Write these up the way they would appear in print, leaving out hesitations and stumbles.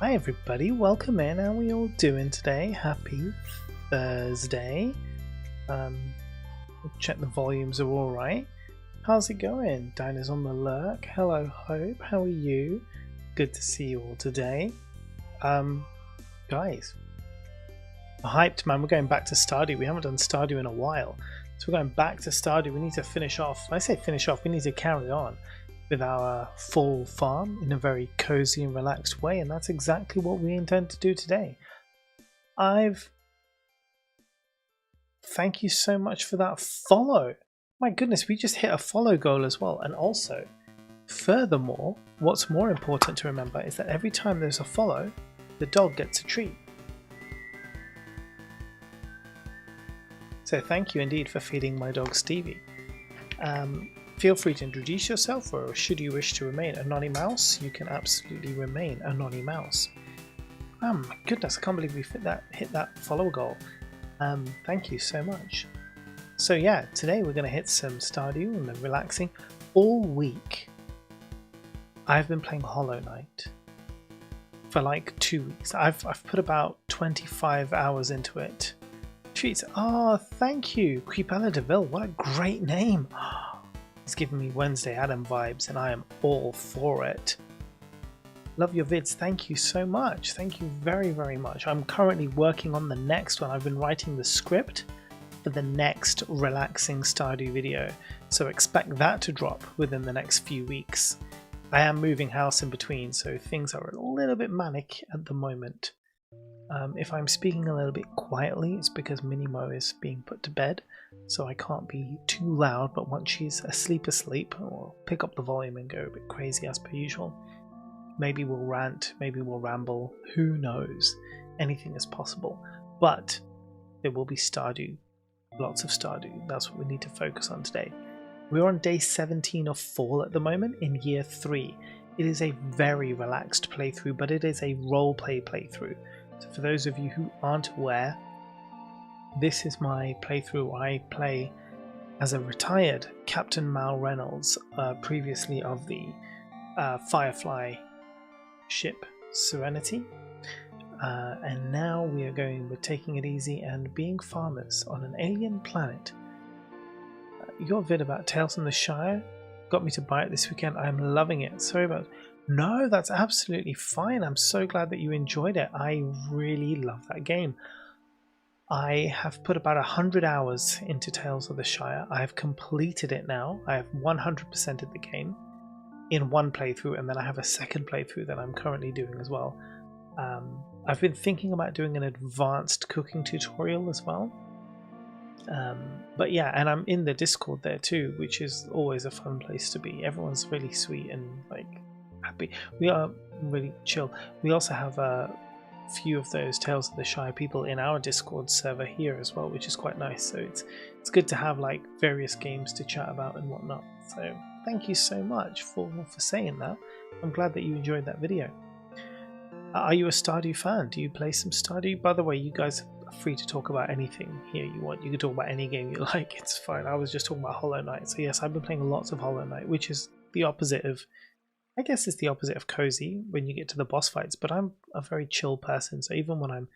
Hi everybody, welcome in. How are we all doing today? Happy Thursday. Check the volumes are alright. How's it going? Dinah's on the lurk. Hello Hope, how are you? Good to see you all today. Guys, hyped man, we're going back to Stardew. We haven't done Stardew in a while. So we're going back to Stardew. We need to finish off. I say finish off, we need to carry on with our full farm in a very cozy and relaxed way, and that's exactly what we intend to do today. Thank you so much for that follow. My goodness, we just hit a follow goal as well. And also, furthermore, what's more important to remember is that every time there's a follow, the dog gets a treat. So thank you indeed for feeding my dog Stevie. Feel free to introduce yourself, or should you wish to remain anonymous, you can absolutely remain anonymous. Oh my goodness, I can't believe we hit that follower goal. Thank you so much. So yeah, today we're going to hit some Stardew and then relaxing. All week I've been playing Hollow Knight for like 2 weeks. I've put about 25 hours into it. Treats. Oh, thank you, Creepella DeVille. What a great name. It's giving me Wednesday Adam vibes and I am all for it. Love your vids. Thank you so much. Thank you very, very much. I'm currently working on the next one. I've been writing the script for the next relaxing Stardew video, so expect that to drop within the next few weeks. I am moving house in between, so things are a little bit manic at the moment. If I'm speaking a little bit quietly, it's because Minimo is being put to bed, so I can't be too loud, but once she's asleep, I'll pick up the volume and go a bit crazy as per usual. Maybe we'll rant, maybe we'll ramble, who knows? Anything is possible. But there will be Stardew, lots of Stardew. That's what we need to focus on today. We're on day 17 of fall at the moment in year 3. It is a very relaxed playthrough, but it is a roleplay playthrough. So for those of you who aren't aware, this is my playthrough. I play as a retired Captain Mal Reynolds, previously of the Firefly ship Serenity, and now we're taking it easy and being farmers on an alien planet. Your vid about Tales from the Shire got me to buy it this weekend. I'm loving it. Sorry about it. No, that's absolutely fine. I'm so glad that you enjoyed it. I really love that game. I have put about 100 hours into Tales of the Shire. I have completed it now. I have 100%ed the game in one playthrough, and then I have a second playthrough that I'm currently doing as well. I've been thinking about doing an advanced cooking tutorial as well. But yeah, and I'm in the Discord there too, which is always a fun place to be. Everyone's really sweet and like happy. We are really chill. We also have a few of those Tales of the Shire people in our Discord server here as well, which is quite nice. So it's good to have like various games to chat about and whatnot. So thank you so much for saying that. I'm glad that you enjoyed that video. Are you a Stardew fan? Do you play some Stardew? By the way, you guys are free to talk about anything here you want. You can talk about any game you like. It's fine. I was just talking about Hollow Knight. So yes, I've been playing lots of Hollow Knight, which is the opposite of, I guess it's the opposite of cozy when you get to the boss fights. But I'm a very chill person. So even when I'm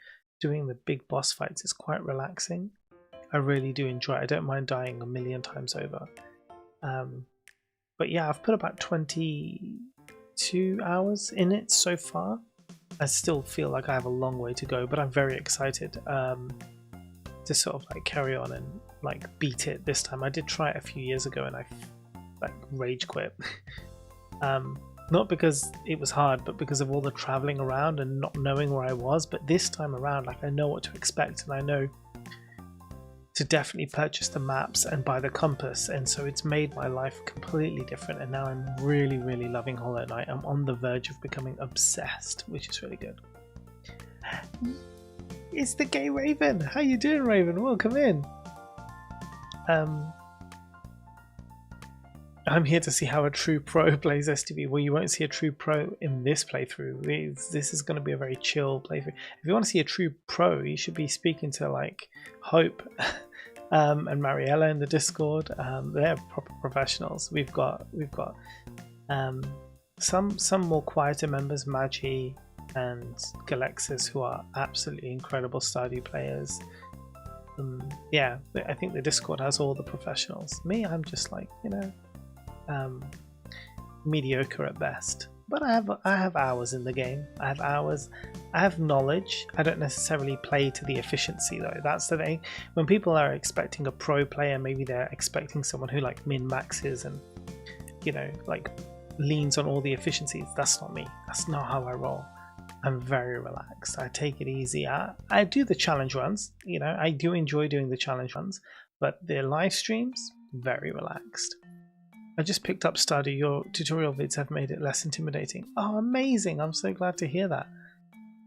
doing the big boss fights, it's quite relaxing. I really do enjoy it. I don't mind dying a million times over. But yeah, I've put about 22 hours in it so far. I still feel like I have a long way to go, but I'm very excited to sort of like carry on and like beat it this time. I did try it a few years ago and I like rage quit. Not because it was hard, but because of all the traveling around and not knowing where I was. But this time around, like I know what to expect and I know to definitely purchase the maps and buy the compass, and so it's made my life completely different, and now I'm really, really loving Hollow Knight. I'm on the verge of becoming obsessed, which is really good. It's the gay Raven! How you doing, Raven? Welcome in! I'm here to see how a true pro plays STV. Well, you won't see a true pro in this playthrough. This is going to be a very chill playthrough. If you want to see a true pro, you should be speaking to like Hope and Mariella in the Discord. They're proper professionals. We've got some more quieter members, Magi and Galexis, who are absolutely incredible Stardew players. Yeah, I think the Discord has all the professionals. Me, I'm just like, you know, mediocre at best, but I have hours in the game. I have hours, I have knowledge. I don't necessarily play to the efficiency though. That's the thing. When people are expecting a pro player, maybe they're expecting someone who like min maxes and, you know, like leans on all the efficiencies. That's not me. That's not how I roll. I'm very relaxed. I take it easy. I do the challenge runs, you know, I do enjoy doing the challenge runs, but the live streams, very relaxed. I just picked up Stardew. Your tutorial vids have made it less intimidating. Oh, amazing. I'm so glad to hear that.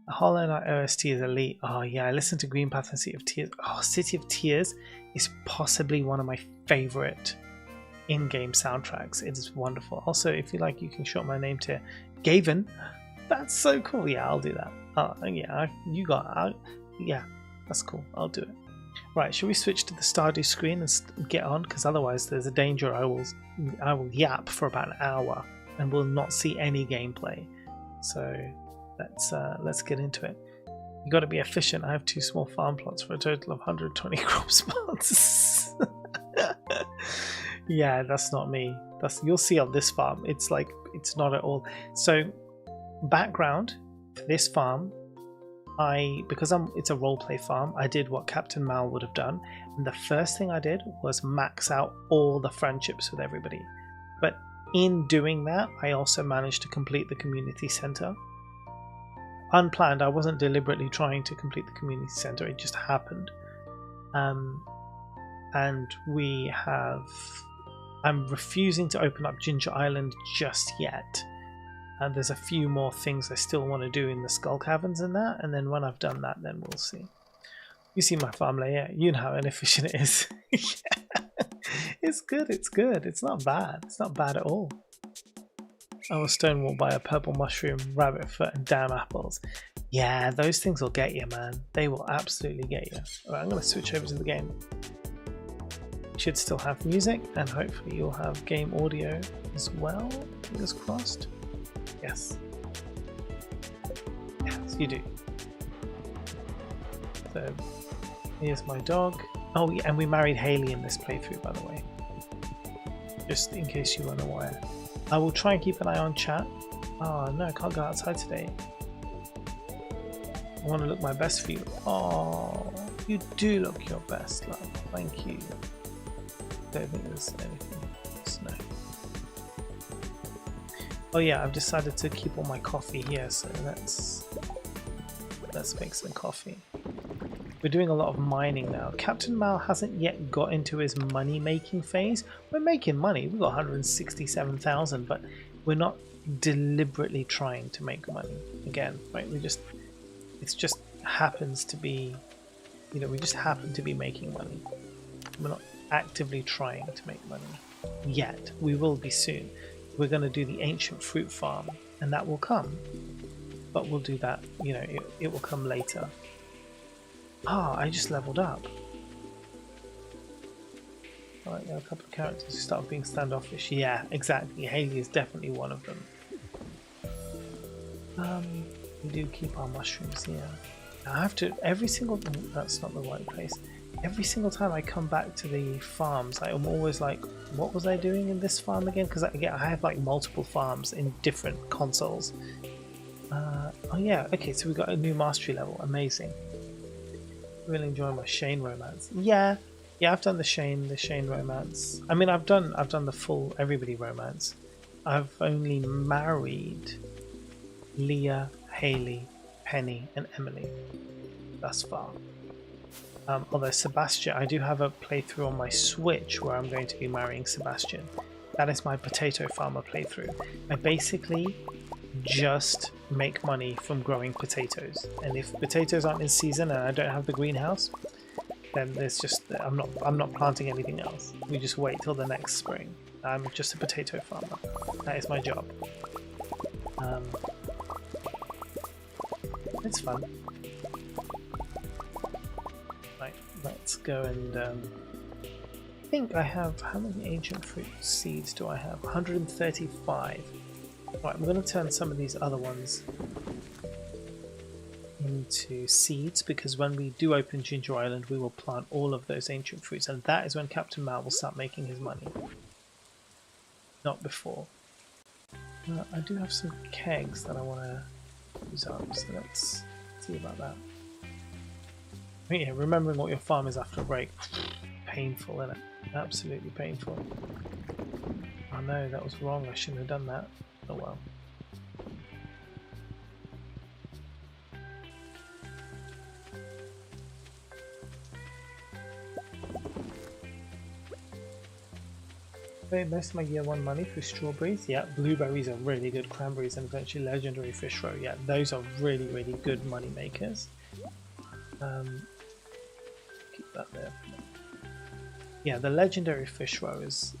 Hollow Knight OST is elite. Oh yeah, I listened to Green Path and City of Tears. Oh, City of Tears is possibly one of my favorite in-game soundtracks. It is wonderful. Also, if you like, you can short my name to Gavin. That's so cool. Yeah, I'll do that. Yeah, yeah, that's cool. I'll do it. Right, should we switch to the Stardew screen and get on? Because otherwise there's a danger I will yap for about an hour and will not see any gameplay. So let's get into it. You got to be efficient. I have 2 small farm plots for a total of 120 crop spots. Yeah, that's not me. You'll see on this farm. It's like it's not at all. So background for this farm. Because it's a roleplay farm, I did what Captain Mal would have done, and the first thing I did was max out all the friendships with everybody. But in doing that, I also managed to complete the community center. Unplanned, I wasn't deliberately trying to complete the community center, it just happened. And I'm refusing to open up Ginger Island just yet. And there's a few more things I still want to do in the Skull Caverns and that, and then when I've done that, then we'll see. You see my farm layout, you know how inefficient it is. Yeah. It's good, it's not bad. It's not bad at all. I was stonewalled by a purple mushroom, rabbit foot, and damn apples. Yeah, those things will get you, man. They will absolutely get you. Alright, I'm going to switch over to the game. Should still have music, and hopefully you'll have game audio as well. Fingers crossed. Yes. Yes, you do. So, here's my dog. Oh, yeah, and we married Haley in this playthrough, by the way. Just in case you were unaware. I will try and keep an eye on chat. Oh, no, I can't go outside today. I want to look my best for you. Oh, you do look your best, love. Thank you. Don't think there's anything else. No. Oh yeah, I've decided to keep all my coffee here, so let's make some coffee. We're doing a lot of mining now. Captain Mal hasn't yet got into his money making phase. We're making money. We've got 167,000, but we're not deliberately trying to make money. Again, right? It just happens to be, we just happen to be making money. We're not actively trying to make money yet. We will be soon. We're going to do the ancient fruit farm, and that will come, but we'll do that, it will come later. I just leveled up. Alright, there are a couple of characters who start being standoffish. Yeah, exactly. Haley is definitely one of them. We do keep our mushrooms here. I have to, that's not the right place. Every single time I come back to the farms, I'm always like, what was I doing in this farm again? Because I have like multiple farms in different consoles. Oh yeah, okay, so we've got a new mastery level. Amazing. Really enjoying my Shane romance. Yeah, I've done the Shane romance. I mean, I've done the full everybody romance. I've only married Leah, Haley, Penny, and Emily thus far. Although Sebastian, I do have a playthrough on my Switch where I'm going to be marrying Sebastian. That is my potato farmer playthrough. I basically just make money from growing potatoes, and if potatoes aren't in season and I don't have the greenhouse, then there's just I'm not planting anything else. We just wait till the next spring. I'm just a potato farmer. That is my job. It's fun. Right, let's go and I think I have, how many ancient fruit seeds do I have? 135. Right, I'm going to turn some of these other ones into seeds, because when we do open Ginger Island we will plant all of those ancient fruits, and that is when Captain Mal will start making his money. Not before. I do have some kegs that I want to use up, so let's see about that. Yeah, remembering what your farm is after a break. Painful, isn't it? Absolutely painful. Oh no, that was wrong, I shouldn't have done that. Oh well. Made most of my year one money through strawberries. Yeah, blueberries are really good. Cranberries and eventually legendary fish roe. Yeah, those are really, really good money makers. Keep that there. Yeah, the legendary fish roe is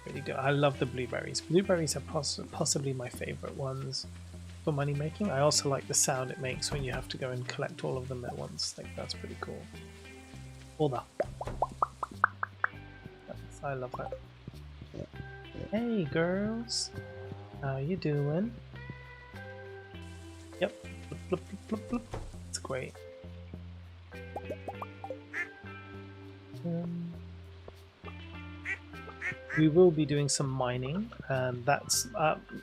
really good. I love the blueberries. Blueberries are possibly my favorite ones for money making. I also like the sound it makes when you have to go and collect all of them at once. Like, that's pretty cool. All that. I love that. Hey girls, how you doing? Yep. Bloop, bloop, bloop, bloop, bloop. It's great. We will be doing some mining, and that's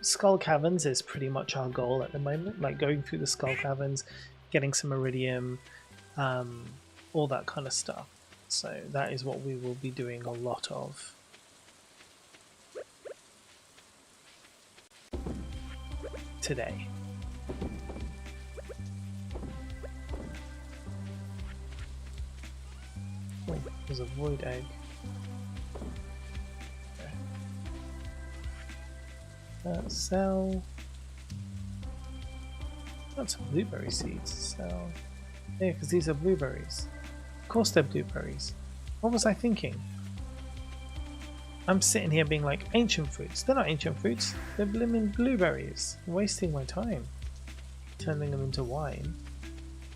Skull Caverns is pretty much our goal at the moment. Like going through the Skull Caverns, getting some iridium, all that kind of stuff. So that is what we will be doing a lot of. Today. Oh, there's a void egg. Sell. That's blueberry seeds. Sell. Yeah, because these are blueberries. Of course they're blueberries. What was I thinking? I'm sitting here being like, ancient fruits. They're not ancient fruits. They're blimmin' blueberries. I'm wasting my time. Turning them into wine.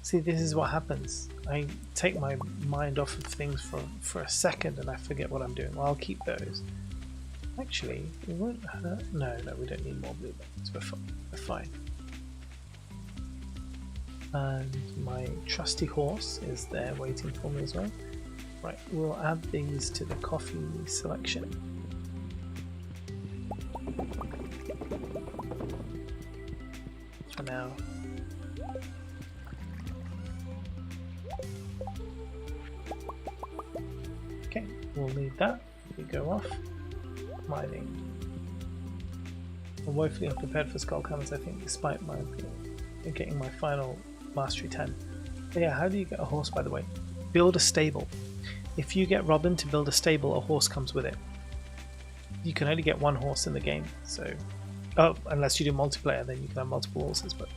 See, this is what happens. I take my mind off of things for a second and I forget what I'm doing. Well, I'll keep those. Actually, it won't hurt. No, we don't need more blueberries. We're fine. And my trusty horse is there waiting for me as well. Right, we'll add these to the coffee selection. For now. Okay, we'll need that. We go off. Mining. I'm woefully unprepared for Skull Caverns, I think, despite my getting my final Mastery 10. But yeah, how do you get a horse, by the way? Build a stable. If you get Robin to build a stable, a horse comes with it. You can only get one horse in the game, so... Oh, unless you do multiplayer, then you can have multiple horses, but...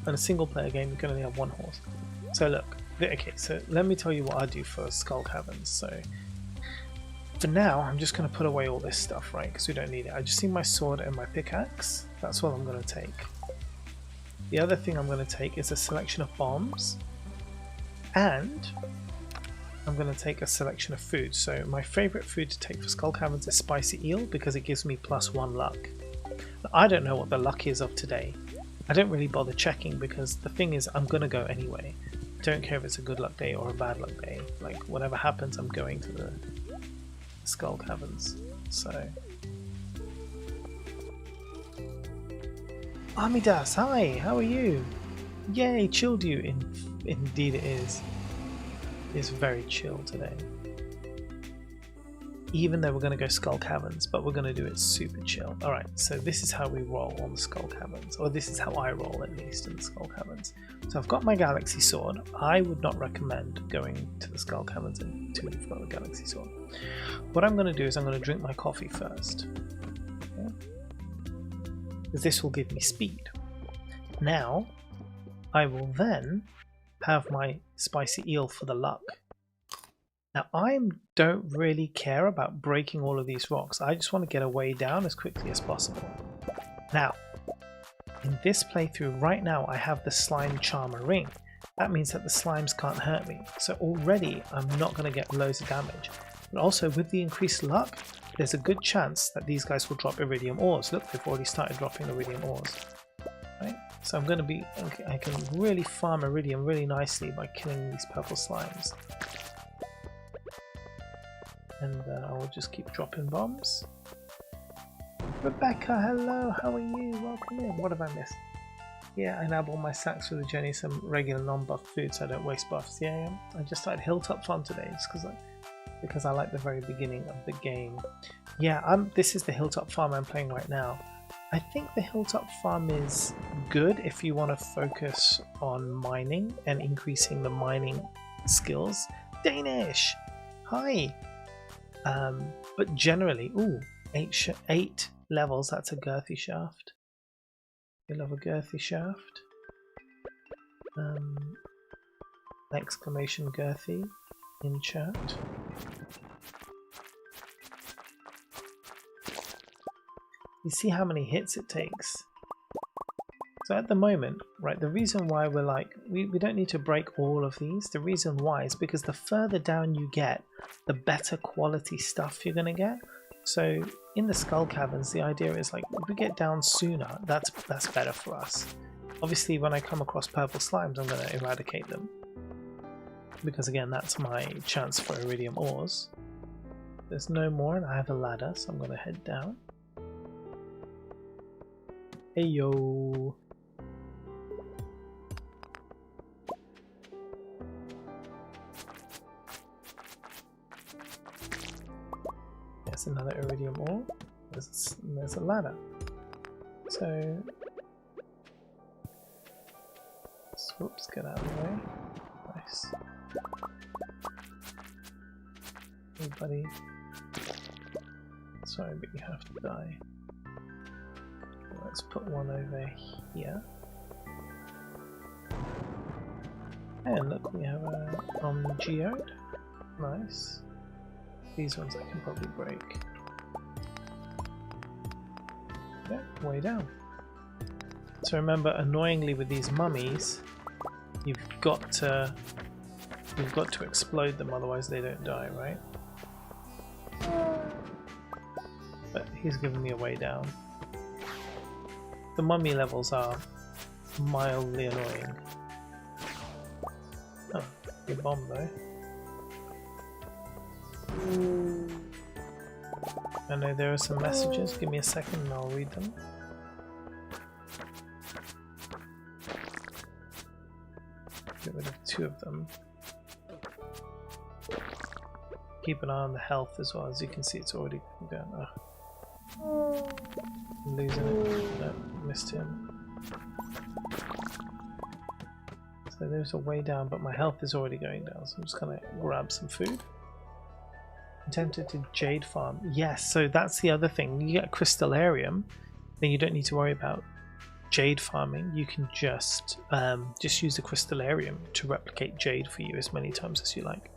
In a single player game, you can only have one horse. So look, okay, so let me tell you what I do for Skull Caverns. So, for now, I'm just going to put away all this stuff, right, because we don't need it. I just need my sword and my pickaxe. That's what I'm going to take. The other thing I'm going to take is a selection of bombs, and I'm going to take a selection of food. So my favourite food to take for Skull Caverns is spicy eel because it gives me +1 luck. Now, I don't know what the luck is of today. I don't really bother checking because the thing is I'm going to go anyway. I don't care if it's a good luck day or a bad luck day. Like whatever happens, I'm going to the Skull Caverns. So... Amidas, hi, how are you? Yay, chilled you. Indeed it is. It's very chill today. Even though we're going to go Skull Caverns, but we're going to do it super chill. Alright, so this is how we roll on the Skull Caverns, or this is how I roll at least in the Skull Caverns. So I've got my Galaxy Sword. I would not recommend going to the Skull Caverns until you've got the Galaxy Sword. What I'm going to do is I'm going to drink my coffee first. Okay? Because this will give me speed. Now, I will then have my spicy eel for the luck. Now, I don't really care about breaking all of these rocks. I just want to get away down as quickly as possible. Now, in this playthrough right now, I have the slime charmer ring. That means that the slimes can't hurt me. So already, I'm not going to get loads of damage. But also, with the increased luck, there's a good chance that these guys will drop iridium ores. Look, they've already started dropping iridium ores. Right? So I'm going to be... Okay, I can really farm iridium really nicely by killing these purple slimes. And I will just keep dropping bombs. Rebecca, hello, how are you? Welcome in. What have I missed? Yeah, I nab all my sacks for the journey, some regular non-buff food so I don't waste buffs. Yeah, I just started Hilltop Farm today just because I like the very beginning of the game. Yeah, this is the Hilltop Farm I'm playing right now. I think the Hilltop Farm is good if you want to focus on mining and increasing the mining skills. Danish! Hi! But generally, ooh, 8 levels, that's a girthy shaft. You love a girthy shaft. Exclamation girthy in chat. You see how many hits it takes. So at the moment, right, the reason why we're like, we don't need to break all of these. The reason why is because the further down you get, the better quality stuff you're going to get. So in the skull caverns, the idea is like, if we get down sooner, that's better for us. Obviously, when I come across purple slimes, I'm going to eradicate them. Because again, that's my chance for iridium ores. There's no more, and I have a ladder, so I'm going to head down. Hey yo! There's another iridium ore. There's a ladder. So, whoops, get out of the way. Nice. Hey buddy. Sorry, but you have to die. Let's put one over here. And look, we have a geode. Nice. These ones I can probably break. Yeah, way down. So remember, annoyingly with these mummies, you've got to explode them, otherwise they don't die, right? But he's giving me a way down. The mummy levels are mildly annoying. Oh, good bomb though. I know there are some messages, give me a second and I'll read them. Get rid of 2 of them. Keep an eye on the health as well, as you can see it's already going. Oh. I'm losing it. No, missed him. So there's a way down, but my health is already going down, so I'm just gonna grab some food. I'm tempted to jade farm. Yes, so that's the other thing. You get a crystallarium, then you don't need to worry about jade farming. You can just use the crystallarium to replicate jade for you as many times as you like.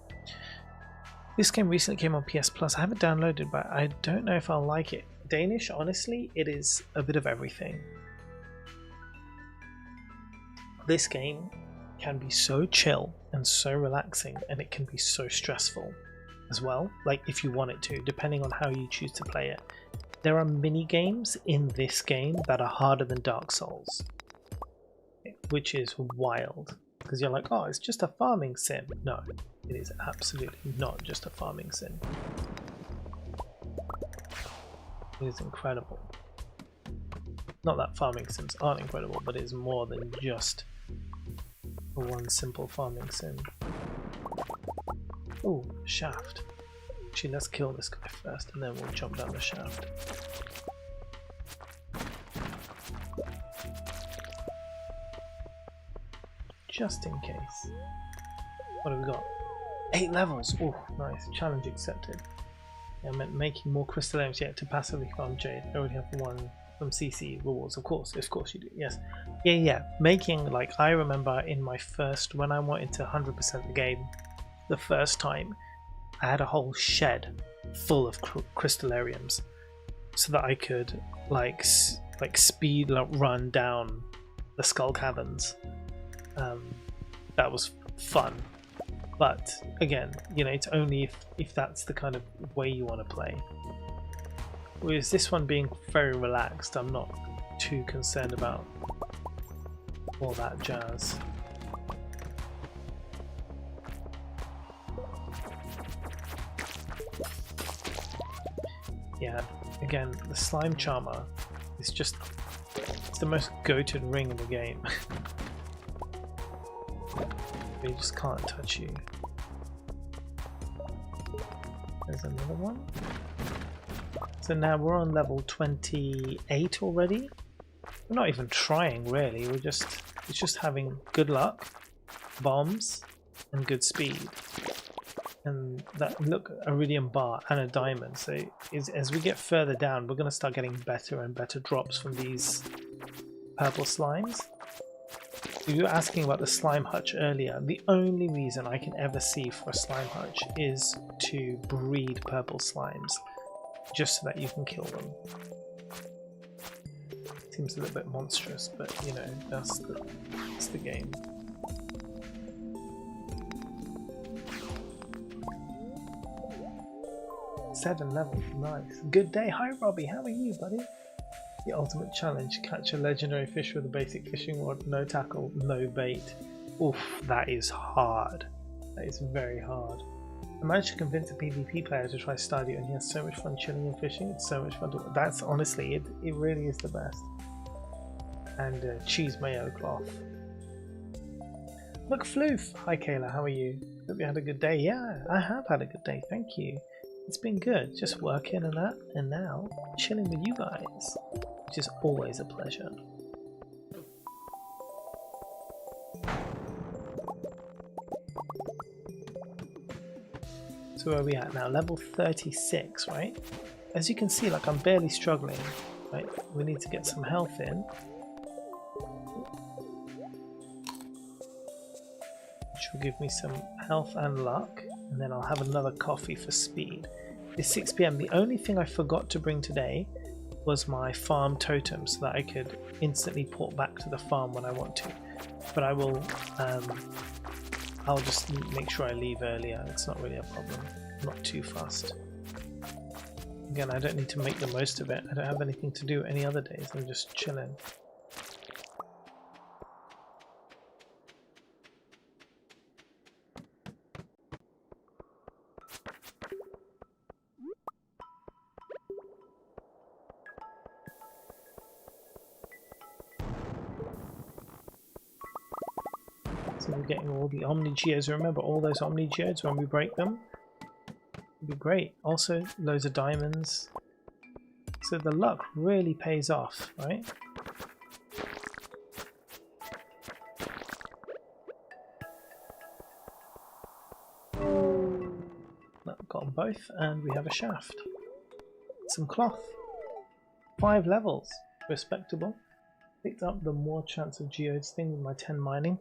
This game recently came on PS Plus. I haven't downloaded, but I don't know if I'll like it. Danish, honestly, it is a bit of everything. This game can be so chill and so relaxing, and it can be so stressful as well, like if you want it to, depending on how you choose to play it. There are mini games in this game that are harder than Dark Souls, which is wild, because you're like, oh, it's just a farming sim. No, it is absolutely not just a farming sim. It is incredible. Not that farming sims aren't incredible, but it is more than just one simple farming sim. Oh, shaft. Actually, let's kill this guy first and then we'll jump down the shaft. Just in case. What have we got? 8 levels! Oh, nice. Challenge accepted. I meant making more crystallariums yet to passively farm jade. I already have one from CC rewards, of course you do, yes. Yeah, making, like, I remember in my first, when I wanted to 100% the game, the first time, I had a whole shed full of crystallariums so that I could, like speed run down the skull caverns. That was fun. But again, you know, it's only if that's the kind of way you want to play. Whereas this one being very relaxed, I'm not too concerned about all that jazz. Yeah, again, the slime charmer is just, it's the most goated ring in the game. They just can't touch you. There's another one. So now we're on level 28 already. We're not even trying really, it's just having good luck, bombs, and good speed. And that, look, iridium bar and a diamond. So as we get further down, we're going to start getting better and better drops from these purple slimes. You were asking about the slime hutch earlier. The only reason I can ever see for a slime hutch is to breed purple slimes, just so that you can kill them. Seems a little bit monstrous, but you know, that's the game. Seven levels, nice. Good day. Hi Robbie, how are you, buddy? The ultimate challenge, catch a legendary fish with a basic fishing rod, no tackle, no bait. Oof, that is hard. That is very hard. I managed to convince a PvP player to try Stardew and he has so much fun chilling and fishing. It's so much fun to... That's honestly, it really is the best. And cheese mayo cloth. Look, Floof! Hi Kayla, how are you? Hope you had a good day. Yeah, I have had a good day, thank you. It's been good, just working and that, and now chilling with you guys, which is always a pleasure. So where are we at now? Level 36, right? As you can see, like I'm barely struggling, right? We need to get some health in. Which will give me some health and luck, and then I'll have another coffee for speed. It's 6 PM. The only thing I forgot to bring today was my farm totem so that I could instantly port back to the farm when I want to. But I will, I'll just make sure I leave earlier. It's not really a problem. I'm not too fast. Again, I don't need to make the most of it. I don't have anything to do any other days. I'm just chilling. So we're getting all the Omni Geodes. Remember all those Omni Geodes when we break them? It'd be great. Also, loads of diamonds. So the luck really pays off, right? Got them both, and we have a shaft. Some cloth. 5 levels. Respectable. Picked up the more chance of geodes thing with my 10 mining.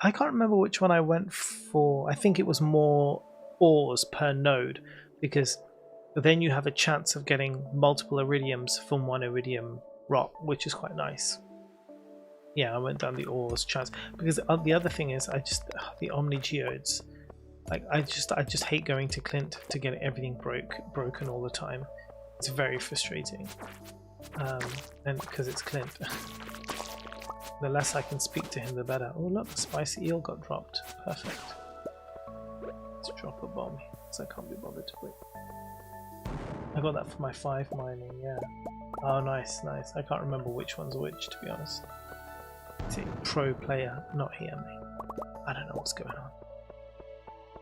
I can't remember which one I went for. I think it was more ores per node, because then you have a chance of getting multiple iridiums from one iridium rock, which is quite nice. Yeah, I went down the ores chance, because the other thing is the Omni Geodes. Like I just hate going to Clint to get everything broken all the time. It's very frustrating. And because it's Clint. The less I can speak to him, the better. Oh look, the spicy eel got dropped. Perfect. Let's drop a bomb because I can't be bothered to wait. I got that for my 5 mining, yeah. Oh nice, nice. I can't remember which one's which, to be honest. See, pro player, not here, mate. I don't know what's going on.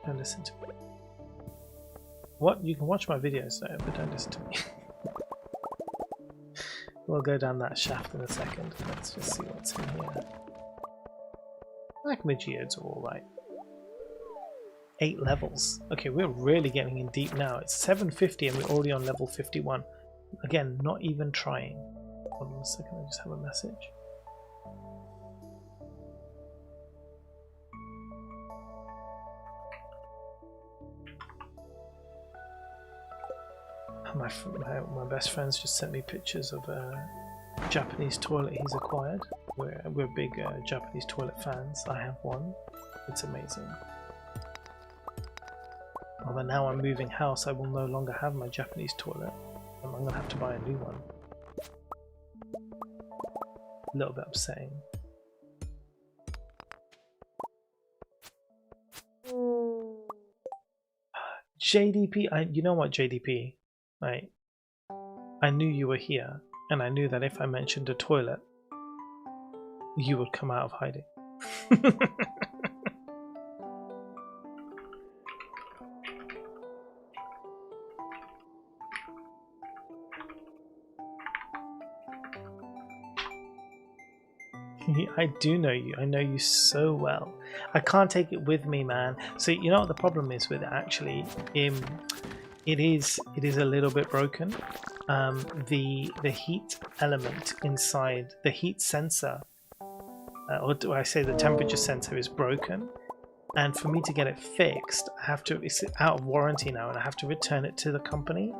Don't listen to me. What? You can watch my videos though, but don't listen to me. We'll go down that shaft in a second. Let's just see what's in here. Like my geodes are alright. 8 levels. Okay, we're really getting in deep now. It's 750 and we're already on level 51. Again, not even trying. Hold on a second, I just have a message. My best friend's just sent me pictures of a Japanese toilet he's acquired. We're big Japanese toilet fans. I have one. It's amazing. Although now I'm moving house, I will no longer have my Japanese toilet. I'm going to have to buy a new one. A little bit upsetting. JDP, you know what, JDP? Right. I knew you were here, and I knew that if I mentioned a toilet, you would come out of hiding. I do know you. I know you so well. I can't take it with me, man. So you know what the problem is with it, actually? It is a little bit broken. The heat element inside the heat sensor or do I say the temperature sensor is broken, and for me to get it fixed, I have to. It's out of warranty now, and I have to return it to the company,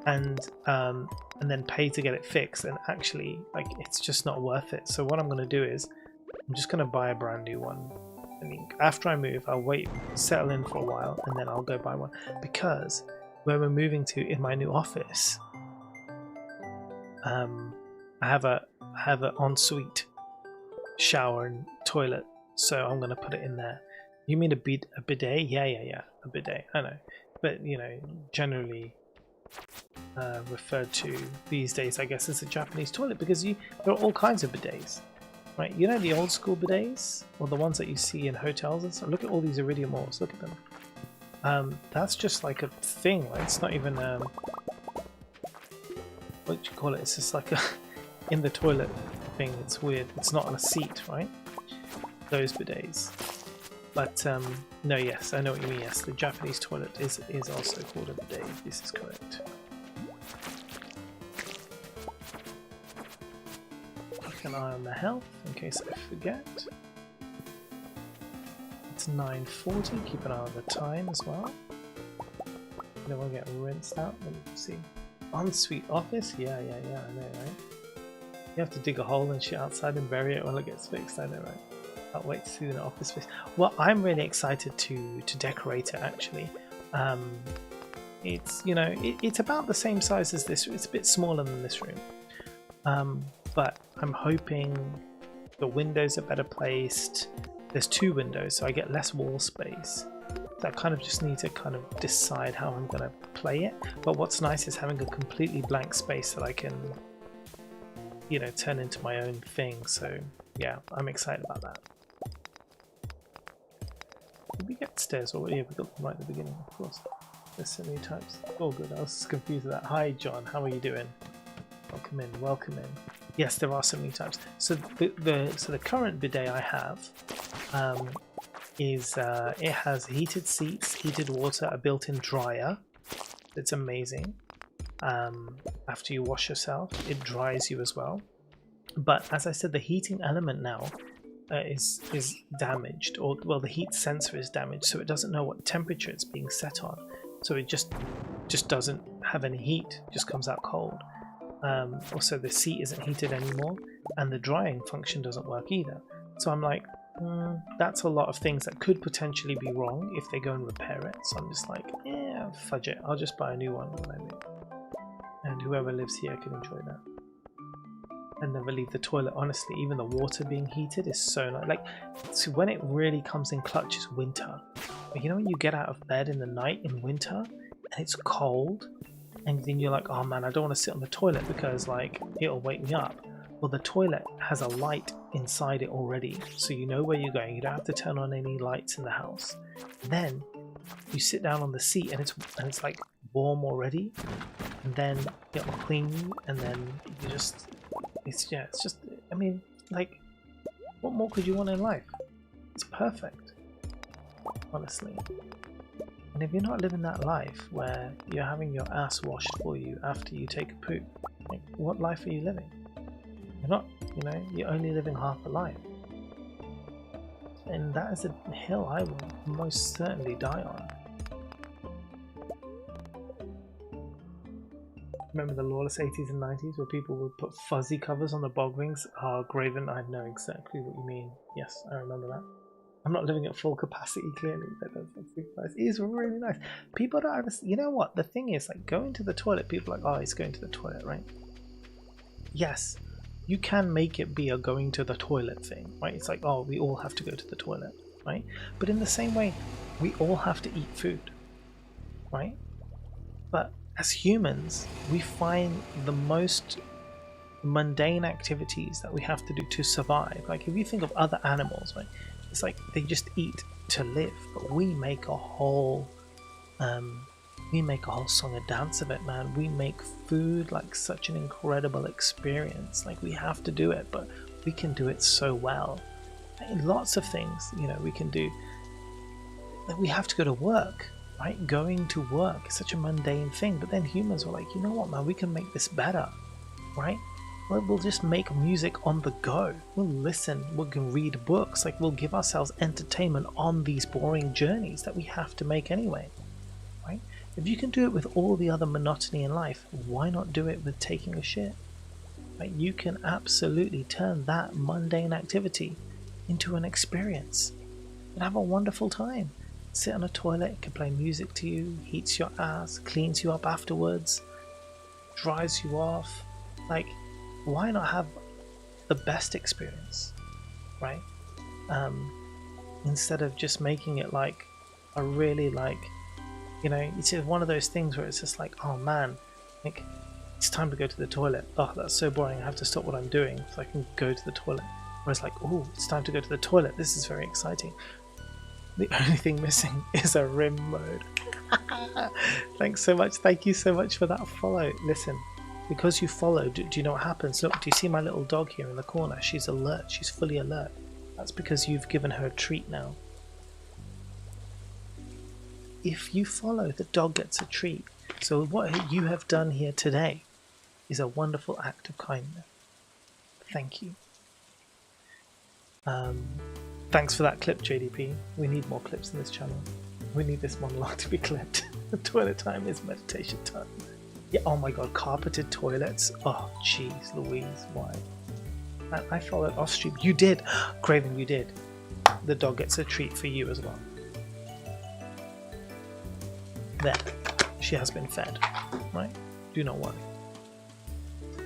and then pay to get it fixed. And actually, like, it's just not worth it. So what I'm going to do is, I'm just going to buy a brand new one. I mean, after I move, I'll wait, settle in for a while, and then I'll go buy one. Because where we're moving to in my new office, I have an ensuite shower and toilet, so I'm going to put it in there. You mean a bidet? Yeah, a bidet. I know, but you know, generally referred to these days, I guess, as a Japanese toilet, because there are all kinds of bidets, right? You know, the old school bidets, or the ones that you see in hotels and stuff. Look at all these iridium ores. Look at them. That's just like a thing, right? It's not even what do you call it? It's just like a in the toilet thing. It's weird. It's not on a seat, right? Those bidets. But no, yes, I know what you mean. Yes, the Japanese toilet is also called a bidet. This is correct. Keep an eye on the health in case I forget. It's 9:40. Keep an eye on the time as well. Don't want to get rinsed out. Let me see. Ensuite office? Yeah, I know, right? You have to dig a hole and shit outside and bury it when it gets fixed. I know, right? Can't wait to see the office space. Well, I'm really excited to decorate it. Actually, it's, you know, it's about the same size as this. It's a bit smaller than this room, but I'm hoping the windows are better placed. There's 2 windows, so I get less wall space. So I kind of just need to kind of decide how I'm going to play it. But what's nice is having a completely blank space that I can, you know, turn into my own thing. So yeah, I'm excited about that. Did we get stairs already? Yeah, we got them right at the beginning, of course. There's so many types. Oh good, I was confused with that. Hi John, how are you doing? Welcome in, welcome in. Yes, there are so many types. So the current bidet I have is it has heated seats, heated water, a built-in dryer. It's amazing. After you wash yourself, it dries you as well. But as I said, the heating element now is damaged, or well, the heat sensor is damaged, so it doesn't know what temperature it's being set on. So it just doesn't have any heat, just comes out cold. Also, the seat isn't heated anymore, and the drying function doesn't work either. So I'm like, that's a lot of things that could potentially be wrong if they go and repair it. So I'm just like, yeah, fudge it. I'll just buy a new one when I move. And whoever lives here can enjoy that. And never leave the toilet. Honestly, even the water being heated is so nice. Like, so when it really comes in clutch is winter. But you know when you get out of bed in the night in winter and it's cold, and then you're like, oh man, I don't want to sit on the toilet because like it'll wake me up. Well, the toilet has a light inside it already, so you know where you're going. You don't have to turn on any lights in the house. Then you sit down on the seat and it's like warm already, and then it'll clean you, and then you just it's just, I mean, like, what more could you want in life? It's perfect, honestly. And if you're not living that life where you're having your ass washed for you after you take a poop, like, what life are you living? You're not, you know, you're only living half a life. And that is a hill I will most certainly die on. Remember the lawless 80s and 90s where people would put fuzzy covers on the bog rings? Graven, I know exactly what you mean. Yes, I remember that. I'm not living at full capacity, clearly, but that's nice. It is really nice. People don't ever, you know what? The thing is, like, going to the toilet, people are like, oh, he's going to the toilet, right? Yes, you can make it be a going to the toilet thing, right? It's like, oh, we all have to go to the toilet, right? But in the same way, we all have to eat food, right? But as humans, we find the most mundane activities that we have to do to survive. Like, if you think of other animals, right? It's like they just eat to live, but we make a whole song and dance of it, man. We make food like such an incredible experience. Like, we have to do it, but we can do it so well. And lots of things, you know, we can do. Like, we have to go to work, right? Going to work is such a mundane thing, but then humans were like, you know what, man, we can make this better, right? We'll just make music on the go. We'll listen, we can read books, like we'll give ourselves entertainment on these boring journeys that we have to make anyway, right? If you can do it with all the other monotony in life, why not do it with taking a shit? Right? You can absolutely turn that mundane activity into an experience and have a wonderful time. Sit on a toilet, it can play music to you, heats your ass, cleans you up afterwards, dries you off. Like, why not have the best experience, right? Instead of just making it like a really, like, you know, it's just one of those things where it's just like, oh man, like, it's time to go to the toilet. Oh, that's so boring, I have to stop what I'm doing so I can go to the toilet. Whereas like, oh, it's time to go to the toilet, this is very exciting. The only thing missing is a rim mode. Thanks so much, thank you so much for that follow. Listen, because you follow, do you know what happens? Look, do you see my little dog here in the corner? She's alert, she's fully alert. That's because you've given her a treat now. If you follow, the dog gets a treat. So what you have done here today is a wonderful act of kindness. Thank you. Thanks for that clip, JDP. We need more clips in this channel. We need this monologue to be clipped. Toilet time is meditation time. Yeah, oh my god, carpeted toilets. Oh, jeez, Louise, why? I followed off stream. You did! Craven, you did. The dog gets a treat for you as well. There. She has been fed. Right? Do not worry.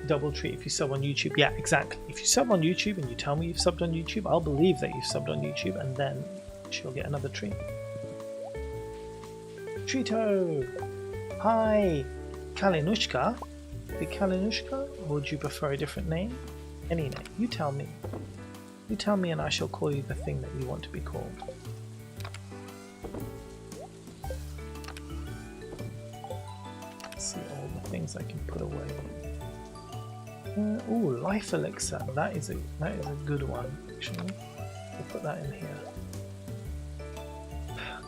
Double treat if you sub on YouTube. Yeah, exactly. If you sub on YouTube and you tell me you've subbed on YouTube, I'll believe that you've subbed on YouTube and then she'll get another treat. Treato! Hi! Kalinushka? The Kalinushka? Or would you prefer a different name? Any name. You tell me. You tell me and I shall call you the thing that you want to be called. Let's see all the things I can put away. Oh, life elixir. That is a good one, actually. We'll put that in here.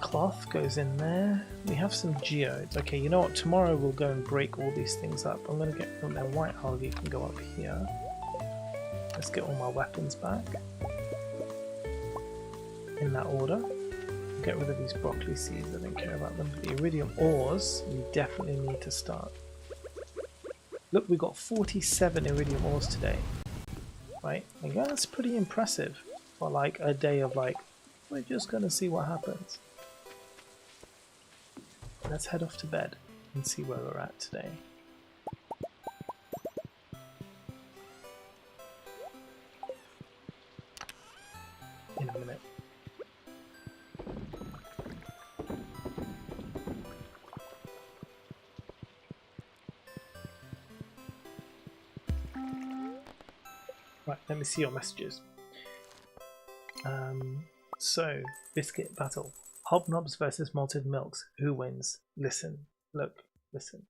Cloth goes in there. We have some geodes. Okay, you know what? Tomorrow we'll go and break all these things up. I'm going to get them. Then white algae can go up here. Let's get all my weapons back. In that order. Get rid of these broccoli seeds. I don't care about them. But the iridium ores, you definitely need to start. Look, we got 47 iridium ores today. Right? And yeah, that's pretty impressive. For like a day of like, we're just going to see what happens. Let's head off to bed and see where we're at today. In a minute. Right, let me see your messages. So, biscuit battle. Hobnobs versus malted milks. Who wins? Listen. Look. Listen.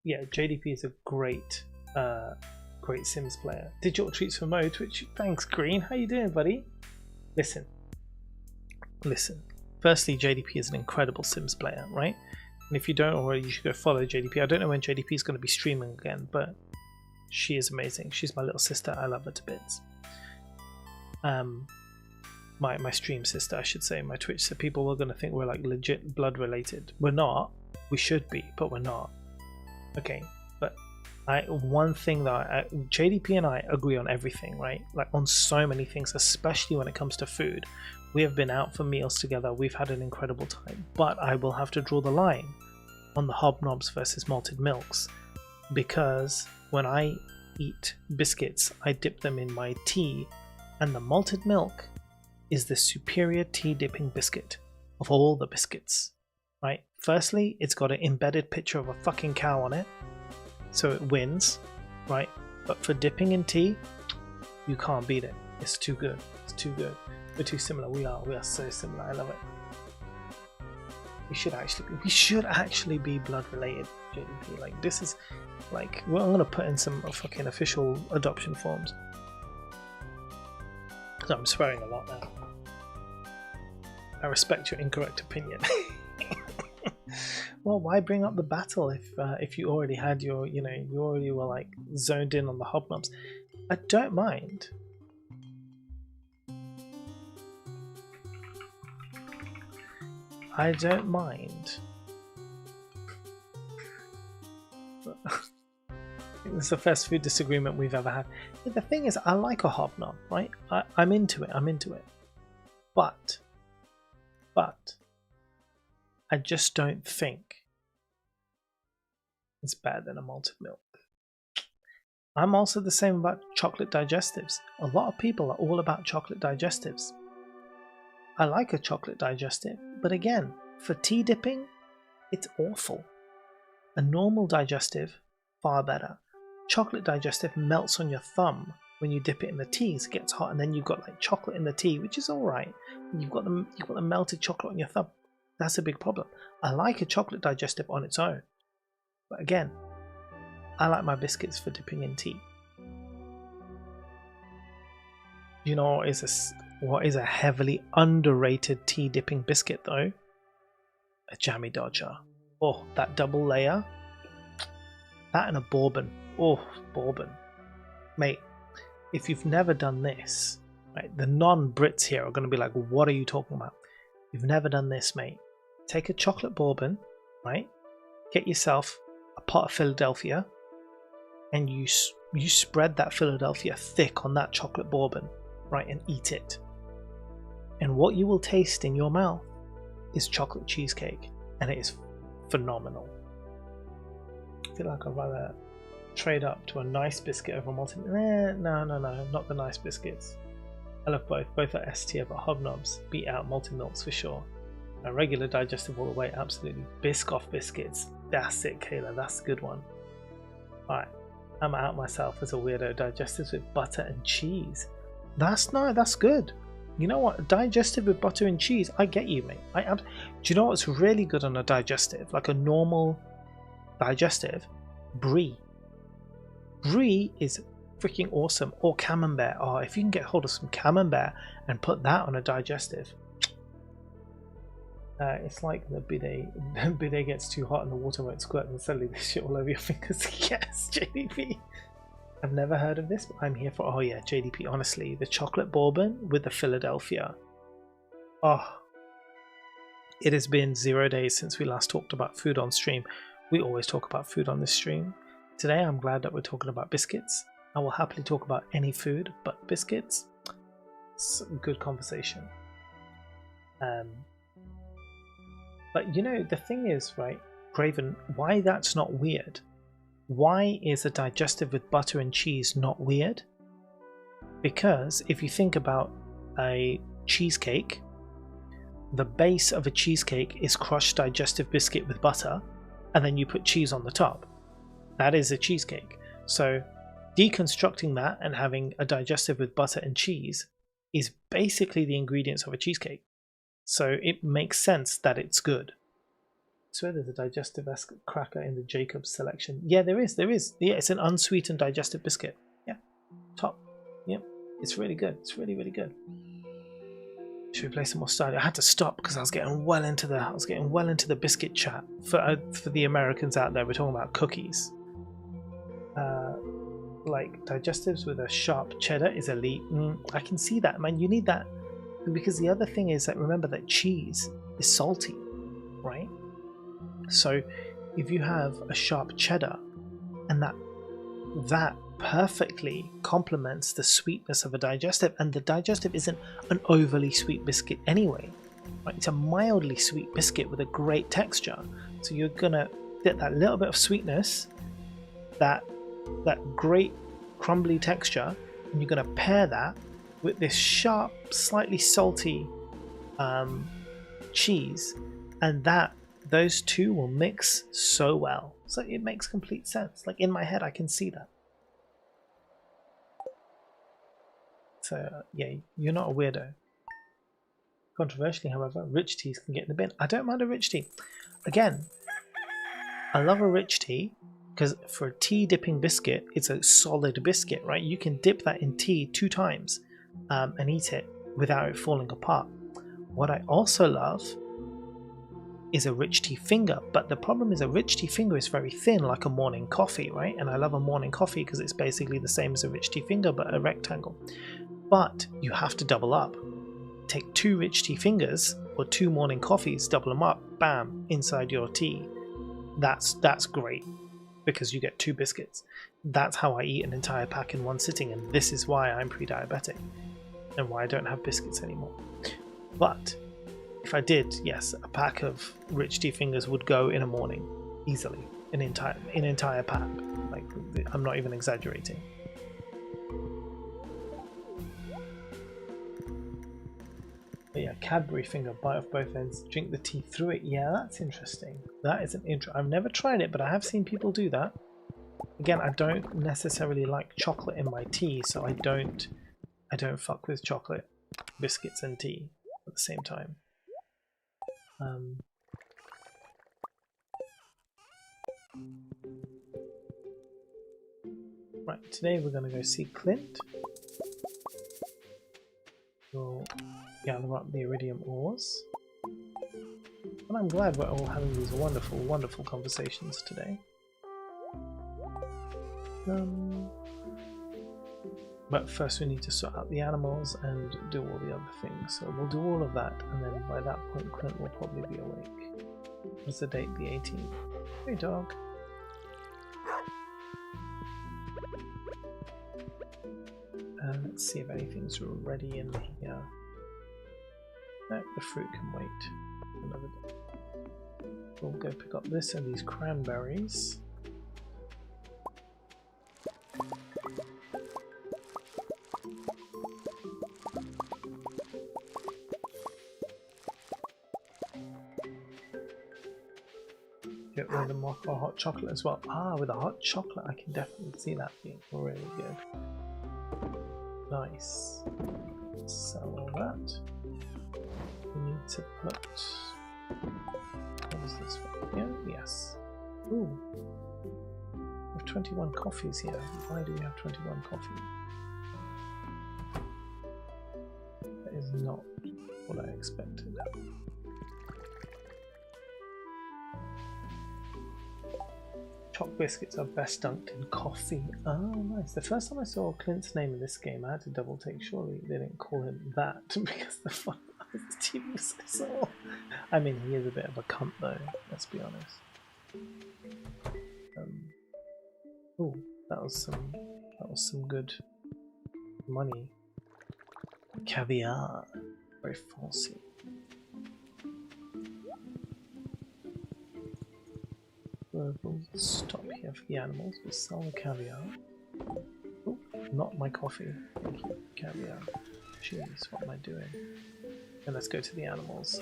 Yeah, JDP is a great Sims player. Digital treats for Mo. Twitch. Thanks, Green. How you doing, buddy? Listen. Listen. Firstly, JDP is an incredible Sims player, right? And if you don't already, you should go follow JDP. I don't know when JDP is going to be streaming again, but she is amazing. She's my little sister. I love her to bits. My stream sister, I should say, my Twitch. So people were going to think we're like legit blood related. We're not. We should be, but we're not. Okay, but one thing that JDP and I agree on everything, right? Like on so many things, especially when it comes to food. We have been out for meals together. We've had an incredible time. But I will have to draw the line on the hobnobs versus malted milks, because when I eat biscuits, I dip them in my tea, and the malted milk is the superior tea dipping biscuit of all the biscuits, right? Firstly, it's got an embedded picture of a fucking cow on it, so it wins, right? But for dipping in tea, you can't beat it. It's too good. It's too good. We're too similar. We are so similar. I love it. We should actually be blood related, JDP. Like this is like, well, I'm gonna put in some fucking official adoption forms. So I'm swearing a lot now. I respect your incorrect opinion. Well, why bring up the battle if you already had your, you already were like zoned in on the hobnobs? I don't mind. I don't mind. It's the first food disagreement we've ever had. The thing is, I like a hobnob, right? I'm into it. I'm into it. But I just don't think it's better than a malted milk. I'm also the same about chocolate digestives. A lot of people are all about chocolate digestives. I like a chocolate digestive, but again, for tea dipping, it's awful. A normal digestive, far better. Chocolate digestive melts on your thumb when you dip it in the tea, so it gets hot, and then you've got like chocolate in the tea, which is alright. You've got the melted chocolate on your thumb. That's a big problem. I like a chocolate digestive on its own, but again, I like my biscuits for dipping in tea. You know what is a heavily underrated tea dipping biscuit though? A jammy dodger. Oh, that double layer. That and a bourbon. Oh, bourbon. Mate, if you've never done this, right, the non-Brits here are going to be like, what are you talking about? You've never done this, mate. Take a chocolate bourbon, right? Get yourself a pot of Philadelphia, and you spread that Philadelphia thick on that chocolate bourbon, right, and eat it. And what you will taste in your mouth is chocolate cheesecake, and it is phenomenal. I feel like I'd rather trade up to a nice biscuit over a malted. No, not the nice biscuits. I love both. Both are S tier, but hobnobs beat out malted milks for sure. A regular digestive all the way, absolutely. Biscoff biscuits. That's it, Kayla. That's a good one. Alright, I'm out myself as a weirdo. Digestives with butter and cheese. That's good. You know what? Digestive with butter and cheese. I get you, mate. Do you know what's really good on a digestive? Like a normal digestive? Brie. Brie is freaking awesome. Or camembert. Oh, if you can get hold of some camembert and put that on a digestive. It's like the bidet. The bidet gets too hot and the water won't squirt and suddenly there's shit all over your fingers. Yes, JDP. I've never heard of this, but I'm here for. Oh yeah, JDP. Honestly, the chocolate bourbon with the Philadelphia. Oh, it has been 0 days since we last talked about food on stream. We always talk about food on this stream. Today, I'm glad that we're talking about biscuits. I will happily talk about any food, but biscuits. It's a good conversation. But you know, the thing is, right, Graven, why that's not weird? Why is a digestive with butter and cheese not weird? Because if you think about a cheesecake, the base of a cheesecake is crushed digestive biscuit with butter, and then you put cheese on the top. That is a cheesecake. So deconstructing that and having a digestive with butter and cheese is basically the ingredients of a cheesecake. So it makes sense that it's good. So there's a digestive cracker in the Jacobs selection. Yeah, there is. Yeah, it's an unsweetened digestive biscuit. Yeah, top. Yep, it's really good. It's really, really good. Should we play some more Stardew? I had to stop because I was getting well into the biscuit chat. For the Americans out there, we're talking about cookies. Like digestives with a sharp cheddar is elite. I can see that, man. You need that because the other thing is that remember that cheese is salty, right? So if you have a sharp cheddar, and that perfectly complements the sweetness of a digestive, and the digestive isn't an overly sweet biscuit anyway, right? It's a mildly sweet biscuit with a great texture. So you're gonna get that little bit of sweetness, that great crumbly texture, and you're gonna pair that with this sharp, slightly salty cheese, and those two will mix so well. So it makes complete sense. Like in my head, I can see that. So yeah, you're not a weirdo. Controversially, however, rich teas can get in the bin. I don't mind a rich tea. Again, I love a rich tea because for a tea dipping biscuit, it's a solid biscuit, right? You can dip that in tea 2 times and eat it without it falling apart. What I also love is a rich tea finger, but the problem is a rich tea finger is very thin, like a morning coffee, right? And I love a morning coffee because it's basically the same as a rich tea finger, but a rectangle. But you have to double up. Take 2 rich tea fingers or 2 morning coffees, double them up, bam, inside your tea. That's great because you get 2 biscuits. That's how I eat an entire pack in one sitting, and this is why I'm pre-diabetic and why I don't have biscuits anymore. But if I did, yes, a pack of rich tea fingers would go in a morning easily, an entire pack. Like, I'm not even exaggerating. But yeah, Cadbury finger, bite off both ends, drink the tea through it. Yeah, that's interesting. That is an intro. I've never tried it, but I have seen people do that. Again, I don't necessarily like chocolate in my tea, so I don't fuck with chocolate, biscuits, and tea at the same time. Right, today we're going to go see Clint. We'll gather up the iridium ores. And I'm glad we're all having these wonderful, wonderful conversations today. But first we need to sort out the animals and do all the other things. So we'll do all of that, and then by that point Clint will probably be awake. What's the date? The 18th. Hey dog. Let's see if anything's ready in here. No, the fruit can wait another day. We'll go pick up this and these cranberries. Get rid of the mocha hot chocolate as well. Ah, with a hot chocolate I can definitely see that being really good. Nice. Sell all that. We need to put... what is this one? Yeah, yes. Ooh. We have 21 coffees here. Why do we have 21 coffees? That is not what I expected. Choc biscuits are best dunked in coffee. Oh, nice. The first time I saw Clint's name in this game, I had to double take. Surely they didn't call him that because the fun of the TV was so small. I mean, he is a bit of a cunt though, let's be honest. Oh, that was some good money. Caviar. Very fancy. We'll stop here for the animals. We'll sell the caviar. Oh, not my coffee. Thank you, caviar. Jeez, what am I doing? And let's go to the animals.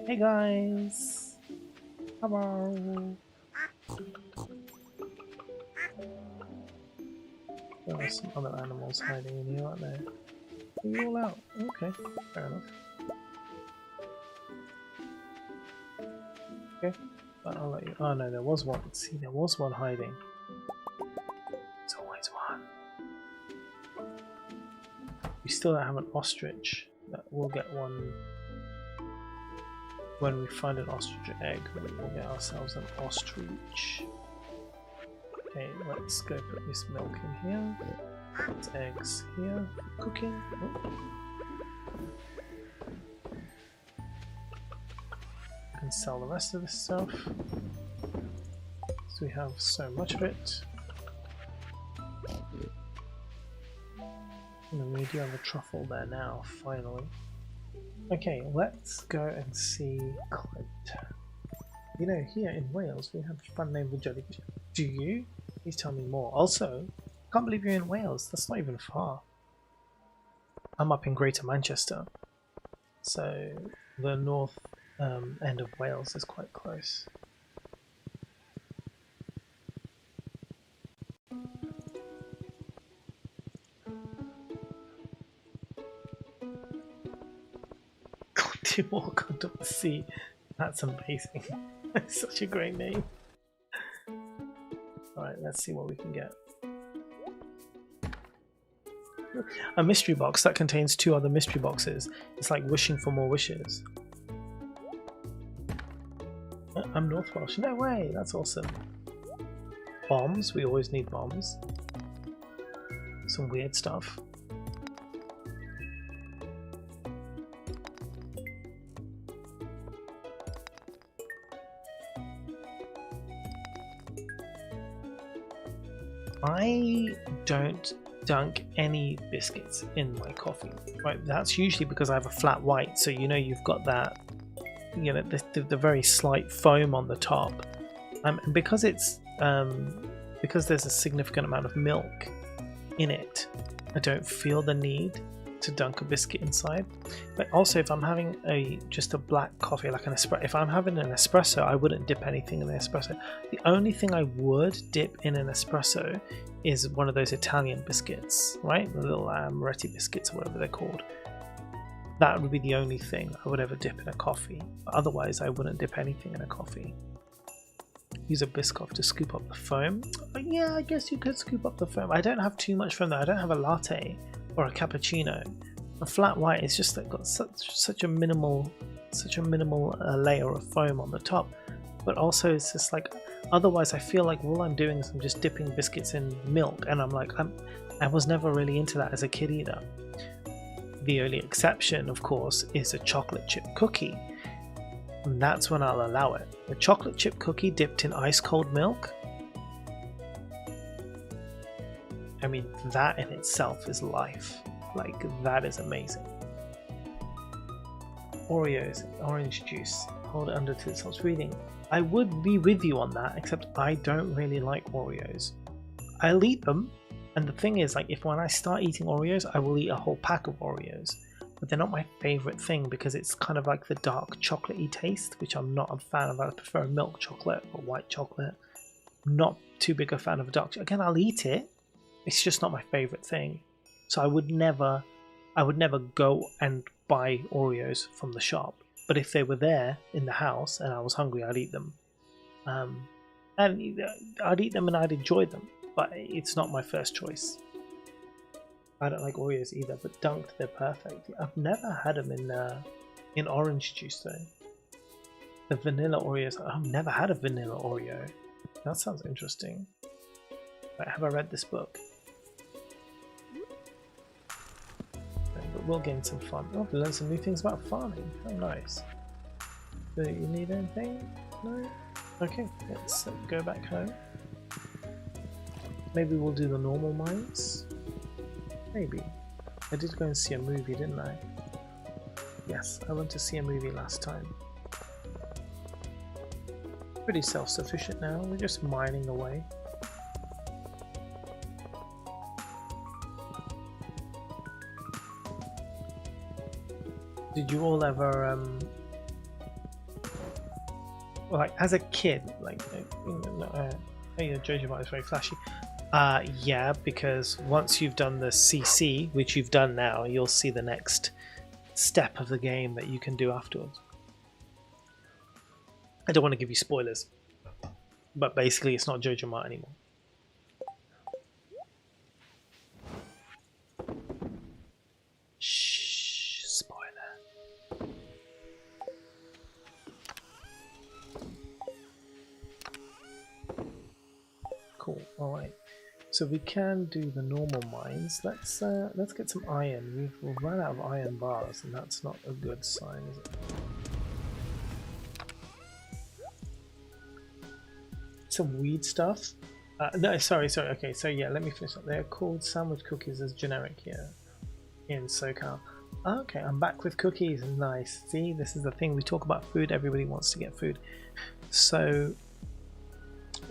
Hey guys! Hello! There are some other animals hiding in here, aren't there? Are you all out? Okay, fair enough. Okay. I'll let you. Oh no, there was one. See, there was one hiding. There's always one. We still don't have an ostrich. We'll get one when we find an ostrich egg. We'll get ourselves an ostrich. Okay, let's go put this milk in here. Put eggs here for cooking. Oh. And sell the rest of this stuff. So we have so much of it. And then we do have a truffle there now, finally. Okay, let's go and see Clint. You know, here in Wales we have a fun name for jellyfish. Do you? Please tell me more. Also, I can't believe you're in Wales. That's not even far. I'm up in Greater Manchester. So the north end of Wales is quite close. To walk onto the sea. That's amazing. That's such a great name. Alright, let's see what we can get. A mystery box that contains 2 other mystery boxes. It's like wishing for more wishes. I'm North Welsh. No way, that's awesome. Bombs, we always need bombs. Some weird stuff. I don't dunk any biscuits in my coffee, right? That's usually because I have a flat white, so you know you've got that, you know, the very slight foam on the top, and because it's because there's a significant amount of milk in it, I don't feel the need to dunk a biscuit inside. But also, if I'm having just a black coffee, like an espresso, if I'm having an espresso, I wouldn't dip anything in the espresso. The only thing I would dip in an espresso is one of those Italian biscuits, right? The little Moretti biscuits or whatever they're called. That would be the only thing I would ever dip in a coffee. But otherwise, I wouldn't dip anything in a coffee. Use a Biscoff to scoop up the foam. Yeah, I guess you could scoop up the foam. I don't have too much foam though. I don't have a latte or a cappuccino. A flat white is just got such a minimal layer of foam on the top. But also it's just like, otherwise I feel like all I'm doing is I'm just dipping biscuits in milk, and I'm like, I was never really into that as a kid either. The only exception, of course, is a chocolate chip cookie. And that's when I'll allow it. A chocolate chip cookie dipped in ice cold milk. I mean, that in itself is life. Like, that is amazing. Oreos, orange juice. Hold it under till it stops reading. I would be with you on that, except I don't really like Oreos. I'll eat them, and the thing is, like, when I start eating Oreos, I will eat a whole pack of Oreos. But they're not my favorite thing because it's kind of like the dark chocolatey taste, which I'm not a fan of. I prefer milk chocolate or white chocolate. I'm not too big a fan of dark chocolate. Again, I'll eat it. It's just not my favorite thing. So I would never go and buy Oreos from the shop. But if they were there in the house and I was hungry, I'd eat them. And I'd eat them and I'd enjoy them. But it's not my first choice. I don't like Oreos either, but dunked, they're perfect. I've never had them in orange juice though. The vanilla Oreos, I've never had a vanilla Oreo. That sounds interesting. Right, have I read this book? But we'll gain some fun. Oh, we learned some new things about farming. Oh, nice. Do you need anything? No? Okay, let's go back home. Maybe we'll do the normal mines. Maybe. I did go and see a movie, didn't I? Yes, I went to see a movie last time. Pretty self-sufficient now, we're just mining away. Did you all ever, well, like, as a kid, like, Jojo Mart is very flashy. Yeah, because once you've done the CC, which you've done now, you'll see the next step of the game that you can do afterwards. I don't want to give you spoilers, but basically it's not Jojo Mart anymore. Shh, spoiler. Cool, alright. So we can do the normal mines. Let's get some iron. We've run out of iron bars, and that's not a good sign, is it? Some weed stuff. No, sorry. Okay, so yeah, let me finish up. They're called sandwich cookies as generic here in SoCal. Okay, I'm back with cookies. Nice. See, this is the thing. We talk about food. Everybody wants to get food. So,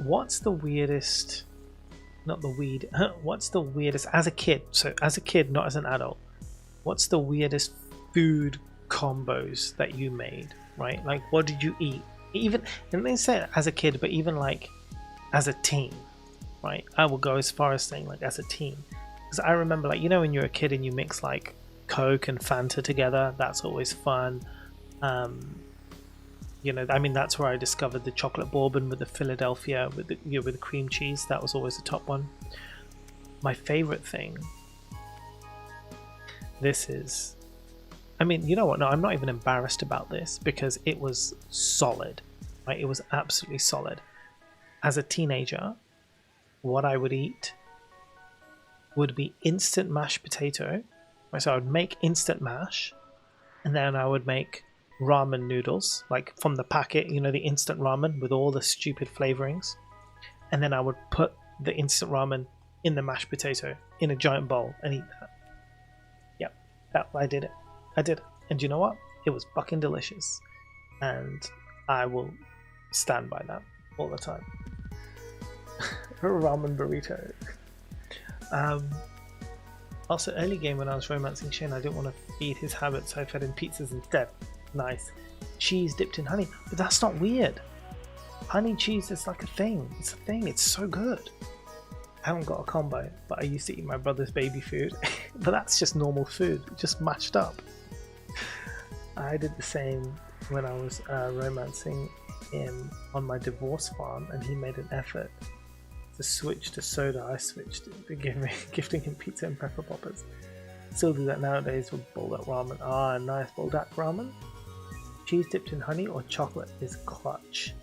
what's the weirdest? Not the weed. What's the weirdest as a kid? So as a kid, not as an adult. What's the weirdest food combos that you made? Right? Like, what did you eat? Even, and they say as a kid, but even like as a teen, right? I will go as far as saying like as a teen, because I remember, like, you know, when you're a kid and you mix like Coke and Fanta together, that's always fun. You know, I mean, that's where I discovered the chocolate bourbon with the Philadelphia with the, you know, with the cream cheese. That was always the top one. My favorite thing. This is, I mean, you know what? No, I'm not even embarrassed about this because it was solid. Right? It was absolutely solid. As a teenager, what I would eat would be instant mashed potato. Right? So I would make instant mash, and then I would make ramen noodles, like from the packet, you know, the instant ramen with all the stupid flavorings. And then I would put the instant ramen in the mashed potato in a giant bowl and eat that. Yep, I did it. I did it. And you know what? It was fucking delicious. And I will stand by that all the time. Ramen burrito. Also, early game when I was romancing Shane, I didn't want to feed his habits, so I fed him pizzas instead. Nice. Cheese dipped in honey. But that's not weird. Honey cheese is like a thing. It's a thing. It's so good. I haven't got a combo, but I used to eat my brother's baby food. But that's just normal food, just mashed up. I did the same when I was romancing him on my divorce farm, and he made an effort to switch to soda. I switched to gifting him pizza and pepper poppers. Still do that nowadays with buldak ramen. Ah, nice buldak ramen. Cheese dipped in honey or chocolate is clutch.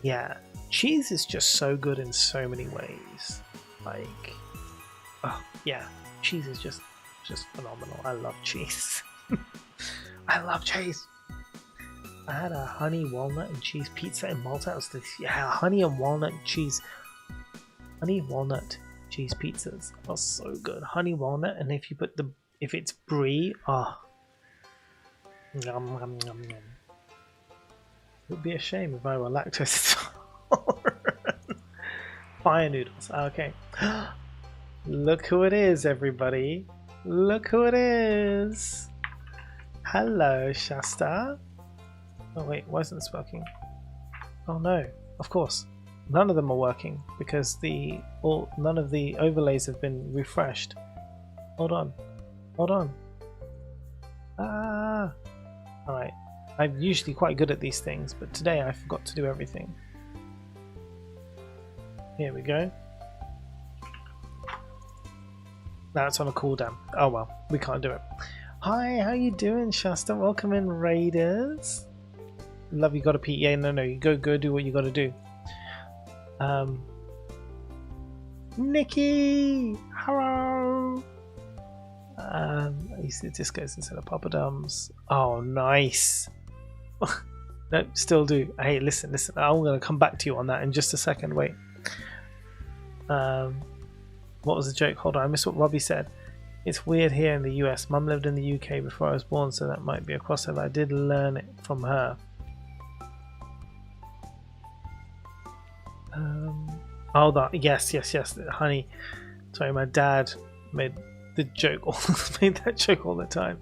Yeah, cheese is just so good in so many ways. Like, oh yeah, cheese is just phenomenal. I love cheese. I love cheese. I had a honey walnut and cheese pizza in Malta. It was this, yeah, honey and walnut cheese. Honey walnut cheese pizzas are so good. Honey walnut, and if you put if it's brie, oh, yum yum yum yum. It would be a shame if I were lactose intolerant. Fire noodles. Okay. Look who it is, everybody. Look who it is. Hello, Shasta. Oh wait, why isn't this working? Oh no, of course. None of them are working because none of the overlays have been refreshed. Hold on. Hold on. Ah. Alright. I'm usually quite good at these things, but today I forgot to do everything. Here we go. Now it's on a cooldown. Oh well, we can't do it. Hi, how you doing, Shasta? Welcome in, Raiders. Love you gotta pee. Yeah, no, you go do what you gotta do. Nikki! Hello! You see discos instead of poppadoms. Oh, nice! No, still do. Hey, listen. I'm gonna come back to you on that in just a second. Wait. What was the joke? Hold on, I missed what Robbie said. It's weird here in the US. Mum lived in the UK before I was born, so that might be a crossover. I did learn it from her. Oh, that yes, honey. Sorry, my dad made the joke. Made that joke all the time.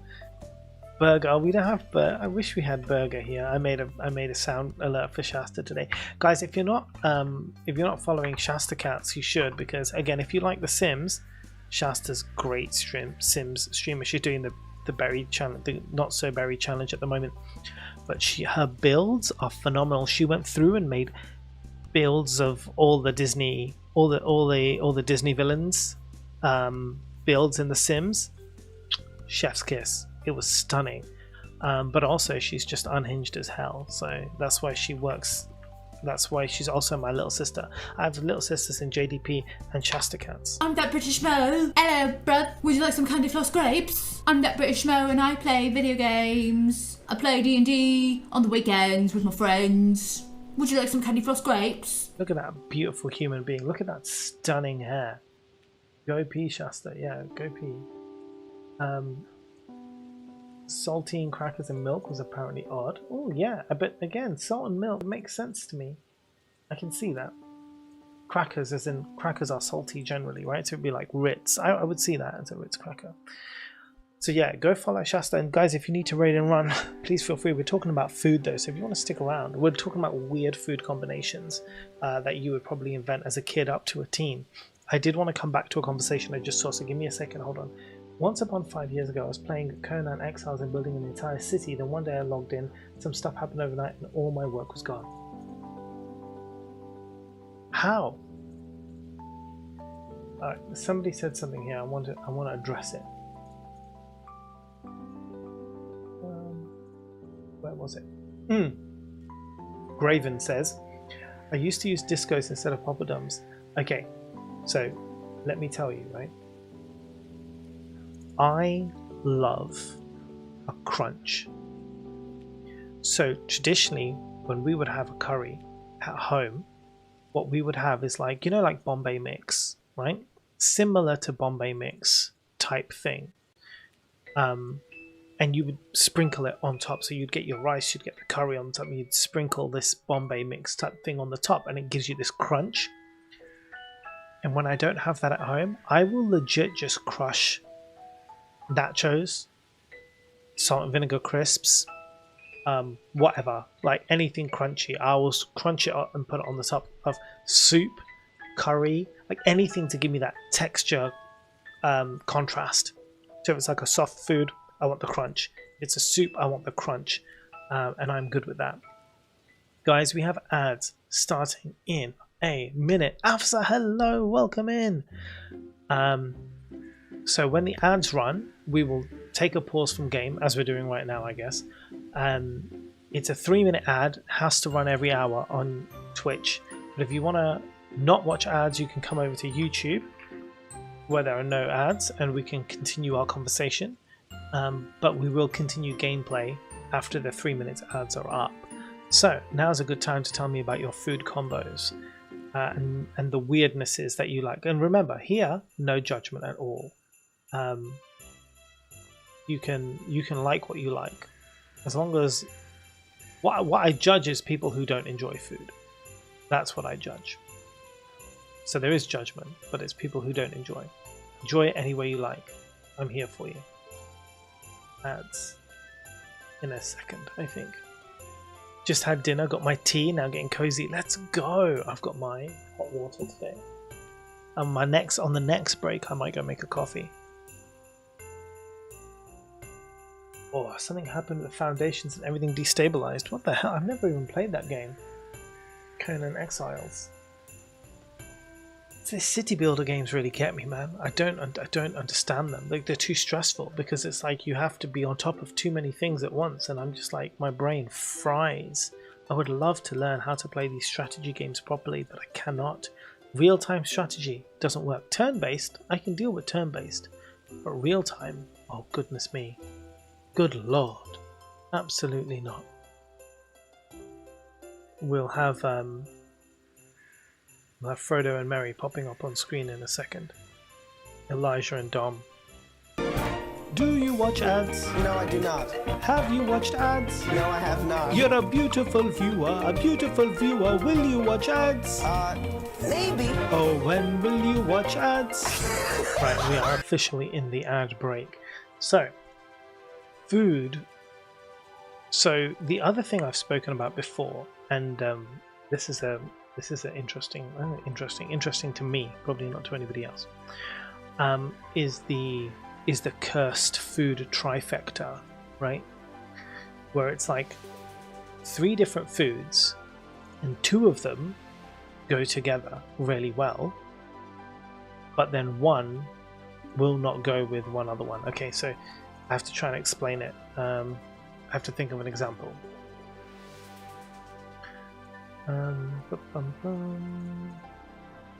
Burger. Oh, we don't have burger. I wish we had burger here. I made a sound alert for Shasta today, guys. If you're not following Shasta Cats, you should, because again, if you like The Sims, Shasta's great Sims streamer. She's doing the berry challenge, the not so berry challenge at the moment, but her builds are phenomenal. She went through and made builds of all the Disney villains builds in The Sims. Chef's kiss. It was stunning, but also she's just unhinged as hell, so that's why she works. That's why she's also my little sister. I have little sisters in JDP and Shasta Cats. I'm that British Mo. Hello, bruv. Would you like some candy floss grapes? I'm that British Mo and I play video games. I play D&D on the weekends with my friends. Would you like some candy floss grapes? Look at that beautiful human being. Look at that stunning hair. Go pee, Shasta. Yeah, go pee. Saltine crackers and milk was apparently odd. Oh yeah, but again, salt and milk makes sense to me. I can see that. Crackers, as in crackers are salty generally, right? So it'd be like Ritz. I would see that as a Ritz cracker. So yeah, go follow Shasta. And guys, if you need to raid and run, please feel free. We're talking about food though, so if you want to stick around, we're talking about weird food combinations that you would probably invent as a kid up to a teen. I did want to come back to a conversation I just saw, so give me a second, hold on. Once upon 5 years ago, I was playing Conan Exiles and building an entire city. Then one day I logged in, some stuff happened overnight, and all my work was gone. How? Alright, somebody said something here. I want to address it. Where was it? Graven says, I used to use discos instead of poppadoms. Okay, so let me tell you, right? I love a crunch. So traditionally, when we would have a curry at home, what we would have is like, like Bombay mix, right? Similar to Bombay mix type thing. And you would sprinkle it on top. So you'd get your rice, you'd get the curry on top, and you'd sprinkle this Bombay mix type thing on the top, and it gives you this crunch. And when I don't have that at home, I will legit just crush nachos, salt and vinegar crisps, whatever, like anything crunchy. I will crunch it up and put it on the top of soup, curry, like anything to give me that texture contrast. So if it's like a soft food, I want the crunch. If it's a soup, I want the crunch, and I'm good with that. Guys, we have ads starting in a minute. Afsa, hello, welcome in. So when the ads run, we will take a pause from game, as we're doing right now, I guess. It's a 3-minute ad, has to run every hour on Twitch. But if you want to not watch ads, you can come over to YouTube, where there are no ads, and we can continue our conversation. But we will continue gameplay after the 3 minutes ads are up. So now's a good time to tell me about your food combos and the weirdnesses that you like. And remember, here, no judgment at all. You can like what you like, as long as what I judge is people who don't enjoy food. That's what I judge. So there is judgment, but it's people who don't enjoy. Enjoy it any way you like. I'm here for you. Ads in a second, I think. Just had dinner, got my tea, now getting cozy. Let's go! I've got my hot water today. And on the next break, I might go make a coffee. Oh, something happened with the foundations and everything destabilized. What the hell? I've never even played that game. Conan Exiles. These city builder games really get me, man. I don't understand them. Like, they're too stressful because it's like you have to be on top of too many things at once, and I'm just like, my brain fries. I would love to learn how to play these strategy games properly, but I cannot. Real-time strategy doesn't work. Turn-based, I can deal with turn-based, but real-time, oh goodness me. Good lord. Absolutely not. We'll have Frodo and Merry popping up on screen in a second. Elijah and Dom. Do you watch ads? No, I do not. Have you watched ads? No, I have not. You're a beautiful viewer, a beautiful viewer. Will you watch ads? Maybe. Oh, when will you watch ads? Right, we are officially in the ad break. So, food. So the other thing I've spoken about before, and this is interesting to me, probably not to anybody else, is the cursed food trifecta, right? Where it's like 3 different foods, and 2 of them go together really well, but then one will not go with one other one. Okay, so I have to try and explain it. I have to think of an example.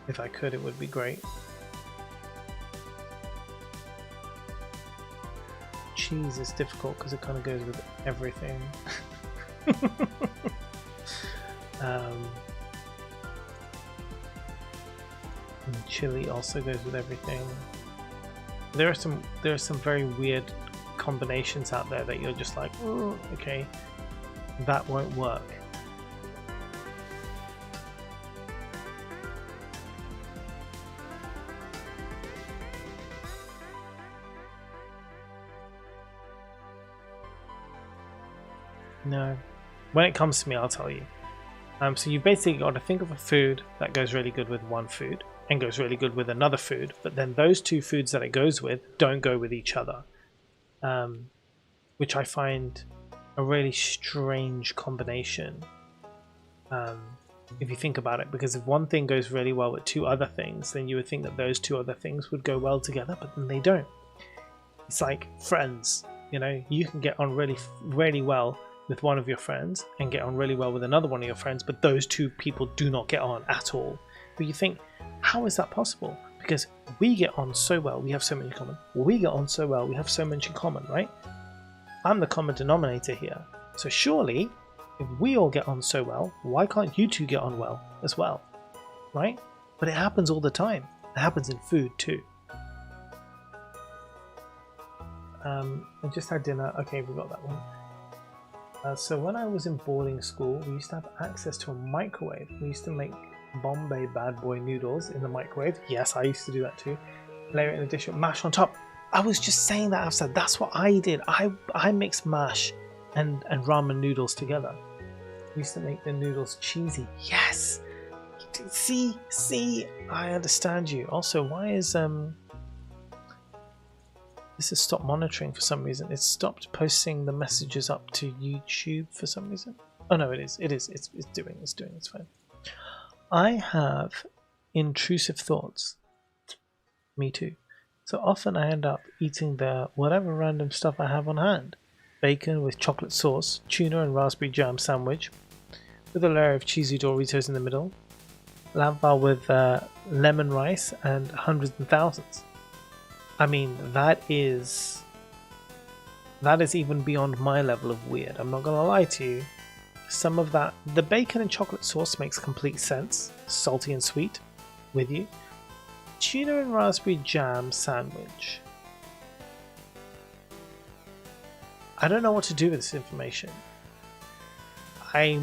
If I could, it would be great. Cheese is difficult because it kind of goes with everything. And chili also goes with everything. There are some very weird combinations out there that you're just like, oh, okay, that won't work. No. When it comes to me, I'll tell you. So you've basically got to think of a food that goes really good with one food and goes really good with another food, but then those 2 foods that it goes with don't go with each other, which I find a really strange combination if you think about it, because if one thing goes really well with 2 other things, then you would think that those 2 other things would go well together, but then they don't. It's like friends, you know, you can get on really, really well with one of your friends and get on really well with another one of your friends, but those two people do not get on at all. But you think, how is that possible? Because we get on so well, we have so much in common. We get on so well, we have so much in common, right? I'm the common denominator here. So surely, if we all get on so well, why can't you two get on well as well? Right? But it happens all the time. It happens in food too. I just had dinner. Okay, we got that one. So when I was in boarding school, we used to have access to a microwave. We used to make Bombay bad boy noodles in the microwave. Yes, I used to do that too. Layer it in a dish with mash on top. I was just saying that outside. That's what I did. I mixed mash and ramen noodles together. We used to make the noodles cheesy. Yes. See, I understand you. Also, why is this has stopped monitoring for some reason? It's stopped posting the messages up to YouTube for some reason. Oh no, it is. It's doing. It's fine. I have intrusive thoughts. Me too. So often I end up eating the whatever random stuff I have on hand. Bacon with chocolate sauce, tuna and raspberry jam sandwich, with a layer of cheesy Doritos in the middle, lamb bar with lemon rice and hundreds and thousands. I mean, that is even beyond my level of weird. I'm not gonna lie to you. Some of that, the bacon and chocolate sauce makes complete sense, salty and sweet, with you. Tuna and raspberry jam sandwich. I don't know what to do with this information. I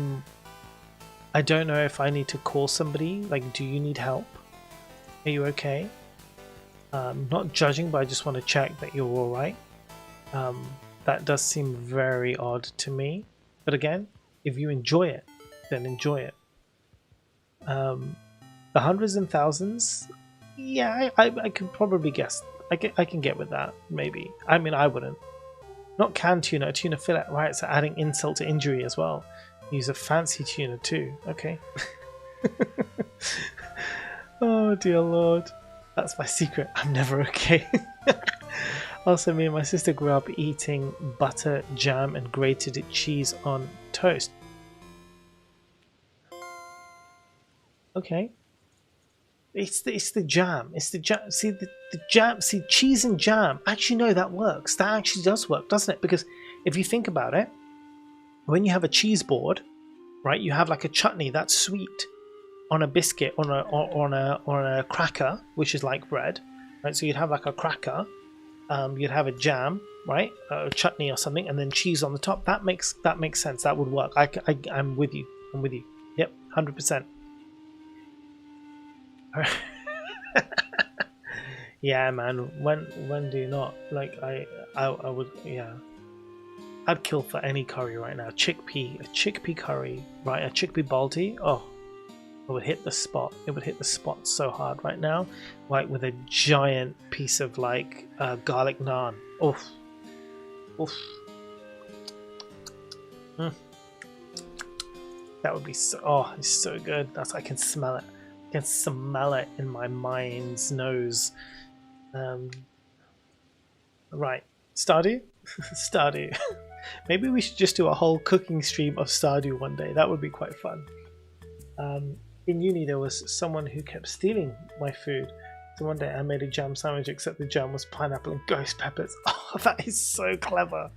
don't know if I need to call somebody. Like, do you need help? Are you okay? Not judging, but I just want to check that you're alright. That does seem very odd to me. But again, if you enjoy it, then enjoy it. The hundreds and thousands, yeah, I could probably guess. I can get with that, maybe. I mean, I wouldn't. Not canned tuna, a tuna fillet, right? So adding insult to injury as well. Use a fancy tuna too. Okay. Oh dear Lord. That's my secret. I'm never okay. Also, me and my sister grew up eating butter, jam, and grated cheese on toast. Okay. It's the jam. It's the jam. See the jam. See, cheese and jam. Actually, no, that works. That actually does work, doesn't it? Because if you think about it, when you have a cheese board, right, you have like a chutney that's sweet on a biscuit, on a cracker, which is like bread, right? So you'd have like a cracker, you'd have a jam, right, a chutney or something, and then cheese on the top. That makes sense. That would work. I'm with you. I'm with you. Yep, 100%. Yeah, man. When do you not? Like I would. Yeah. I'd kill for any curry right now. A chickpea curry, right? A chickpea balti. Oh, it would hit the spot. It would hit the spot so hard right now, like with a giant piece of like garlic naan. Oof, oof. That would be so. Oh, it's so good. I can smell it. I can smell it in my mind's nose. Right, Stardew, Stardew. Maybe we should just do a whole cooking stream of Stardew one day. That would be quite fun. In uni, there was someone who kept stealing my food. So one day I made a jam sandwich, except the jam was pineapple and ghost peppers. Oh, that is so clever.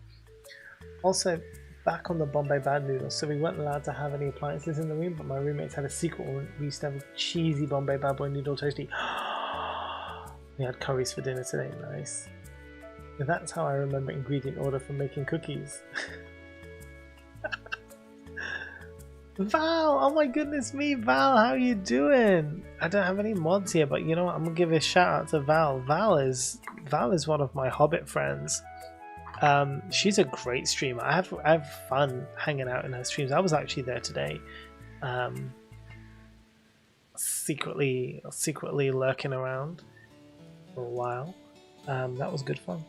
Also, back on the Bombay bad noodles. So we weren't allowed to have any appliances in the room, but my roommates had a secret one. We used to have a cheesy Bombay bad boy noodle toasty. We had curries for dinner today. Nice. And that's how I remember ingredient order for making cookies. Val! Oh my goodness me, Val, how are you doing? I don't have any mods here, but you know what? I'm gonna give a shout out to Val. Val is one of my Hobbit friends. She's a great streamer. I have fun hanging out in her streams. I was actually there today, secretly lurking around for a while. That was good fun.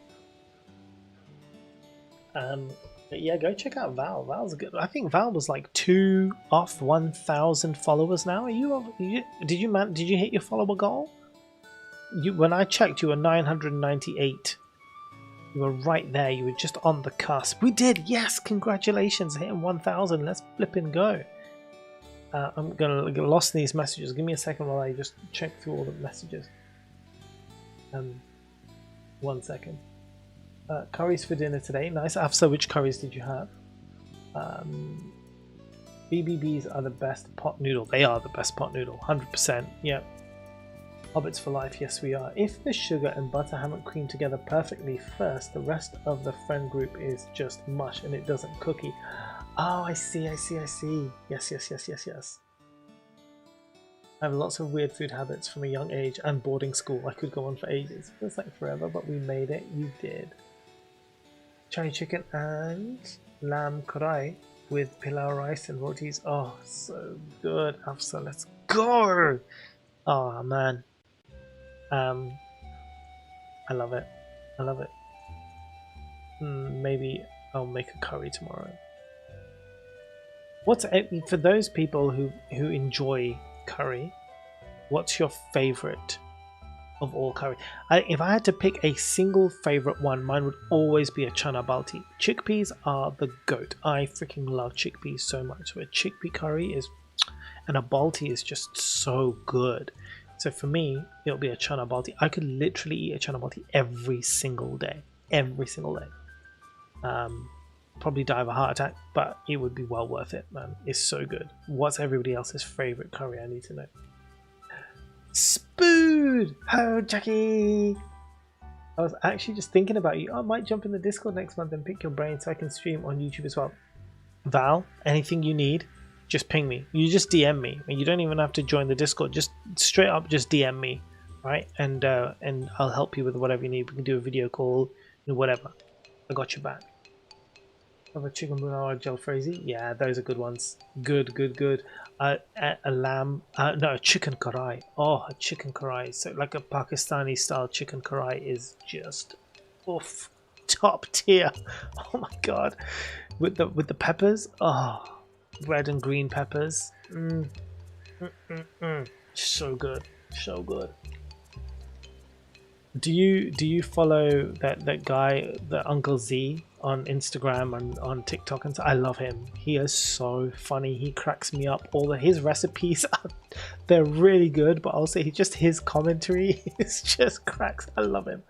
But yeah, go check out Val. Val's good. I think Val was like 2 off 1,000 followers now. Did you hit your follower goal? When I checked, you were 998. You were right there. You were just on the cusp. We did. Yes. Congratulations. Hitting 1,000. Let's flip and go. I'm going to get lost in these messages. Give me a second while I just check through all the messages. 1 second. Curries for dinner today. Nice. Afsa, which curries did you have? BBBs are the best pot noodle. They are the best pot noodle. 100%. Yeah. Hobbits for life. Yes, we are. If the sugar and butter haven't creamed together perfectly first, the rest of the friend group is just mush and it doesn't cookie. Oh, I see. Yes. I have lots of weird food habits from a young age and boarding school. I could go on for ages. Feels like forever, but we made it. You did. Chai chicken and lamb karai with pilau rice and rotis. Oh, so good. Afsa, let's go. Oh, man. I love it. Maybe I'll make a curry tomorrow. For those people who enjoy curry, what's your favorite of all curry? If I had to pick a single favorite one, mine would always be a chana balti. Chickpeas are the goat. I freaking love chickpeas so much. So a chickpea curry and a balti is just so good. So for me, it'll be a chana balti. I could literally eat a chana balti every single day. Probably die of a heart attack, but it would be well worth it, man. It's so good. What's everybody else's favorite curry? I need to know. Spood! Oh, Jackie! I was actually just thinking about you. I might jump in the Discord next month and pick your brain so I can stream on YouTube as well. Val, anything you need, just ping me. You just DM me. You don't even have to join the Discord. Just straight up, just DM me, right? And I'll help you with whatever you need. We can do a video call, whatever. I got your back. Have a chicken bunara jalfrezi? Yeah, those are good ones. Good. A lamb, no, a chicken karai. Oh, a chicken karai. So like a Pakistani style chicken karai is just oof, top tier. Oh my god, with the peppers. Oh, red and green peppers. So good. Do you follow that guy, the Uncle Z, on Instagram and on TikTok? And I love him. He is so funny. He cracks me up. His recipes they're really good, but also his commentary is just cracks. I love him.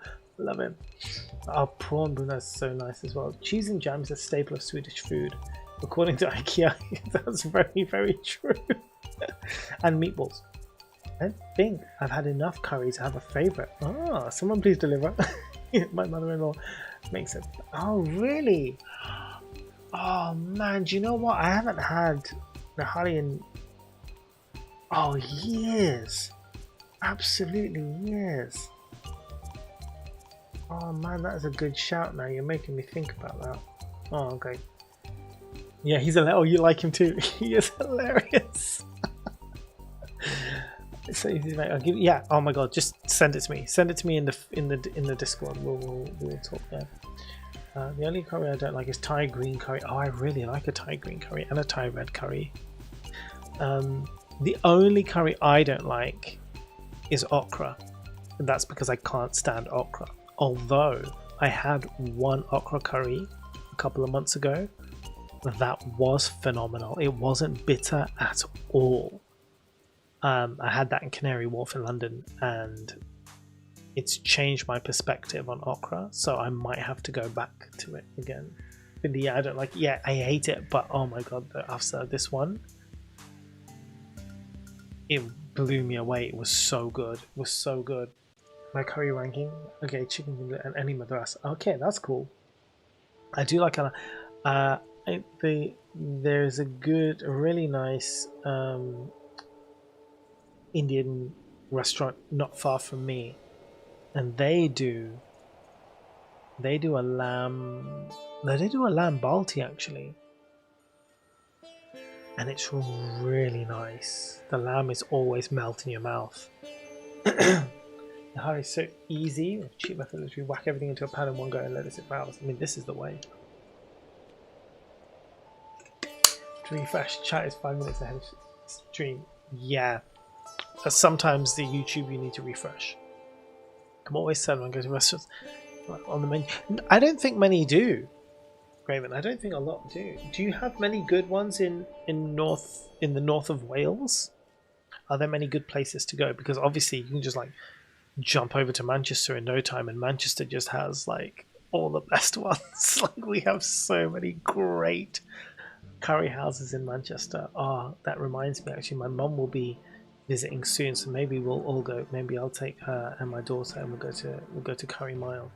Our prawn buna is so nice as well. Cheese and jam is a staple of Swedish food, according to IKEA. That's very, very true. And meatballs. I don't think I've had enough curry to have a favourite. Ah, someone please deliver. My mother-in-law makes it. Oh, really? Oh, man. Do you know what? I haven't had nahari in years. Absolutely years. Oh, man, that is a good shout now. You're making me think about that. Oh, okay. Yeah, he's hilarious. Oh, you like him too. He is hilarious. So easy, mate. I'll give. Yeah. Oh my god. Just send it to me. Send it to me in the Discord. We'll talk there. The only curry I don't like is Thai green curry. Oh, I really like a Thai green curry and a Thai red curry. The only curry I don't like is okra, and that's because I can't stand okra. Although I had one okra curry a couple of months ago, that was phenomenal. It wasn't bitter at all. I had that in Canary Wharf in London, and it's changed my perspective on okra, so I might have to go back to it again. But yeah, I don't like it. Yeah, I hate it, but oh my god, after this one, it blew me away. It was so good. My curry ranking, okay, chicken and any madras. Okay, that's cool. I do like there's a really nice Indian restaurant not far from me, and they do a lamb balti actually, and it's really nice. The lamb is always melt in your mouth. The hurry is so easy. The cheap method is we whack everything into a pan in one go and let it sit for hours. I mean, this is the way. To refresh, chat is 5 minutes ahead of stream. Yeah. Sometimes the YouTube you need to refresh. I'm always sad when I go to restaurants. on the menu. I don't think many do, Raven. I don't think a lot do. Do you have many good ones in the north of Wales? Are there many good places to go? Because obviously you can just like jump over to Manchester in no time, and Manchester just has like all the best ones. Like we have so many great curry houses in Manchester. Oh, that reminds me, actually my mum will be visiting soon, so maybe we'll all go. Maybe I'll take her and my daughter and we'll go to Curry Mile.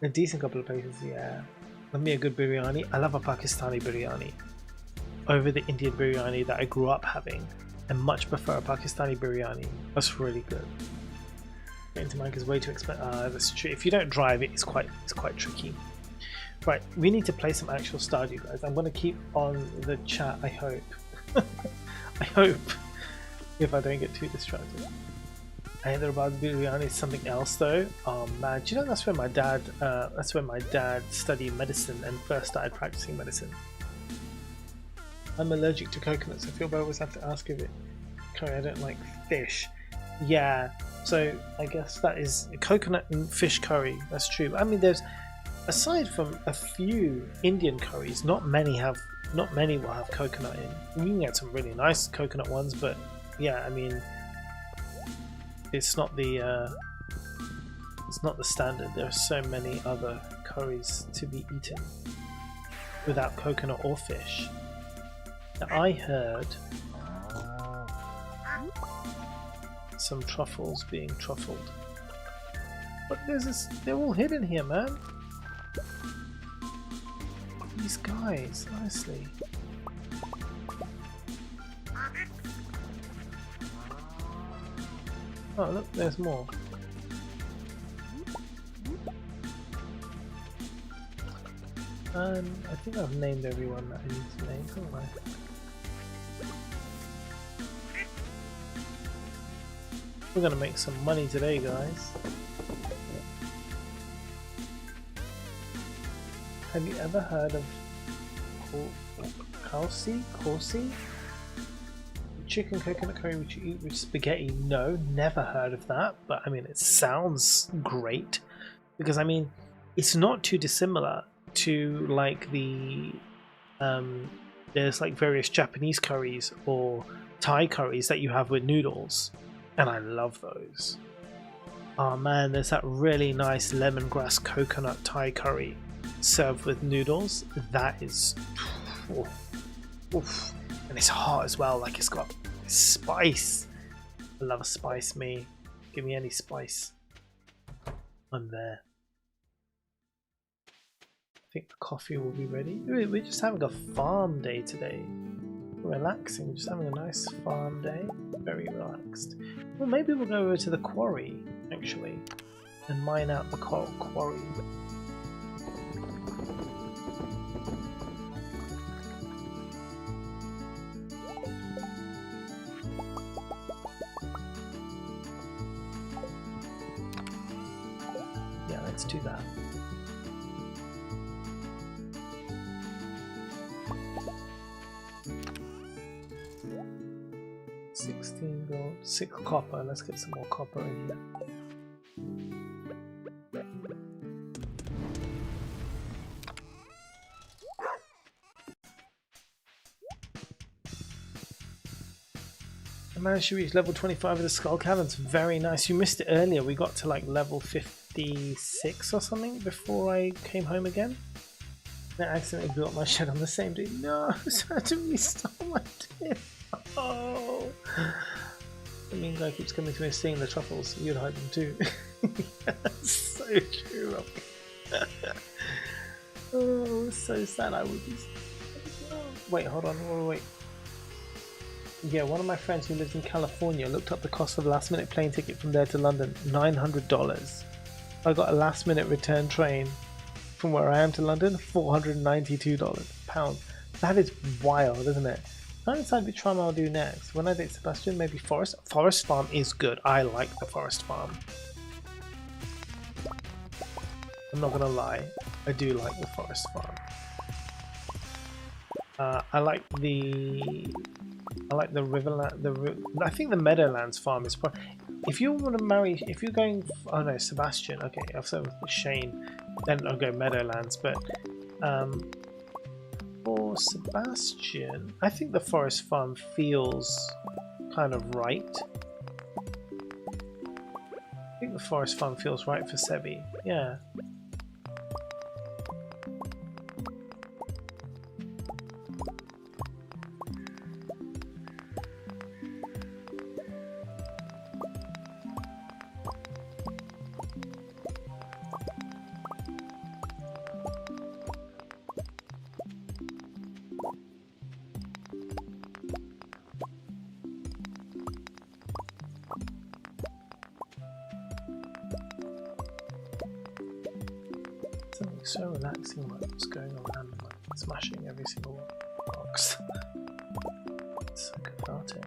A decent couple of places, yeah. Love me a good biryani. I love a Pakistani biryani over the Indian biryani that I grew up having. I much prefer a Pakistani biryani. That's really good. Getting to Mike is way too expensive. That's true. If you don't drive, it's quite tricky. Right, we need to play some actual Stardew, guys. I'm going to keep on the chat, I hope. I hope, if I don't get too distracted. Hyderabad biryani is something else, though. Oh man, do you know that's where my dad? Studied medicine and first started practicing medicine. I'm allergic to coconuts. I feel I always have to ask if it. Curry, I don't like fish. Yeah, so I guess that is coconut and fish curry. That's true. I mean, there's aside from a few Indian curries, not many will have coconut in. You can get some really nice coconut ones, but yeah, I mean, it's not the standard. There are so many other curries to be eaten without coconut or fish. Now, I heard some truffles being truffled, but they're all hidden here, man. These guys, honestly. Oh look, there's more. I think I've named everyone that I need to name, haven't I? We're gonna make some money today, guys. Have you ever heard of Corsi? Chicken coconut curry which you eat with spaghetti? No, never heard of that, but I mean it sounds great, because I mean it's not too dissimilar to like the there's like various Japanese curries or Thai curries that you have with noodles, and I love those. Oh man, there's that really nice lemongrass coconut Thai curry served with noodles. That is oof, oof. And it's hot as well, like it's got spice. I love a spice, me. Give me any spice. I'm there. I think the coffee will be ready. We're just having a farm day today. Relaxing, just having a nice farm day. Very relaxed. Well, maybe we'll go over to the quarry, actually, and mine out the coral quarry. Yeah, let's do that. Gold, 6 copper. Let's get some more copper in here. I managed to reach level 25 of the Skull Caverns. Very nice. You missed it earlier. We got to like level 56 or something before I came home again. I accidentally built my shed on the same day. No, certainly stole my tip. Oh. The mean guy keeps coming to me seeing the truffles. You'd hide them too. That's so true. Oh, so sad. I would be. Wait, hold on. Wait. Yeah, one of my friends who lives in California looked up the cost of a last-minute plane ticket from there to London. $900. I got a last-minute return train from where I am to London. $492 pounds. That is wild, isn't it? I don't decide which farm I'll do next. When I date Sebastian, maybe Forest. Forest Farm is good. I like the Forest Farm. I'm not gonna lie, I do like the Forest Farm. I like the Riverland. I think the Meadowlands Farm is. if you want to marry, if you're going, oh no, Sebastian. Okay, I've said with Shane, then I'll go Meadowlands. But for Sebastian, I think the forest farm feels kind of right. I think the forest farm feels right for Sebi. Yeah. Something so relaxing, like what's going around, like smashing every single box. It's so cathartic.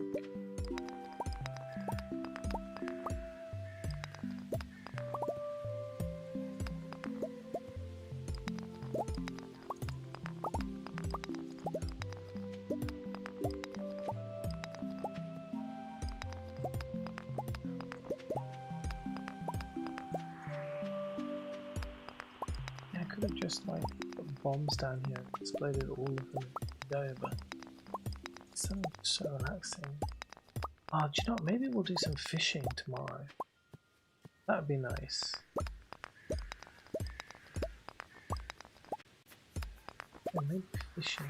Could have just like put bombs down here and exploded all of them together, but it's so relaxing. Oh, do you know what? Maybe we'll do some fishing tomorrow. That'd be nice. Yeah, maybe fishing.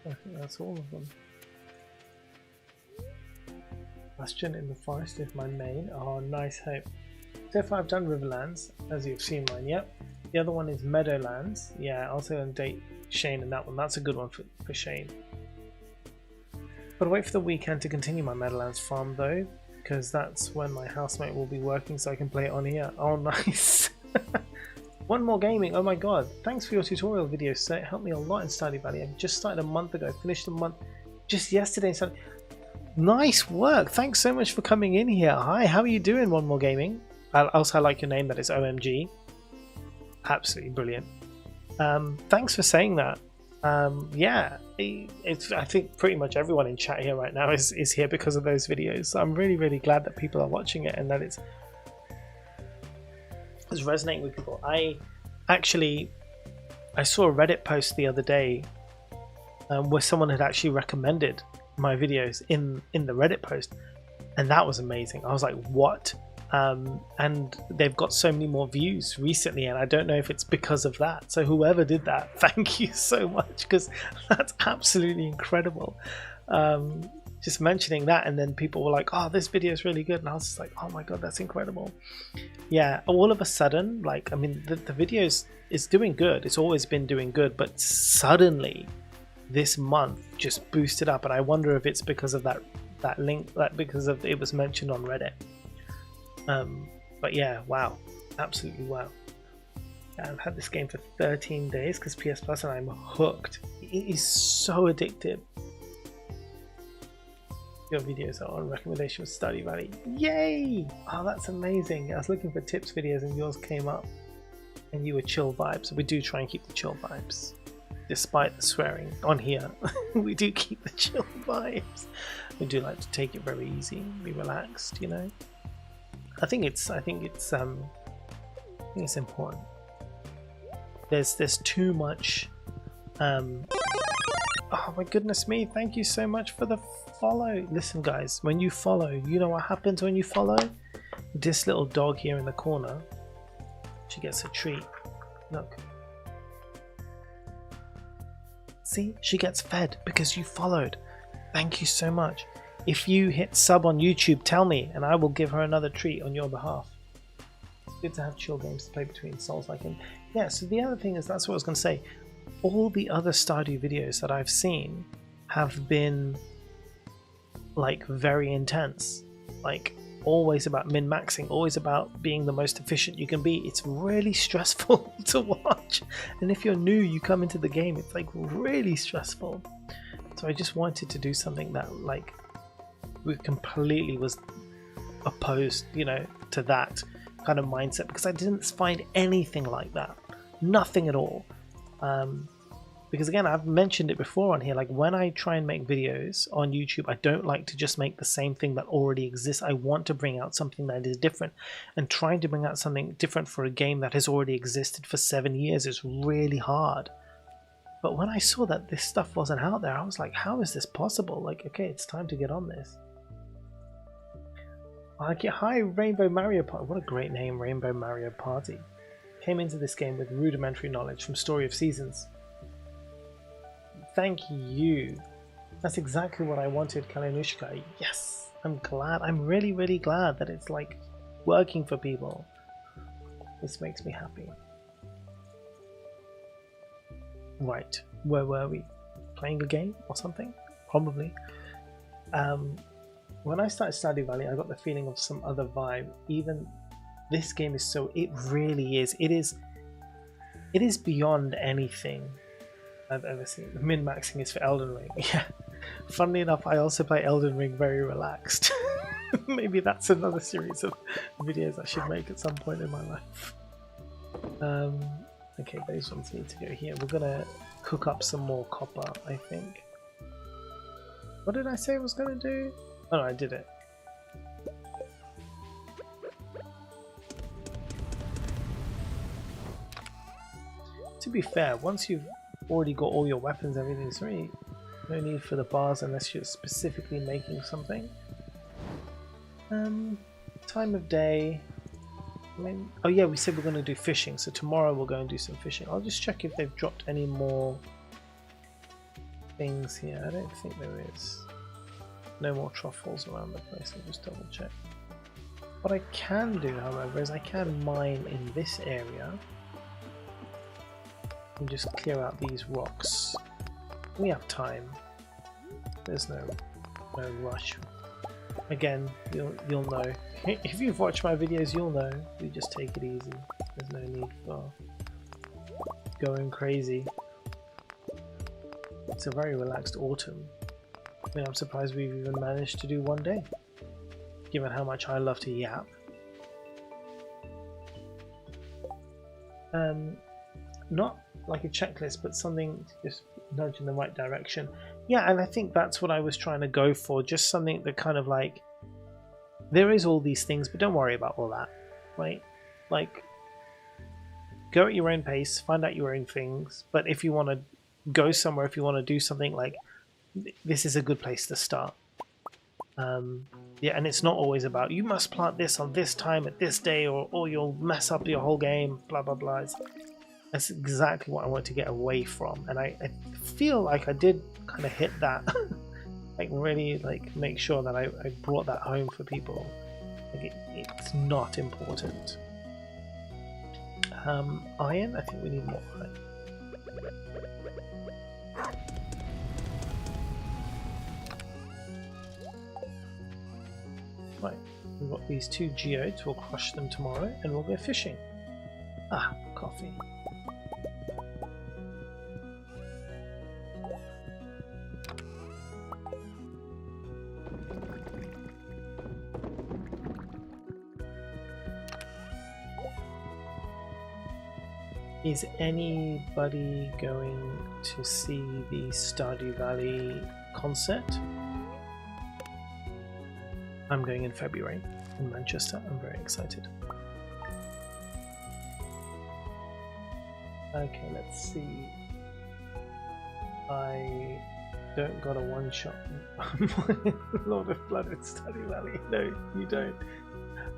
I think that's all of them. Bastion in the forest is my main. Oh, nice hope. So far I've done Riverlands, as you've seen mine, yep. The other one is Meadowlands. Yeah, also gonna date Shane in that one. That's a good one for Shane. But wait for the weekend to continue my Meadowlands farm though, because that's when my housemate will be working so I can play it on here. Oh, nice. One More Gaming, oh my god, thanks for your tutorial videos, sir. It helped me a lot in Stardew Valley. I just started a month ago, finished a month just yesterday. So nice work, thanks so much for coming in here. Hi, how are you doing, One More Gaming? Also, I like your name, that is OMG. Absolutely brilliant. Thanks for saying that. Yeah, I think pretty much everyone in chat here right now is here because of those videos. So I'm really glad that people are watching it and that it's resonating with people. I saw a Reddit post the other day where someone had actually recommended my videos in the Reddit post, and that was amazing. I was like, what? And they've got so many more views recently, and I don't know if it's because of that. So whoever did that, thank you so much, because that's absolutely incredible. Just mentioning that, and then people were like, oh, this video is really good, and I was just like, oh my god, that's incredible. Yeah, all of a sudden, like, I mean, the video is doing good. It's always been doing good, but suddenly this month just boosted up, and I wonder if it's because of that link, like because of it was mentioned on Reddit. But yeah, wow, absolutely wow. I've had this game for 13 days because PS Plus, and I'm hooked. It is so addictive. Your videos are on recommendation of Stardew Valley. Yay! Oh, that's amazing. I was looking for tips videos and yours came up, and you were chill vibes. We do try and keep the chill vibes despite the swearing on here. We do keep the chill vibes. We do like to take it very easy, be relaxed, you know. I think it's important. There's too much. Oh my goodness me! Thank you so much for the follow. Listen, guys, when you follow, you know what happens when you follow. This little dog here in the corner, she gets a treat. Look. See, she gets fed because you followed. Thank you so much. If you hit sub on YouTube, tell me, and I will give her another treat on your behalf. Good to have chill games to play between souls like him. Yeah, so the other thing is, that's what I was going to say. All the other Stardew videos that I've seen have been like very intense. Like always about min-maxing, always about being the most efficient you can be. It's really stressful to watch. And if you're new, you come into the game, it's like really stressful. So I just wanted to do something that like completely was opposed, you know, to that kind of mindset, because I didn't find anything like that. nothing at all. Because again, I've mentioned it before on here, like when I try and make videos on YouTube, I don't like to just make the same thing that already exists. I want to bring out something that is different, and trying to bring out something different for a game that has already existed for 7 years is really hard. But when I saw that this stuff wasn't out there, I was like, how is this possible? Like, okay, it's time to get on this. Hi, Rainbow Mario Party. What a great name, Rainbow Mario Party. Came into this game with rudimentary knowledge from Story of Seasons. Thank you. That's exactly what I wanted, Kalinushka. Yes, I'm glad. I'm really, really glad that it's like working for people. This makes me happy. Right, where were we? Playing a game or something? Probably. When I started Stardew Valley, I got the feeling of some other vibe. Even this game is so, it really is. It is beyond anything I've ever seen. The min-maxing is for Elden Ring. Yeah. Funnily enough, I also play Elden Ring very relaxed. Maybe that's another series of videos I should make at some point in my life. Okay, those ones need to go here. We're gonna cook up some more copper, I think. What did I say I was gonna do? Oh no, I did it. To be fair, once you've already got all your weapons, everything's really no need for the bars unless you're specifically making something. Time of day. I mean, oh yeah, we said we're going to do fishing, so tomorrow we'll go and do some fishing. I'll just check if they've dropped any more things here. I don't think there is. No more truffles around the place. I'll just double check. What I can do, however, is I can mine in this area and just clear out these rocks. We have time. There's no rush. Again, you'll know. If you've watched my videos, you'll know. We just take it easy. There's no need for going crazy. It's a very relaxed autumn. I mean, I'm surprised we've even managed to do one day, given how much I love to yap. Not like a checklist, but something to just nudge in the right direction. Yeah, and I think that's what I was trying to go for. Just something that kind of like, there is all these things, but don't worry about all that, right? Like, go at your own pace, find out your own things, but if you want to go somewhere, if you want to do something, like, this is a good place to start. Yeah, and it's not always about, you must plant this on this time at this day, or you'll mess up your whole game, blah, blah, blah. That's exactly what I want to get away from, and I feel like I did kind of hit that. Like, really, like, make sure that I brought that home for people. Like, it's not important. Iron? I think we need more iron. Right, we've got these 2 geodes. We'll crush them tomorrow, and we'll go fishing. Ah, coffee. Is anybody going to see the Stardew Valley concert? I'm going in February in Manchester. I'm very excited. Okay, let's see. I don't got a one-shot Lord of Blood in Stardew Valley. No, you don't.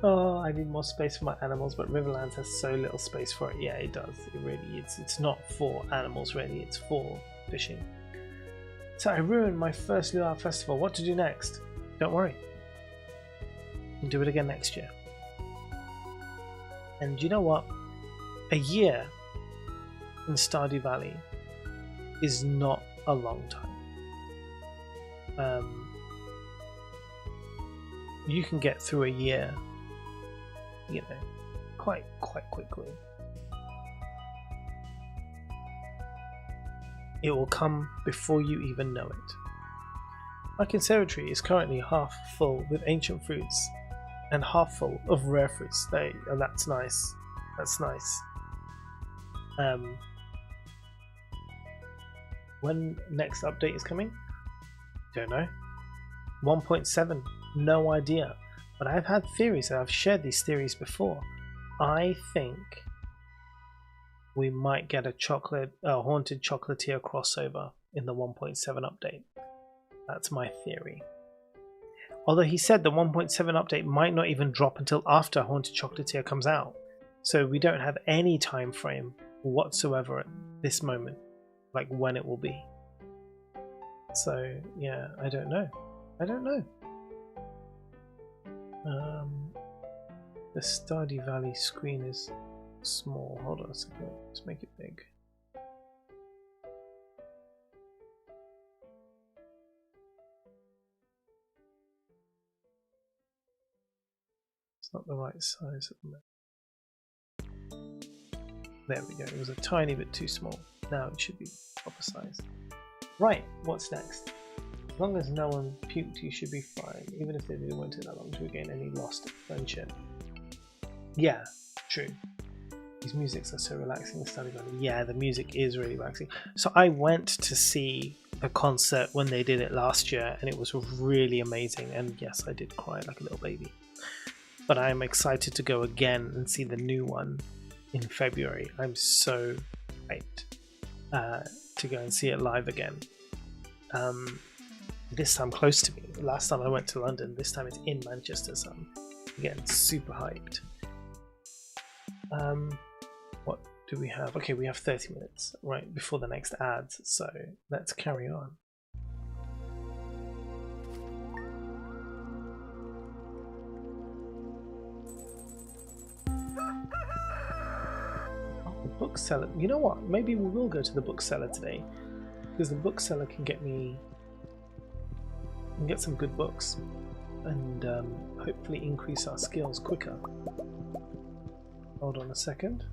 Oh, I need more space for my animals, but Riverlands has so little space for it. Yeah, it does. It really is. It's not for animals, really. It's for fishing. So I ruined my first Luau Festival. What to do next? Don't worry. We'll do it again next year. And you know what? A year in Stardew Valley is not a long time. You can get through a year, you know, quite quickly. It will come before you even know it. My conservatory is currently half full with ancient fruits and half full of rare fruits. That's nice. That's nice. When next update is coming? Don't know. 1.7, no idea. But I've had theories, and I've shared these theories before. I think we might get a haunted chocolatier crossover in the 1.7 update. That's my theory. Although he said the 1.7 update might not even drop until after Haunted Chocolatier comes out. So we don't have any time frame whatsoever at this moment, like when it will be. So yeah, I don't know. The Stardew Valley screen is small. Hold on a second. Let's make it big. It's not the right size at the moment. There we go. It was a tiny bit too small. Now it should be proper size. Right, what's next? As long as no one puked, you should be fine. Even if they do, it won't take that long to regain any lost friendship. Yeah, true. These musics are so relaxing. Yeah, the music is really relaxing. So I went to see the concert when they did it last year, and it was really amazing. And yes, I did cry like a little baby. But I'm excited to go again and see the new one in February. I'm so hyped to go and see it live again. This time close to me. Last time I went to London, this time it's in Manchester, so I'm getting super hyped. What do we have? Okay, we have 30 minutes right before the next ads, so let's carry on. Oh, the bookseller. You know what? Maybe we will go to the bookseller today, because the bookseller can get some good books and hopefully increase our skills quicker. Hold on a second.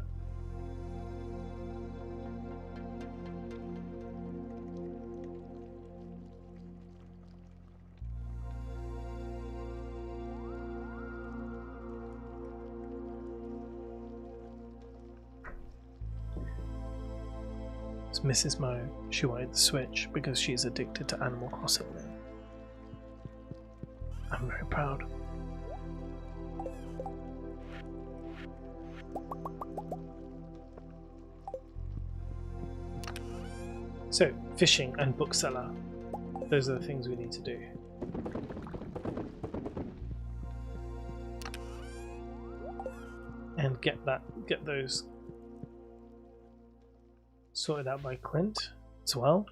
It's Mrs. Mo. She wanted the Switch because she's addicted to Animal Crossing now. I'm very proud. So, fishing and bookseller. Those are the things we need to do. And get those sorted out by Clint as well.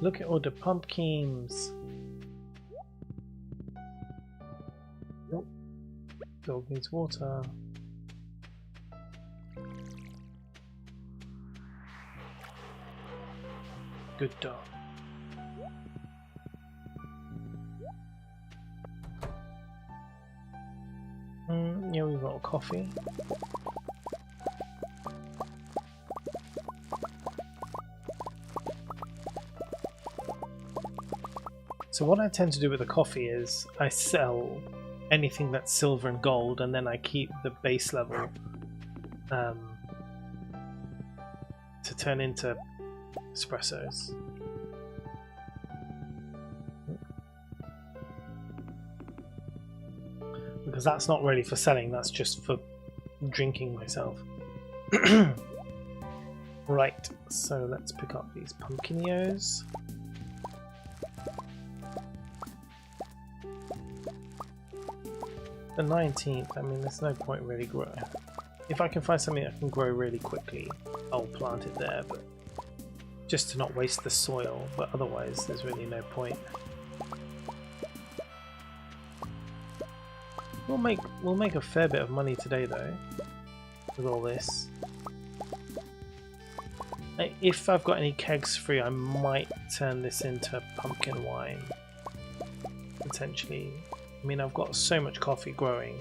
Look at all the pumpkins. Nope. Dog needs water. Good dog. Yeah, we've got coffee. So what I tend to do with the coffee is I sell anything that's silver and gold, and then I keep the base level to turn into espressos. Because that's not really for selling, that's just for drinking myself. Right, so let's pick up these pumpkinios. The 19th, I mean, there's no point really growing. If I can find something that can grow really quickly, I'll plant it there, but just to not waste the soil, but otherwise there's really no point. We'll make a fair bit of money today though, with all this. If I've got any kegs free, I might turn this into pumpkin wine, potentially. I mean, I've got so much coffee growing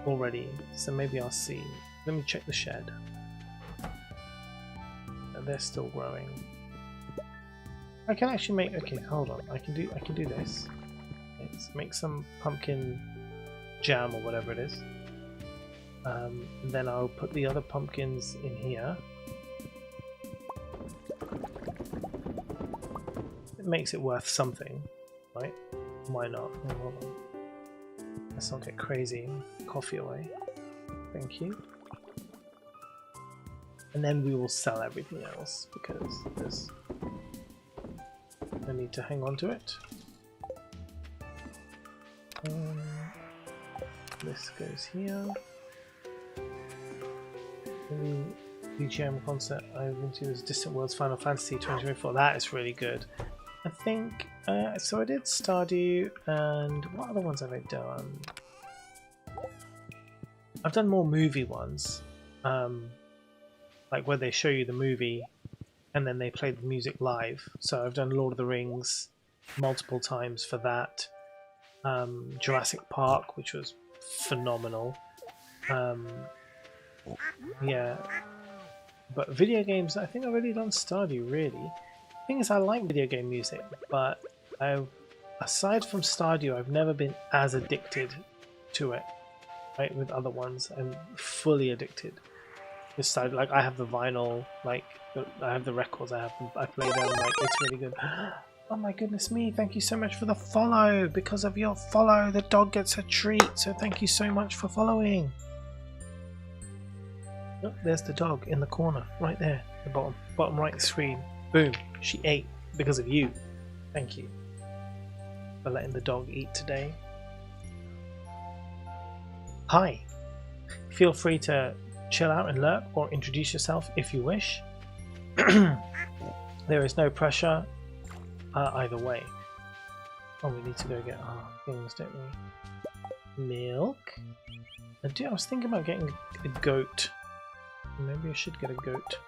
already, so maybe I'll see. Let me check the shed. They're still growing. I can actually make. Okay, hold on. I can do this. Let's make some pumpkin jam or whatever it is. And then I'll put the other pumpkins in here. It makes it worth something, right? Why not? Oh, hold on. Let's not get crazy. Coffee away. Thank you. And then we will sell everything else because there's no need to hang on to it. This goes here. The BGM concert I went to was Distant Worlds Final Fantasy 2024. That is really good. I think so. I did Stardew, and what other ones have I done? I've done more movie ones, like where they show you the movie and then they play the music live. So I've done Lord of the Rings multiple times for that. Jurassic Park, which was phenomenal. Yeah, but video games, I think I've already done Stardew, really. The thing is, I like video game music, but aside from Stardew, I've never been as addicted to it, right, with other ones. I'm fully addicted with Stardew. Like, I have the vinyl, like, I have the records, I play them, like, it's really good. Oh my goodness me, thank you so much for the follow. Because of your follow, the dog gets a treat, so thank you so much for following. Oh, there's the dog in the corner, right there, the bottom right screen. Boom, she ate because of you. Thank you for letting the dog eat today. Hi, feel free to chill out and lurk or introduce yourself if you wish. There is no pressure either way. Oh, we need to go get our things, don't we? Milk. I was thinking about getting a goat. Maybe I should get a goat.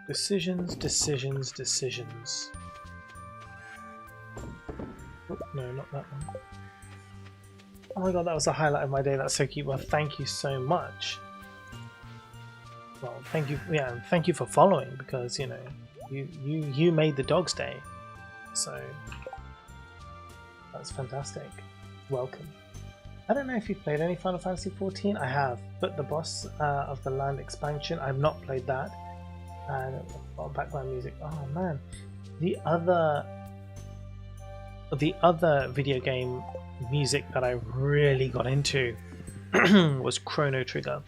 Decisions, decisions, decisions. Oh, no, not that one. Oh my god, that was the highlight of my day. That's so cute. Well, thank you so much. Well, thank you. Yeah, and thank you for following, because you know, you made the dog's day. So that's fantastic. Welcome. I don't know if you've played any Final Fantasy XIV. I have, but the boss of the land expansion, I've not played that. And background music. Oh man, the other video game music that I really got into was Chrono Trigger.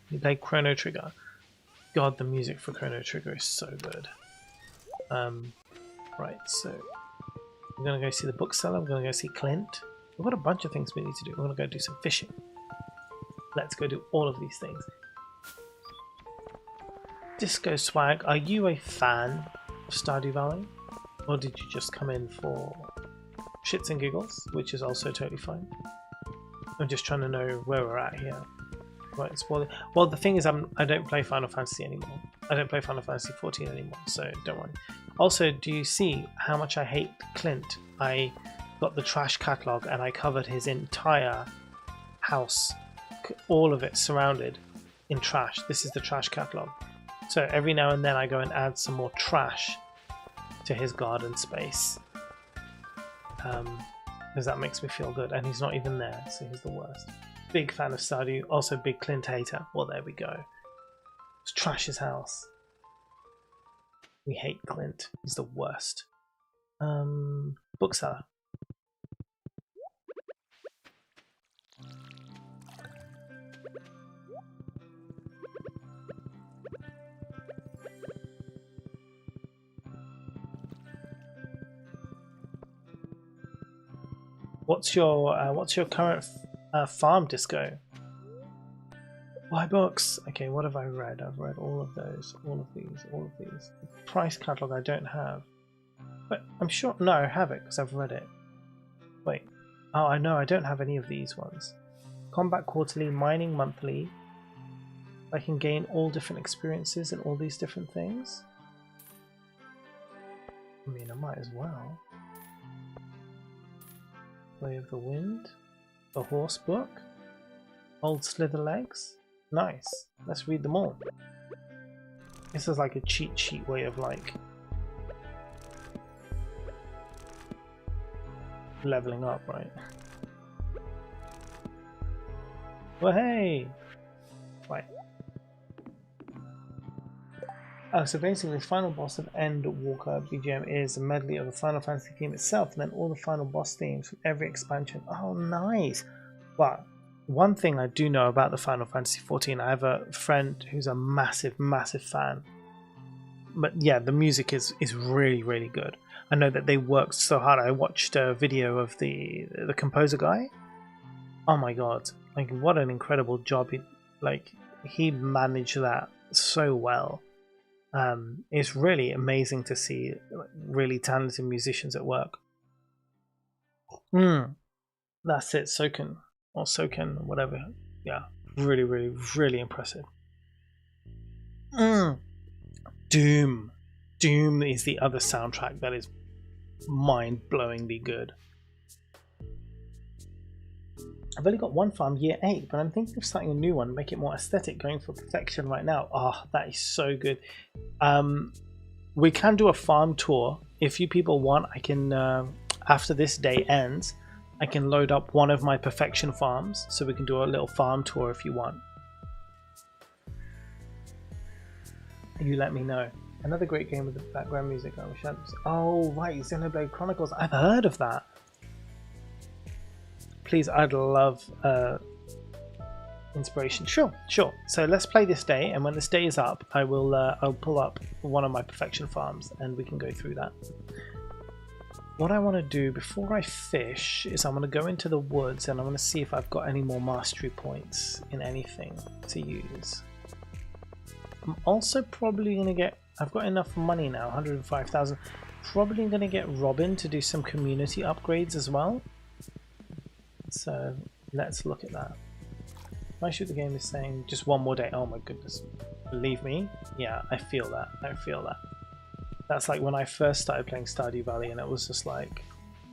You play Chrono Trigger. God, the music for Chrono Trigger is so good. Right, so we're gonna go see the bookseller. We're gonna go see Clint. We've got a bunch of things we need to do. We're gonna go do some fishing. Let's go do all of these things. Disco Swag, are you a fan of Stardew Valley? Or did you just come in for shits and giggles, which is also totally fine? I'm just trying to know where we're at here. Right, well, the thing is, I don't play Final Fantasy anymore. I don't play Final Fantasy 14 anymore, so don't worry. Also, do you see how much I hate Clint? I got the trash catalogue and I covered his entire house, all of it surrounded in trash. This is the trash catalogue. So every now and then I go and add some more trash to his garden space. Because that makes me feel good, and he's not even there, so he's the worst. Big fan of Stardew, also big Clint hater. Well, there we go. Let's trash his house. We hate Clint, he's the worst. Bookseller. What's your current farm, Disco? Buy books. Okay, what have I read? I've read all of those, all of these. The price catalog I don't have, but I'm sure. No, I have it because I've read it. Wait. Oh, I know I don't have any of these ones. Combat quarterly, mining monthly. I can gain all different experiences and all these different things. I mean, I might as well. Way of the Wind, the Horse book. Old slither legs. Nice. Let's read them all. This is like a cheat sheet way of like leveling up, right? Well, hey! Right. Oh, so basically the final boss of Endwalker BGM is a medley of the Final Fantasy theme itself, and then all the final boss themes from every expansion. Oh, nice! But one thing I do know about the Final Fantasy 14, I have a friend who's a massive, massive fan. But yeah, the music is really, really good. I know that they worked so hard. I watched a video of the composer guy. Oh my god, like what an incredible job. He managed that so well. It's really amazing to see really talented musicians at work. That's it, Soken or Soken, whatever. Yeah, really, really, really impressive. Doom is the other soundtrack that is mind-blowingly good. I've only got one farm, year 8, but I'm thinking of starting a new one, make it more aesthetic, going for perfection right now. Oh, that is so good. We can do a farm tour. If you people want, I can, after this day ends, I can load up one of my perfection farms, so we can do a little farm tour if you want. You let me know. Another great game with the background music. I wish I'd... Oh, right, Xenoblade Chronicles. I've heard of that. Please, I'd love inspiration. Sure. So let's play this day, and when this day is up, I will I'll pull up one of my perfection farms, and we can go through that. What I want to do before I fish is I'm going to go into the woods, and I'm going to see if I've got any more mastery points in anything to use. I'm also probably going to get... I've got enough money now, 105,000. Probably going to get Robin to do some community upgrades as well. So let's look at that. My shoot the game is saying just one more day. Oh my goodness. Believe me, yeah, I feel that. I feel that. That's like when I first started playing Stardew Valley, and it was just like,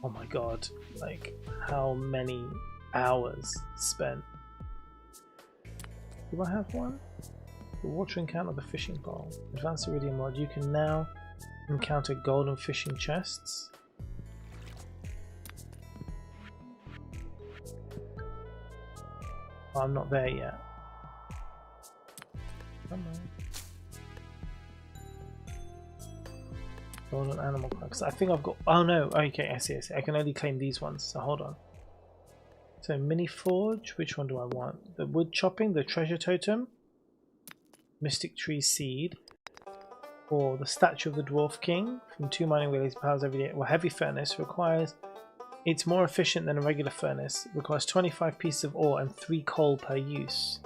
oh my god, like how many hours spent. Do I have one? The watering can or the fishing pole. Advanced Iridium mod. You can now encounter golden fishing chests. Oh, I'm not there yet. Come on. Golden animal cracks. I think I've got... Oh no, okay, I see. I can only claim these ones, so hold on. So mini forge, which one do I want? The wood chopping, the treasure totem, Mystic Tree Seed, or the Statue of the Dwarf King from 2 mining relays powers every day. Well, heavy furnace requires... It's more efficient than a regular furnace. It requires 25 pieces of ore and 3 coal per use.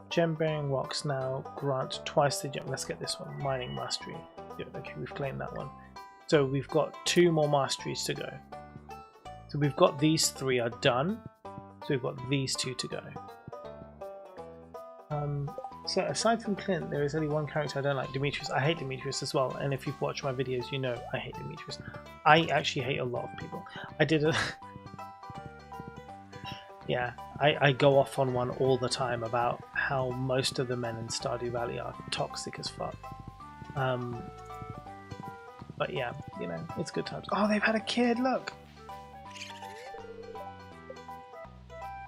Gem-bearing rocks now grant twice the gem. Let's get this one. Mining mastery. Yeah, okay, we've claimed that one. So we've got 2 more masteries to go. So we've got these 3 are done. So we've got these 2 to go. So aside from Clint, there is only one character I don't like, Demetrius. I hate Demetrius as well, and if you've watched my videos, you know I hate Demetrius. I actually hate a lot of people. I did a... yeah, I go off on one all the time about how most of the men in Stardew Valley are toxic as fuck. But yeah, you know, it's good times. Oh, they've had a kid, look!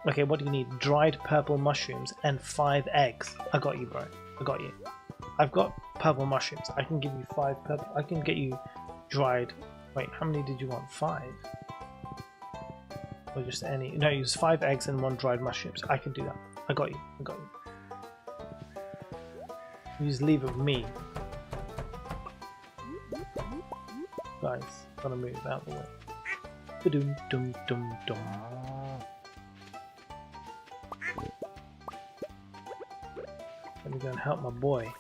Okay, what do you need? Dried purple mushrooms and 5 eggs. I got you, bro. I got you. I've got purple mushrooms. I can give you 5 purple. I can get you dried. Wait, how many did you want? 5? Or just any? No, use 5 eggs and 1 dried mushrooms. I can do that. I got you. I got you. You just leave it with me. Guys, gotta move out of the way. Ba-dum dum dum dum. Let me go and help my boy. Do you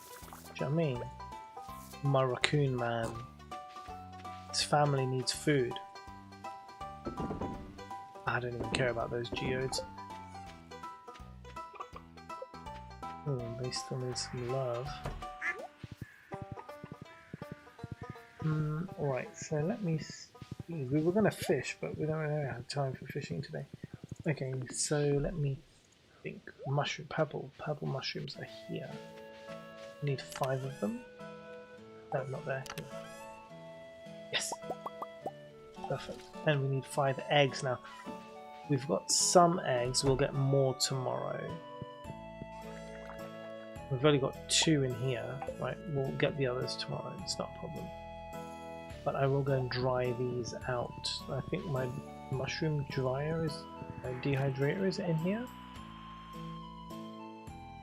know what I mean? My raccoon man. His family needs food. I don't even care about those geodes. Oh, they still need some love. Alright, so let me see. We were going to fish, but we don't really have time for fishing today. Okay, so let me think purple mushrooms are here. We need 5 of them. No, not there. Here. Yes. Perfect. And we need 5 eggs now. We've got some eggs. We'll get more tomorrow. We've only got 2 in here. Right, we'll get the others tomorrow. It's not a problem. But I will go and dry these out. I think my mushroom dryer is... my dehydrator is in here?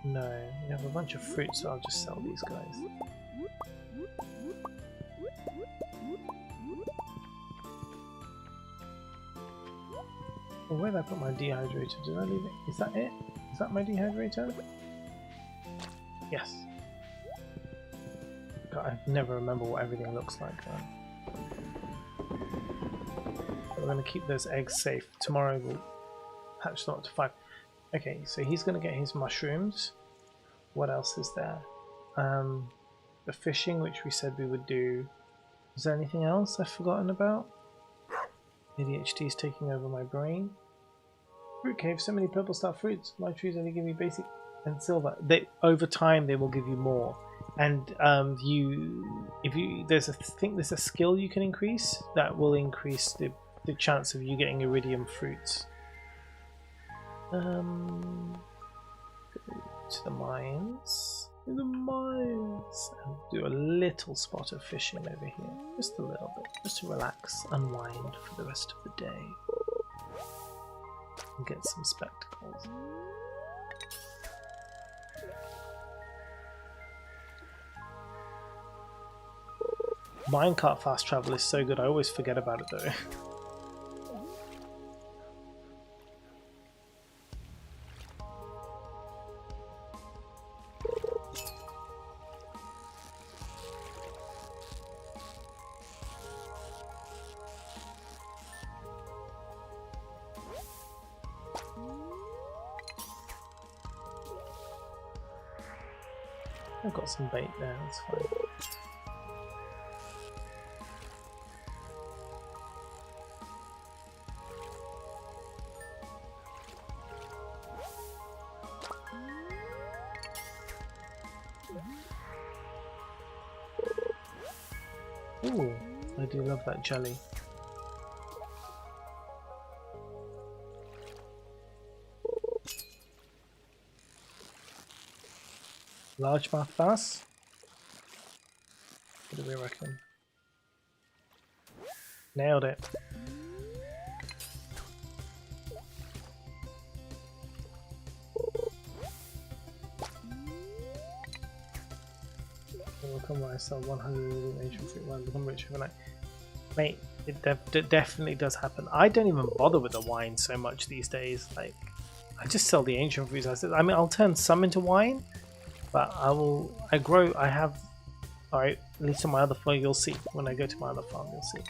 No, we have a bunch of fruit, so I'll just sell these guys. Well, where did I put my dehydrator? Did I leave it? Is that it? Is that my dehydrator? Yes. God, I never remember what everything looks like now. We're going to keep those eggs safe. Tomorrow we'll hatch them up to 5. Okay, so he's going to get his mushrooms. What else is there? The fishing, which we said we would do. Is there anything else I've forgotten about? ADHD is taking over my brain. Fruit cave, so many purple star fruits. My trees only give me basic and silver. Over time they will give you more. And there's a skill you can increase that will increase the chance of you getting iridium fruits. Go to the mines. And do a little spot of fishing over here. Just a little bit. Just to relax, unwind for the rest of the day. And get some spectacles. Minecart fast travel is so good, I always forget about it though. I've got some bait there, that's fine. Ooh, I do love that jelly. Largemouth bass? What do we reckon? Nailed it. Will come when I sell 100 ancient fruit wine, become rich overnight. Mate, it definitely does happen. I don't even bother with the wine so much these days. Like, I just sell the ancient fruits. I mean, I'll turn some into wine. But I have, alright, at least on my other farm, you'll see. When I go to my other farm, you'll see.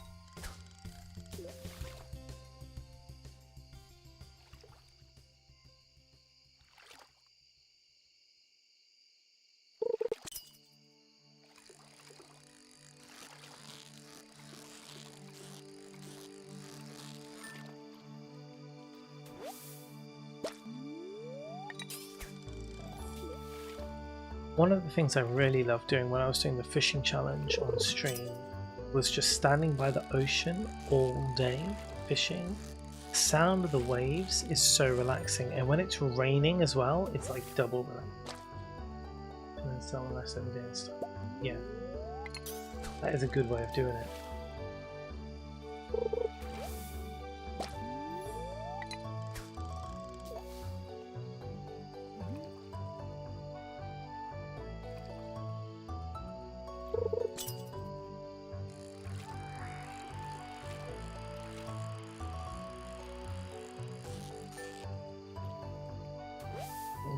One of the things I really loved doing when I was doing the fishing challenge on stream was just standing by the ocean all day fishing. The sound of the waves is so relaxing, and when it's raining as well, it's like double relaxing. And then sell less every day and stuff. Yeah, that is a good way of doing it.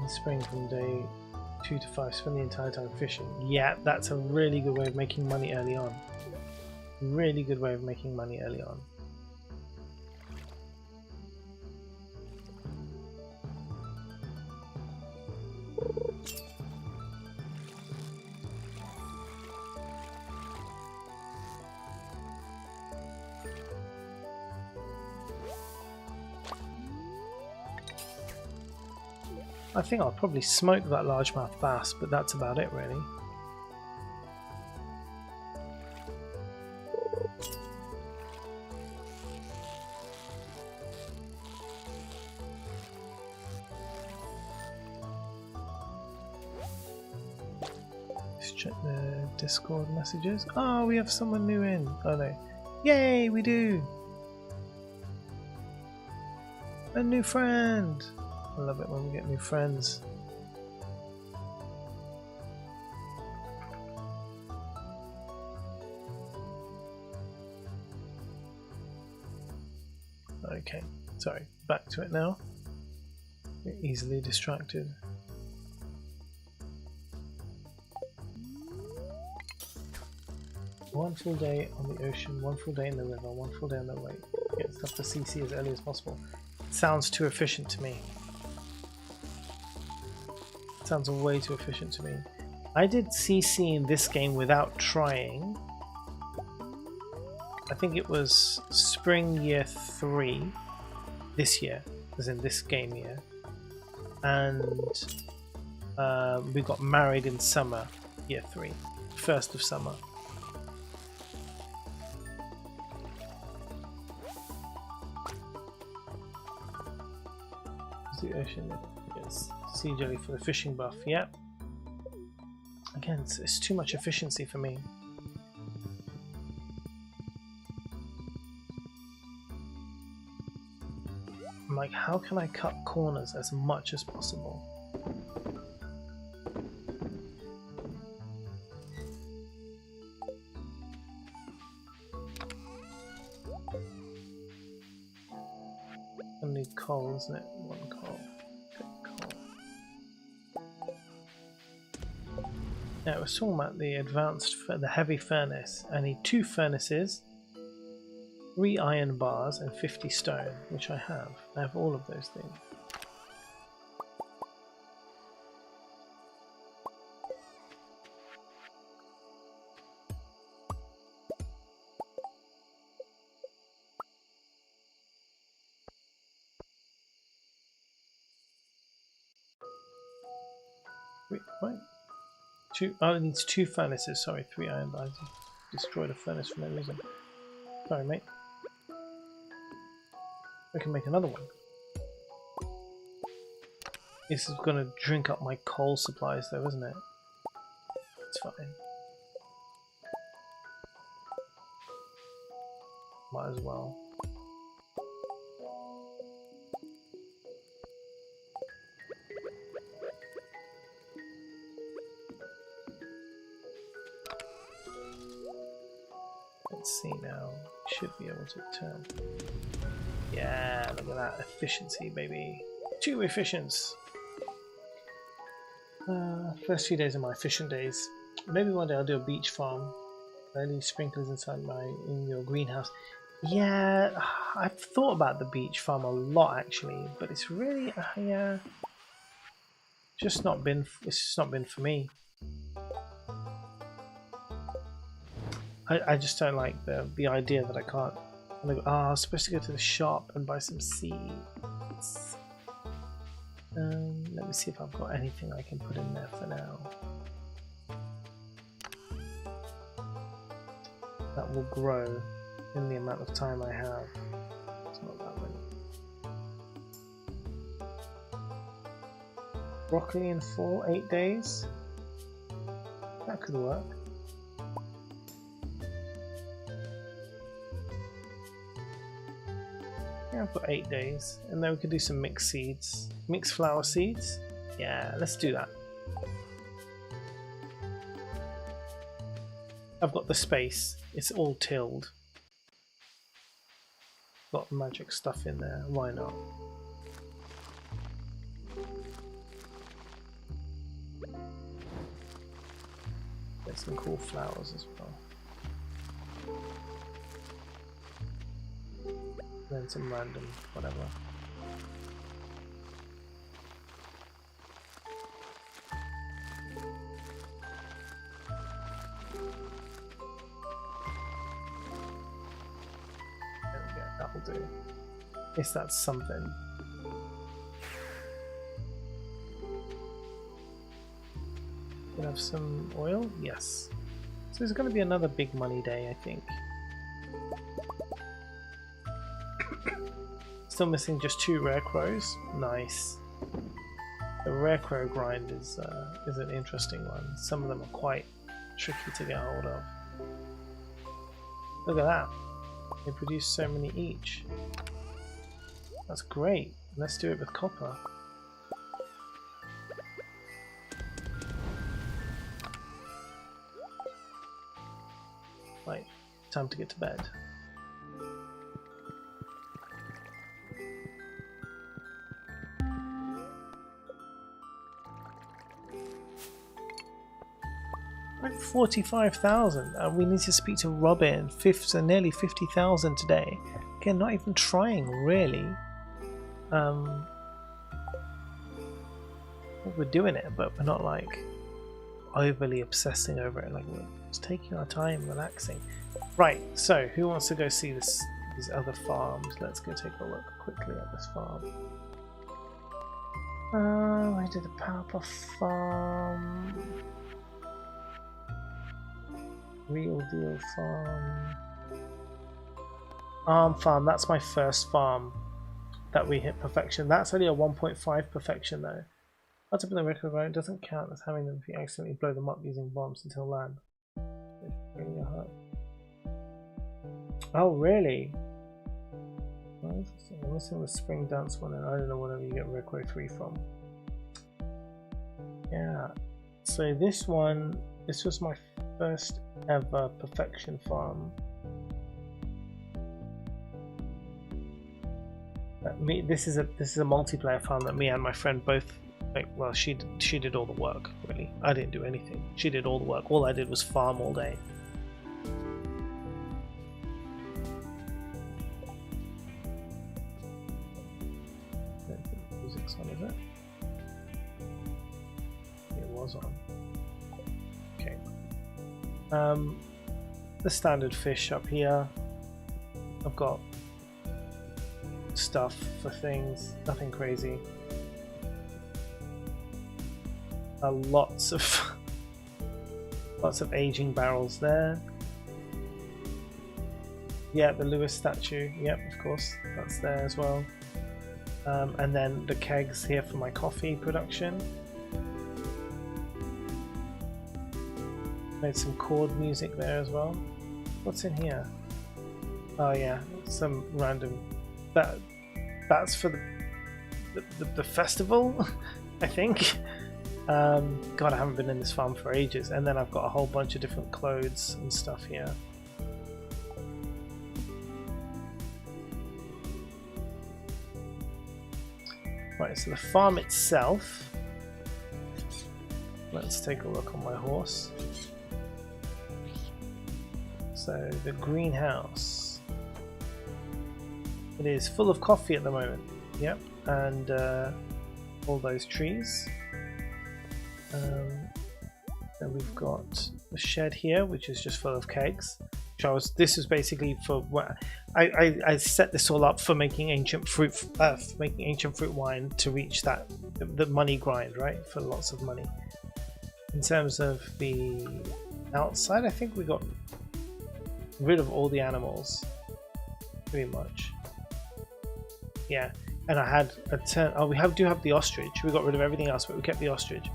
Spring from day 2 to 5, spend the entire time fishing. Yeah, that's a really good way of making money early on. Really good way of making money early on. I think I'll probably smoke that largemouth bass, but that's about it really. Let's check the Discord messages. Oh, we have someone new in. Oh no. Yay, we do! A new friend! I love it when we get new friends. Okay, sorry, back to it now. We're easily distracted. One full day on the ocean, one full day in the river, one full day on the lake. Get stuff to CC as early as possible. Sounds too efficient to me. Sounds way too efficient to me. I did CC in this game without trying. I think it was spring year 3 this year, as in this game year. And we got married in summer, year 3, 1st of summer. The ocean, yes. Sea jelly for the fishing buff, yeah. Again, it's too much efficiency for me. I'm like, how can I cut corners as much as possible? I need coal, isn't it? One coal. Okay, coal. Now, we're talking about the the heavy furnace. I need 2 furnaces, 3 iron bars, and 50 stone, which I have. I have all of those things. Wait, what? Oh, it needs 2 furnaces. Sorry, 3 iron bars. Destroyed a furnace for no reason. Sorry, mate. I can make another one. This is gonna drink up my coal supplies, though, isn't it? It's fine. Might as well. Let's see now. Should be able to turn. Yeah, look at that efficiency, baby. 2 efficients. First few days are my efficient days. Maybe one day I'll do a beach farm. Early sprinklers in your greenhouse. Yeah, I've thought about the beach farm a lot actually, but it's really yeah, it's just not been for me. I just don't like the idea that I can't. I was supposed to go to the shop and buy some seeds. Let me see if I've got anything I can put in there for now. That will grow in the amount of time I have. It's not that many. Broccoli in 8 days? That could work. Yeah, I've got 8 days. And then we could do some mixed seeds. Mixed flower seeds? Yeah, let's do that. I've got the space. It's all tilled. Got magic stuff in there. Why not? There's some cool flowers as well. Then some random whatever. There we go, that'll do. Guess that's something. We have some oil? Yes. So it's going to be another big money day, I think. Still missing just 2 rare crows. Nice. The rare crow grind is an interesting one. Some of them are quite tricky to get hold of. Look at that. They produce so many each. That's great. Let's do it with copper. Right, time to get to bed. Like 45,000, and we need to speak to Robin. So nearly 50,000 today. Again, not even trying really. We're doing it, but we're not like overly obsessing over it. Like we're just taking our time, relaxing. Right. So, who wants to go see these other farms? Let's go take a look quickly at this farm. I did a Papa farm. Real deal farm. Farm. That's my first farm that we hit perfection. That's only a 1.5 perfection though. That's up in the record ground. Doesn't count as having them if you accidentally blow them up using bombs until land. Oh really? I'm missing the spring dance one, and I don't know whatever you get Requo 3 from. Yeah. So this one, this was my first ever perfection farm. This is a multiplayer farm that me and my friend both like. Well, she did all the work really. I didn't do anything. She did all the work. All I did was farm all day. I don't think the music's on, is it? It was on. Okay. The standard fish up here. I've got stuff for things, nothing crazy. Lots of aging barrels there. Yeah, the Lewis statue. Yep, of course, that's there as well. And then the kegs here for my coffee production. Made some chord music there as well. What's in here? Oh yeah, some random. That's for the festival, I think. God, I haven't been in this farm for ages. And then I've got a whole bunch of different clothes and stuff here. Right, so the farm itself. Let's take a look on my horse. So the greenhouse. It is full of coffee at the moment. Yep, and all those trees. Then we've got the shed here, which is just full of kegs. This was basically for what I set this all up for making ancient fruit wine to reach the money grind, right? For lots of money. In terms of the outside, I think we got rid of all the animals, pretty much. Yeah, and I had a turn. Oh, we do have the ostrich. We got rid of everything else, but we kept the ostrich.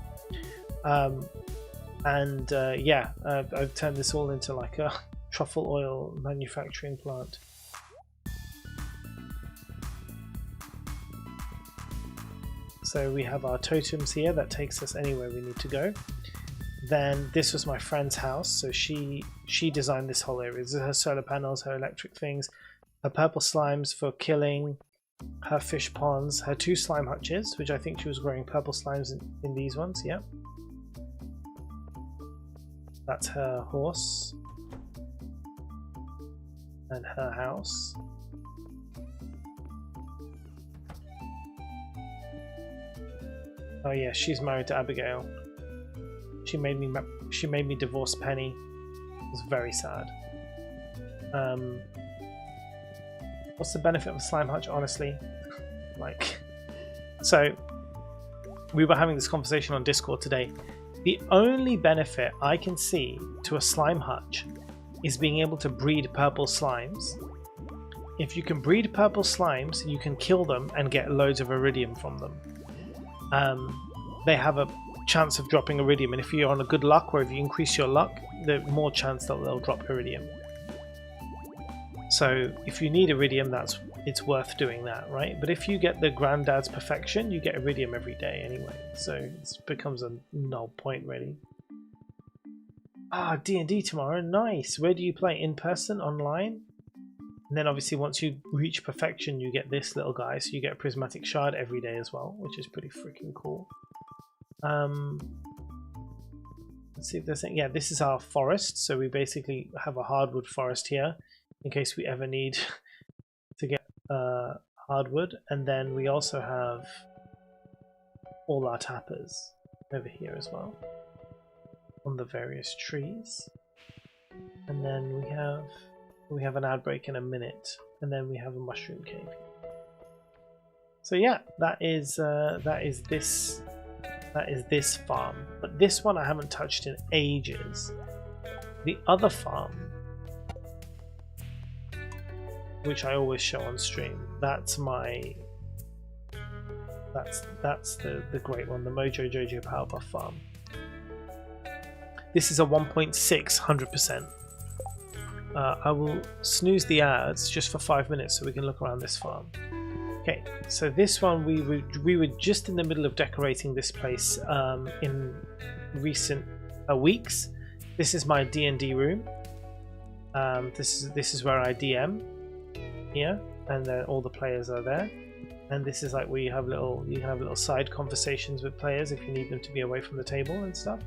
Yeah, I've turned this all into like a truffle oil manufacturing plant. So we have our totems here that takes us anywhere we need to go. Then this was my friend's house, so she designed this whole area. This is her solar panels, her electric things, her purple slimes for killing, her fish ponds, her 2 slime hutches, which I think she was growing purple slimes in these ones. Yep. That's her horse and her house. Oh yeah, she's married to Abigail. She made me divorce Penny. It was very sad. What's the benefit of a slime hutch, honestly? Like, so we were having this conversation on Discord today, The only benefit I can see to a slime hutch is being able to breed purple slimes. If you can breed purple slimes, you can kill them and get loads of iridium from them. They have a chance of dropping iridium, and if you're on a good luck, or if you increase your luck, the more chance that they'll drop iridium. So if you need iridium, it's worth doing that, right? But if you get the Granddad's Perfection, you get iridium every day anyway, so it becomes a null point really. Ah, D&D tomorrow, nice. Where do you play? In person, online? And then obviously once you reach perfection, you get this little guy, so you get a prismatic shard every day as well, which is pretty freaking cool. Let's see if there's anything. Yeah, this is our forest, so we basically have a hardwood forest here in case we ever need to get hardwood. And then we also have all our tappers over here as well on the various trees. And then we have an ad break in a minute, and then we have a mushroom cave. So yeah, that is this farm, but this one I haven't touched in ages. The other farm, which I always show on stream, that's the great one, the Mojo Jojo Powerpuff farm. This is a 1.6 100%. I will snooze the ads just for 5 minutes so we can look around this farm. Okay, so this one we were just in the middle of decorating this place in recent weeks. This is my D&D room. This is where I DM here, and then all the players are there. And this is like where you can have little side conversations with players if you need them to be away from the table and stuff.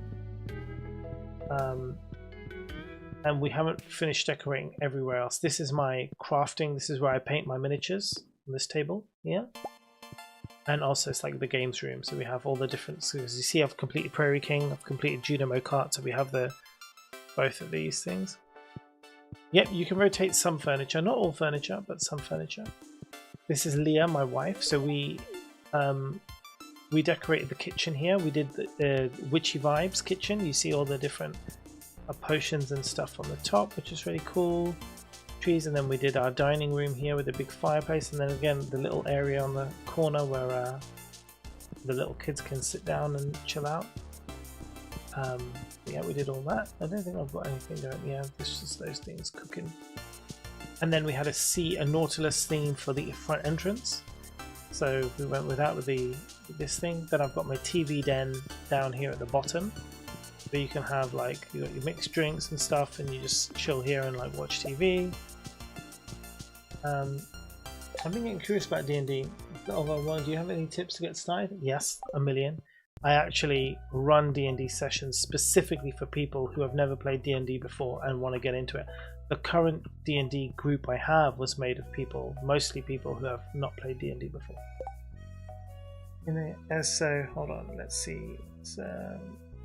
And we haven't finished decorating everywhere else. This is my crafting. This is where I paint my miniatures on this table here. And also it's like the games room. So we have all the different, so as you see, I've completed Prairie King, I've completed Judo Kart, so we have both of these things. Yep, you can rotate some furniture, not all furniture, but some furniture. This is Leah, my wife. So we decorated the kitchen here. We did the Witchy Vibes kitchen. You see all the different potions and stuff on the top, which is really cool. Trees, and then we did our dining room here with a big fireplace, and then again the little area on the corner where the little kids can sit down and chill out. Yeah, we did all that. I don't think I've got anything going. Yeah, it's just those things cooking. And then we had a Nautilus theme for the front entrance, so we went with that with this thing. Then I've got my TV den down here at the bottom, where you can have like, you got your mixed drinks and stuff, and you just chill here and like watch TV. I've been getting curious about D&D. Do you have any tips to get started? Yes, a million. I actually run D&D sessions specifically for people who have never played D&D before and want to get into it. The current D&D group I have was made of mostly people who have not played D&D before. So hold on, let's see.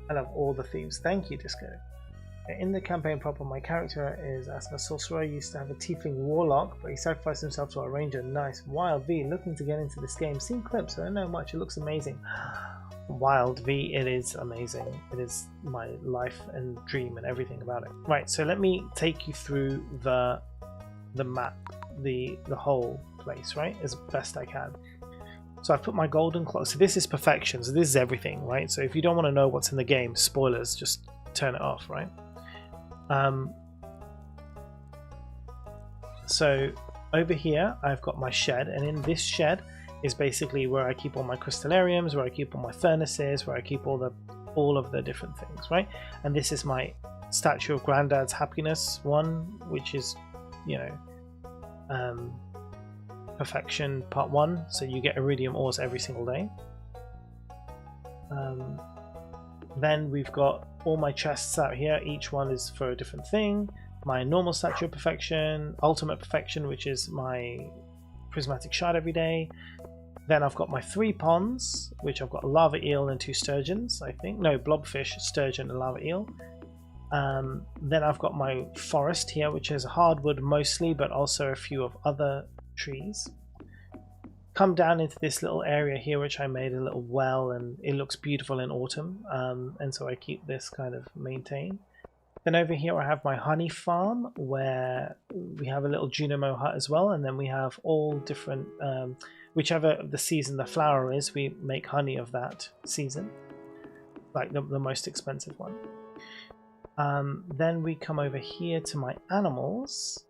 I love all the themes. Thank you, Disco. In the campaign proper, my character is Asthma Sorcerer. He used to have a tiefling warlock, but he sacrificed himself to a ranger. Nice. Wild V, looking to get into this game. Seen clips, I don't know much. It looks amazing. Wild V, it is amazing. It is my life and dream and everything about it. Right, so let me take you through the map, the whole place, right, as best I can. So I've put my golden clock. So this is perfection. So this is everything, right? So if you don't want to know what's in the game, spoilers, just turn it off, right? So over here, I've got my shed, and in this shed is basically where I keep all my crystallariums, where I keep all my furnaces, where I keep all of the different things, right? And this is my statue of Granddad's Happiness one, which is, you know, perfection part 1, so you get iridium ores every single day. Then we've got all my chests out here, each one is for a different thing. My normal statue of perfection, ultimate perfection, which is my prismatic shard every day. Then I've got my 3 ponds, which I've got a lava eel and 2 sturgeons, I think. No, blobfish, sturgeon and lava eel. Then I've got my forest here, which is hardwood mostly, but also a few of other trees. come down into this little area here, which I made a little well, and it looks beautiful in autumn, and so I keep this kind of maintained. Then over here I have my honey farm, where we have a little Junimo hut as well, and then we have all different, whichever the season the flower is, we make honey of that season, like the most expensive one. Then we come over here to my animals.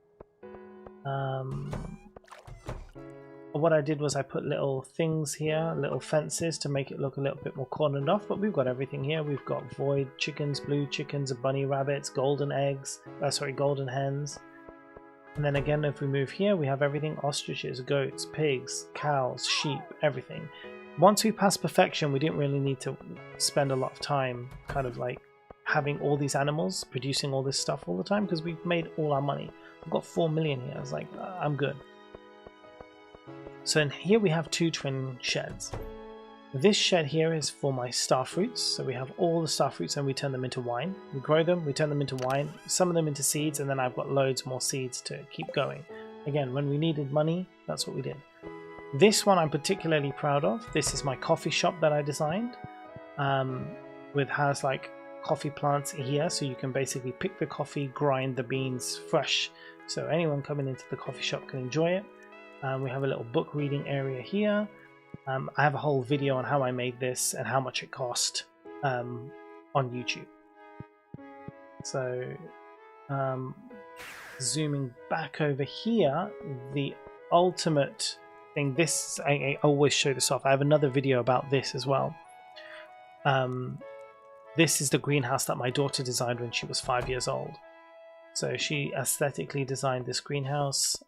What I did was I put little things here, little fences, to make it look a little bit more cornered off, but we've got everything here. We've got void chickens, blue chickens, bunny rabbits, golden eggs, golden hens. And then again, if we move here, we have everything: ostriches, goats, pigs, cows, sheep, everything. Once we passed perfection, we didn't really need to spend a lot of time kind of like having all these animals, producing all this stuff all the time, because we've made all our money. I've got 4 million here. I was like, I'm good. So in here we have 2 twin sheds. This shed here is for my star fruits. So we have all the star fruits and we turn them into wine. We grow them, we turn them into wine, some of them into seeds, and then I've got loads more seeds to keep going. Again, when we needed money, that's what we did. This one I'm particularly proud of. This is my coffee shop that I designed. Has like coffee plants here, so you can basically pick the coffee, grind the beans fresh, so anyone coming into the coffee shop can enjoy it. We have a little book reading area here. I have a whole video on how I made this and how much it cost on YouTube. So zooming back over here, the ultimate thing, this I always show this off. I have another video about this as well. This is the greenhouse that my daughter designed when she was 5 years old. So she aesthetically designed this greenhouse.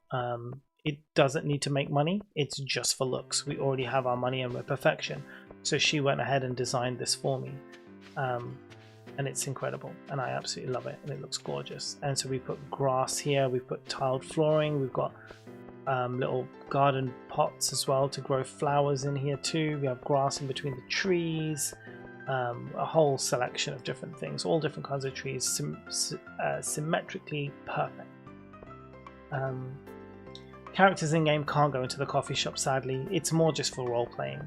It doesn't need to make money, it's just for looks. We already have our money and we're perfection. So she went ahead and designed this for me. And it's incredible, and I absolutely love it, and it looks gorgeous. And so we put grass here, we put tiled flooring, we've got little garden pots as well to grow flowers in here too. We have grass in between the trees, a whole selection of different things, all different kinds of trees, symmetrically perfect. Characters in game can't go into the coffee shop, sadly. It's more just for role playing.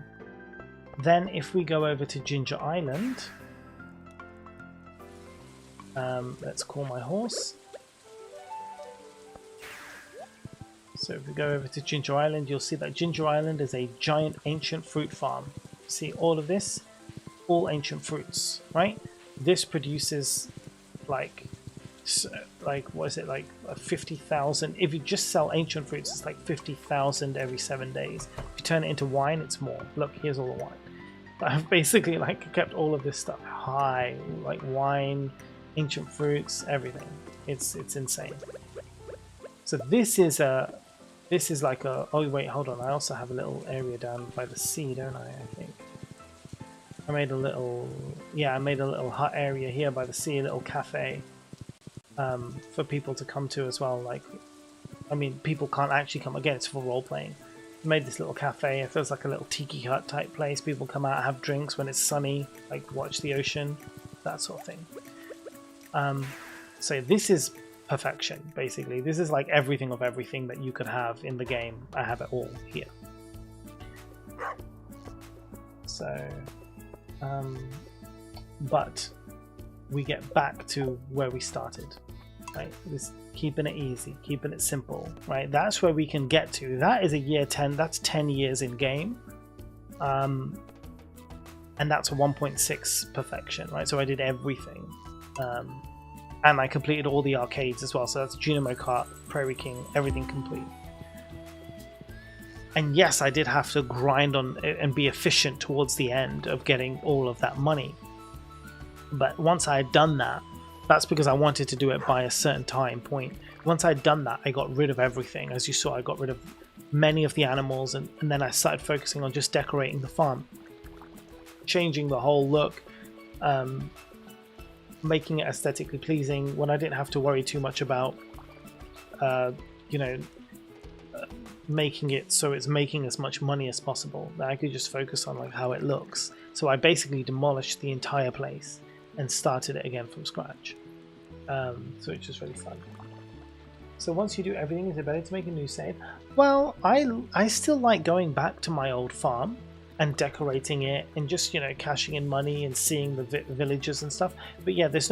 Then if we go over to Ginger Island, let's call my horse. So if we go over to Ginger Island, you'll see that Ginger Island is a giant ancient fruit farm. See all of this? All ancient fruits, right? This produces like what is it, like 50,000. If you just sell ancient fruits, it's like 50,000 every 7 days. If you turn it into wine, it's more. Look, here's all the wine. I've basically like kept all of this stuff high, like wine, ancient fruits, everything. It's insane. So this is like a, oh wait, hold on, I also have a little area down by the sea, don't I think. I made a little hut area here by the sea, a little cafe. For people to come to as well. Like, I mean, people can't actually come, again, it's for role playing. I made this little cafe. It feels like a little tiki hut type place. People come out, have drinks when it's sunny, like watch the ocean, that sort of thing. So this is perfection, basically. This is like everything of everything that you could have in the game. I have it all here. So but we get back to where we started, right? This keeping it easy, keeping it simple, right? That's where we can get to. That is a year 10. That's 10 years in game, and that's a 1.6 perfection, right? So I did everything, and I completed all the arcades as well. So that's Junimo Kart, Prairie King, everything complete. And yes, I did have to grind on it and be efficient towards the end of getting all of that money. But once I had done that, that's because I wanted to do it by a certain time point. Once I'd done that, I got rid of everything. As you saw, I got rid of many of the animals, and then I started focusing on just decorating the farm, changing the whole look, making it aesthetically pleasing when I didn't have to worry too much about, making it so it's making as much money as possible. That I could just focus on like how it looks. So I basically demolished the entire place and started it again from scratch. So it's just really fun. So once you do everything, is it better to make a new save? Well, I still like going back to my old farm and decorating it and just, you know, cashing in money and seeing the villages and stuff. But yeah, there's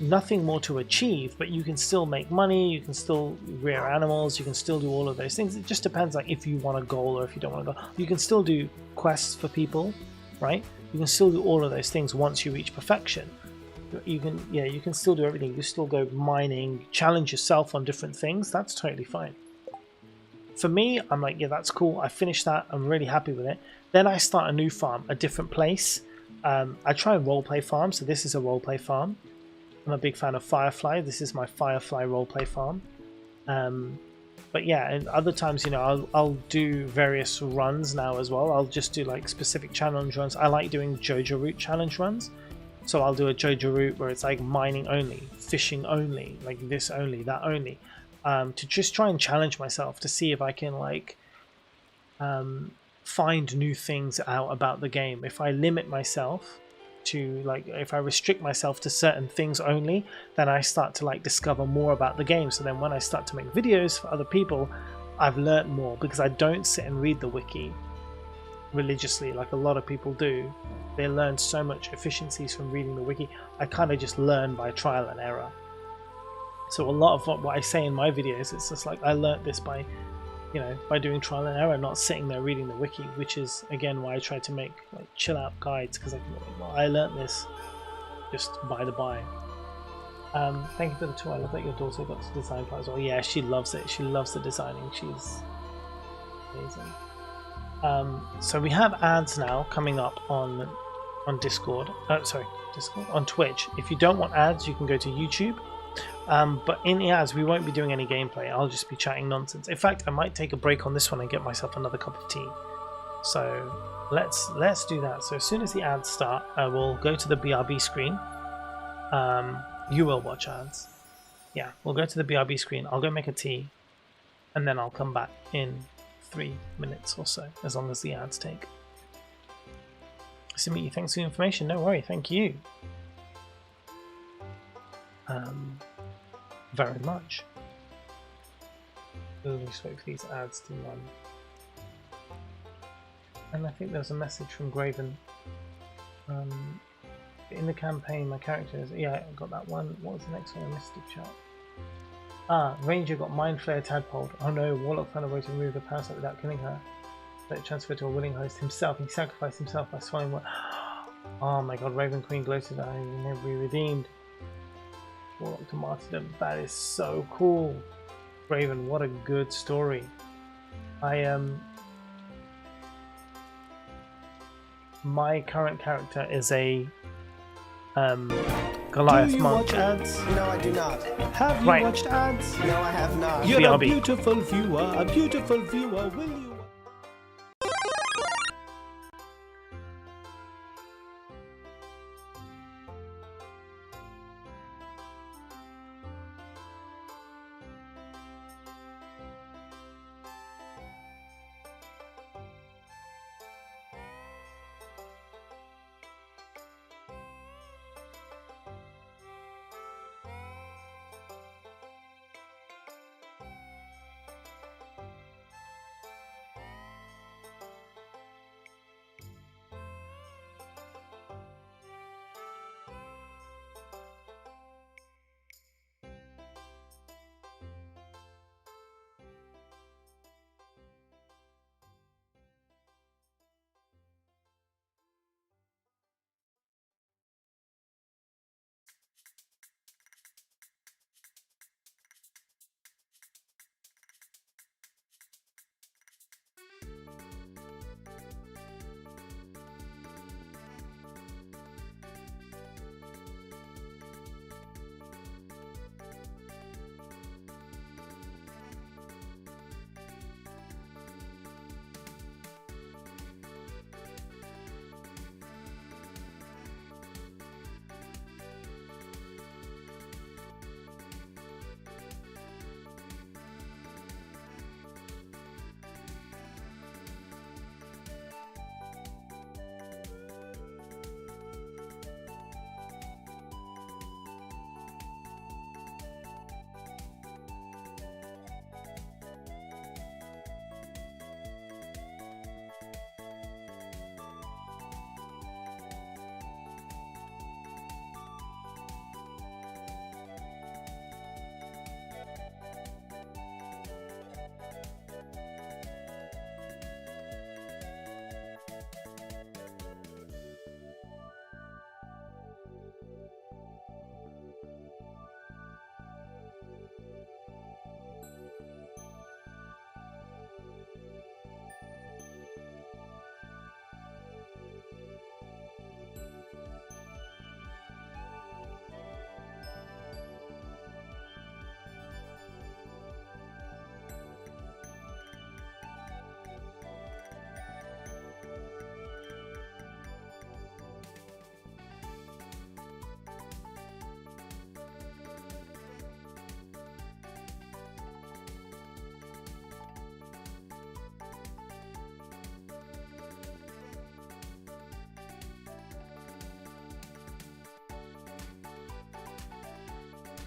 nothing more to achieve, but you can still make money, you can still rear animals, you can still do all of those things. It just depends, like, if you want a goal or if you don't want a goal. You can still do quests for people, right? You can still do all of those things once you reach perfection. You can still do everything. You still go mining, challenge yourself on different things. That's totally fine. For me, I'm like, yeah, that's cool. I finished that. I'm really happy with it. Then I start a new farm, a different place. I try and roleplay farm. So this is a roleplay farm. I'm a big fan of Firefly. This is my Firefly roleplay farm. But yeah, and other times, you know, I'll do various runs now as well. I'll just do like specific challenge runs. I like doing Jojo Root challenge runs. So I'll do a Jojo route where it's like mining only, fishing only, like this only, that only, to just try and challenge myself to see if I can like find new things out about the game. If I limit myself to like, if I restrict myself to certain things only, then I start to like discover more about the game. So then when I start to make videos for other people, I've learned more because I don't sit and read the wiki religiously like a lot of people do. They learn so much efficiencies from reading the wiki. I kind of just learn by trial and error. So a lot of what I say in my videos, it's just like I learned this by, you know, by doing trial and error, not sitting there reading the wiki, which is again why I try to make like chill out guides, because I learned this just by the by. Thank you for the tour. I love that your daughter got to design part as well. Yeah, she loves it. She loves the designing. She's amazing. So we have ads now coming up on Discord. Discord on Twitch. If you don't want ads, you can go to YouTube. But in the ads, we won't be doing any gameplay. I'll just be chatting nonsense. In fact, I might take a break on this one and get myself another cup of tea. So let's do that. So as soon as the ads start, I will go to the BRB screen. You will watch ads. Yeah, we'll go to the BRB screen. I'll go make a tea, and then I'll come back in 3 minutes or so, as long as the ads take. Nice to meet you. Thanks for the information. No worry. Thank you. Very much. We'll just wait for these ads to run. And I think there's a message from Graven. In the campaign, my character is... Yeah, I got that one. What was the next one? I missed the chat. Ranger got Mind Flayer tadpoled. Oh no, Warlock found a way to remove the parasite without killing her. Let it transfer to a willing host himself. He sacrificed himself by swallowing what... Oh my god, Raven Queen gloated that he will never be redeemed. Warlock to martyrdom. That is so cool. Raven, what a good story. My current character is a Goliath Do you monk. watch ads? No, I do not. Have you watched ads? No, I have not. You're BRB. a beautiful viewer, will you?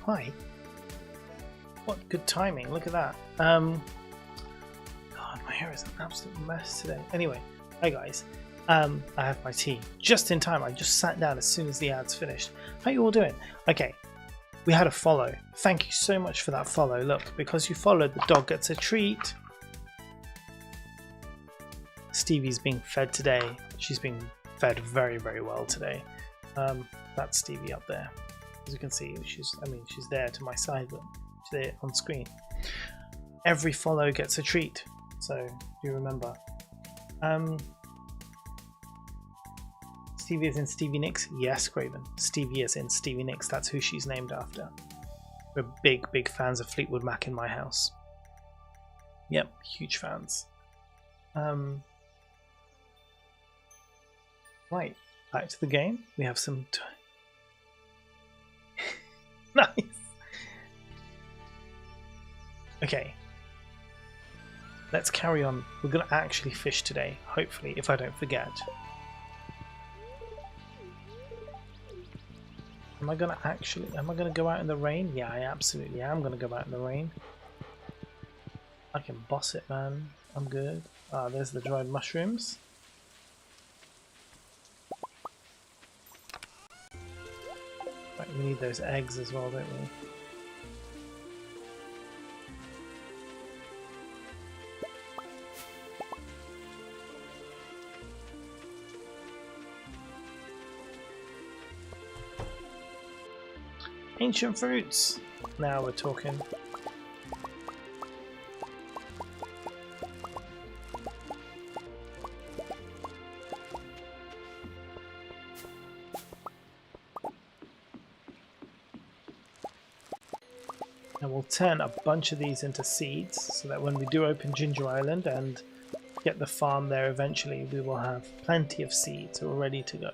Hi. What good timing. Look at that. God, my hair is an absolute mess today. Anyway, hi guys. I have my tea. Just in time. I just sat down as soon as the ad's finished. How you all doing? Okay. We had a follow. Thank you so much for that follow. Look, because you followed, the dog gets a treat. Stevie's being fed today. She's being fed very, very well today. That's Stevie up there. As you can see, she's there to my side, but she's there on screen. Every follow gets a treat. So, you remember. Stevie is in Stevie Nicks? Yes, Craven. Stevie is in Stevie Nicks. That's who she's named after. We're big, big fans of Fleetwood Mac in my house. Yep, huge fans. Right, back to the game. We have some... Nice! Okay. Let's carry on. We're going to actually fish today, hopefully, if I don't forget. Am I going to go out in the rain? Yeah, I absolutely am going to go out in the rain. I can boss it, man. I'm good. Ah, there's the dried mushrooms. Right, we need those eggs as well, don't we? Ancient fruits! Now we're talking. And we'll turn a bunch of these into seeds so that when we do open Ginger Island and get the farm there eventually, we will have plenty of seeds all ready to go.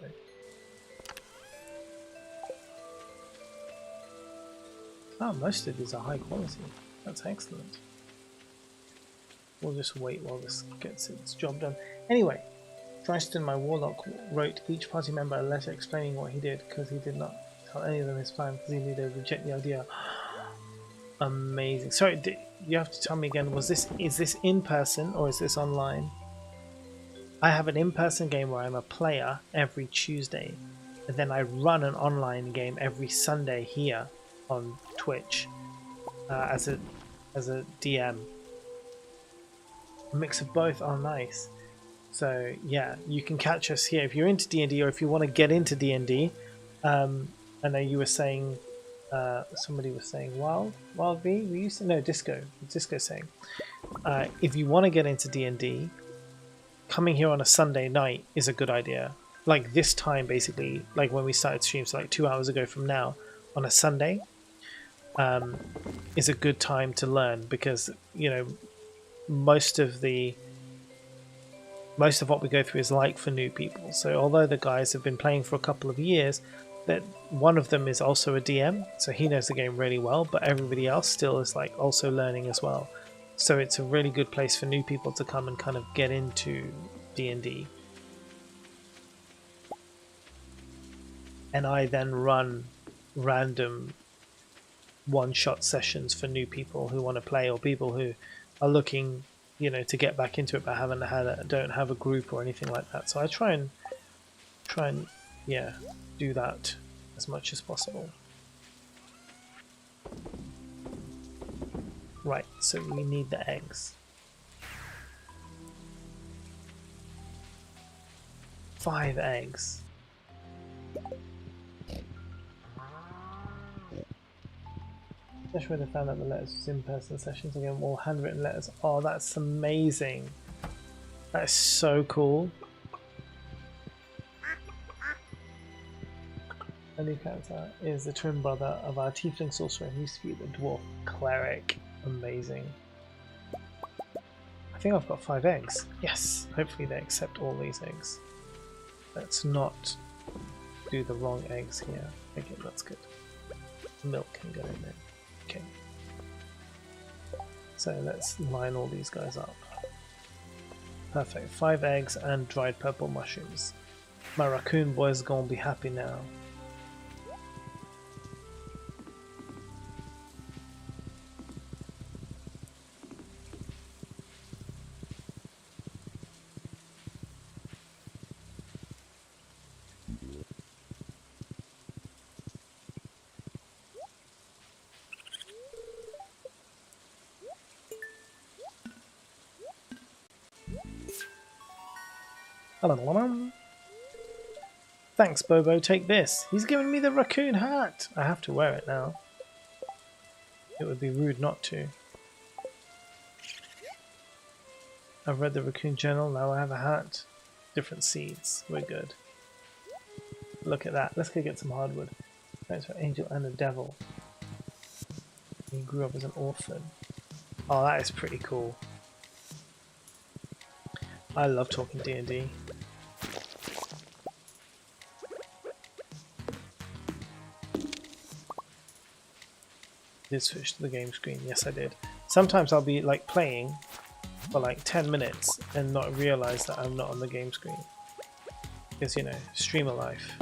Oh, most of these are high quality. That's excellent. We'll just wait while this gets its job done. Anyway, Dryston, my warlock, wrote each party member a letter explaining what he did because he did not tell any of them his plan because he knew they would reject the idea. Amazing. Sorry, you have to tell me again, is this in person or is this online? I have an in-person game where I'm a player every Tuesday, and then I run an online game every Sunday here on Twitch as a DM. A mix of both are nice. So yeah, you can catch us here if you're into D&D or if you want to get into D&D. I know you were saying, somebody was saying Wild V? We used to know Disco saying. If you want to get into D&D, coming here on a Sunday night is a good idea. Like this time, basically, like when we started streams, so like 2 hours ago from now, on a Sunday, is a good time to learn because, you know, most of what we go through is like for new people. So although the guys have been playing for a couple of years, that one of them is also a DM, so he knows the game really well, but everybody else still is like also learning as well. So it's a really good place for new people to come and kind of get into D&D. And I then run random one-shot sessions for new people who want to play or people who are looking, you know, to get back into it but don't have a group or anything like that. So I try and yeah, do that as much as possible. Right, so we need the eggs. 5 eggs. Especially when I found out the letters was in-person sessions again, more handwritten letters. Oh, that's amazing. That is so cool. A new character is the twin brother of our tiefling sorcerer who used to be the dwarf cleric. Amazing. I think I've got 5 eggs. Yes, hopefully they accept all these eggs. Let's not do the wrong eggs here. Okay, that's good. Milk can go in there. Okay. So let's line all these guys up. Perfect. 5 eggs and dried purple mushrooms. My raccoon boy's gonna be happy now. Thanks, Bobo. Take this. He's giving me the raccoon hat. I have to wear it now. It would be rude not to. I've read the raccoon journal. Now I have a hat. Different seeds. We're good. Look at that. Let's go get some hardwood. Thanks for Angel and the Devil. He grew up as an orphan. Oh, that is pretty cool. I love talking D&D. Did switch to the game screen? Yes, I did. Sometimes I'll be like playing for like 10 minutes and not realize that I'm not on the game screen. Because, you know, streamer life.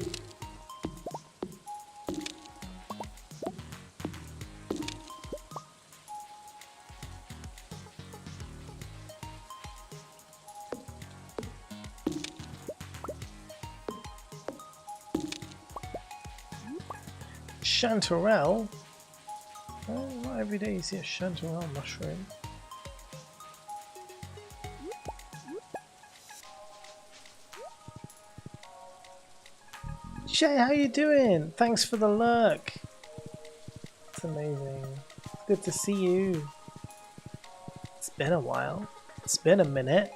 Chanterelle? Oh, not every day you see a chanterelle mushroom. Shay, how you doing? Thanks for the lurk. It's amazing. It's good to see you. It's been a while. It's been a minute.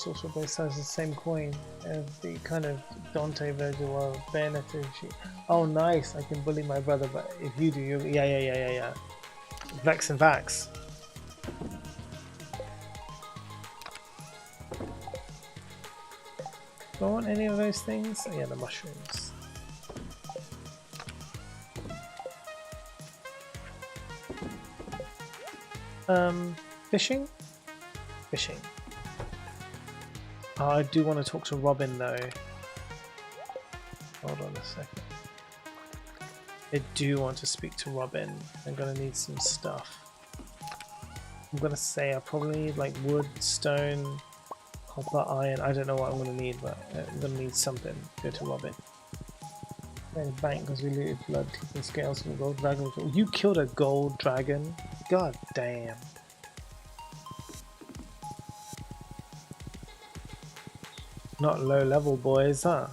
Also both sides of the same coin as the kind of Dante, Virgil, or Bayonetta. Oh, nice! I can bully my brother, but if you do, you yeah. Vex and Vax. Do I want any of those things? Oh, yeah, the mushrooms. Fishing. Oh, I do want to talk to Robin though. Hold on a second. I do want to speak to Robin. I'm gonna need some stuff. I'm gonna say I probably need like wood, stone, copper, iron. I don't know what I'm gonna need, but I'm gonna need something. Go to Robin. Then bank because we looted blood and scales from a gold dragon. You killed a gold dragon? God damn. Not low level boys, huh?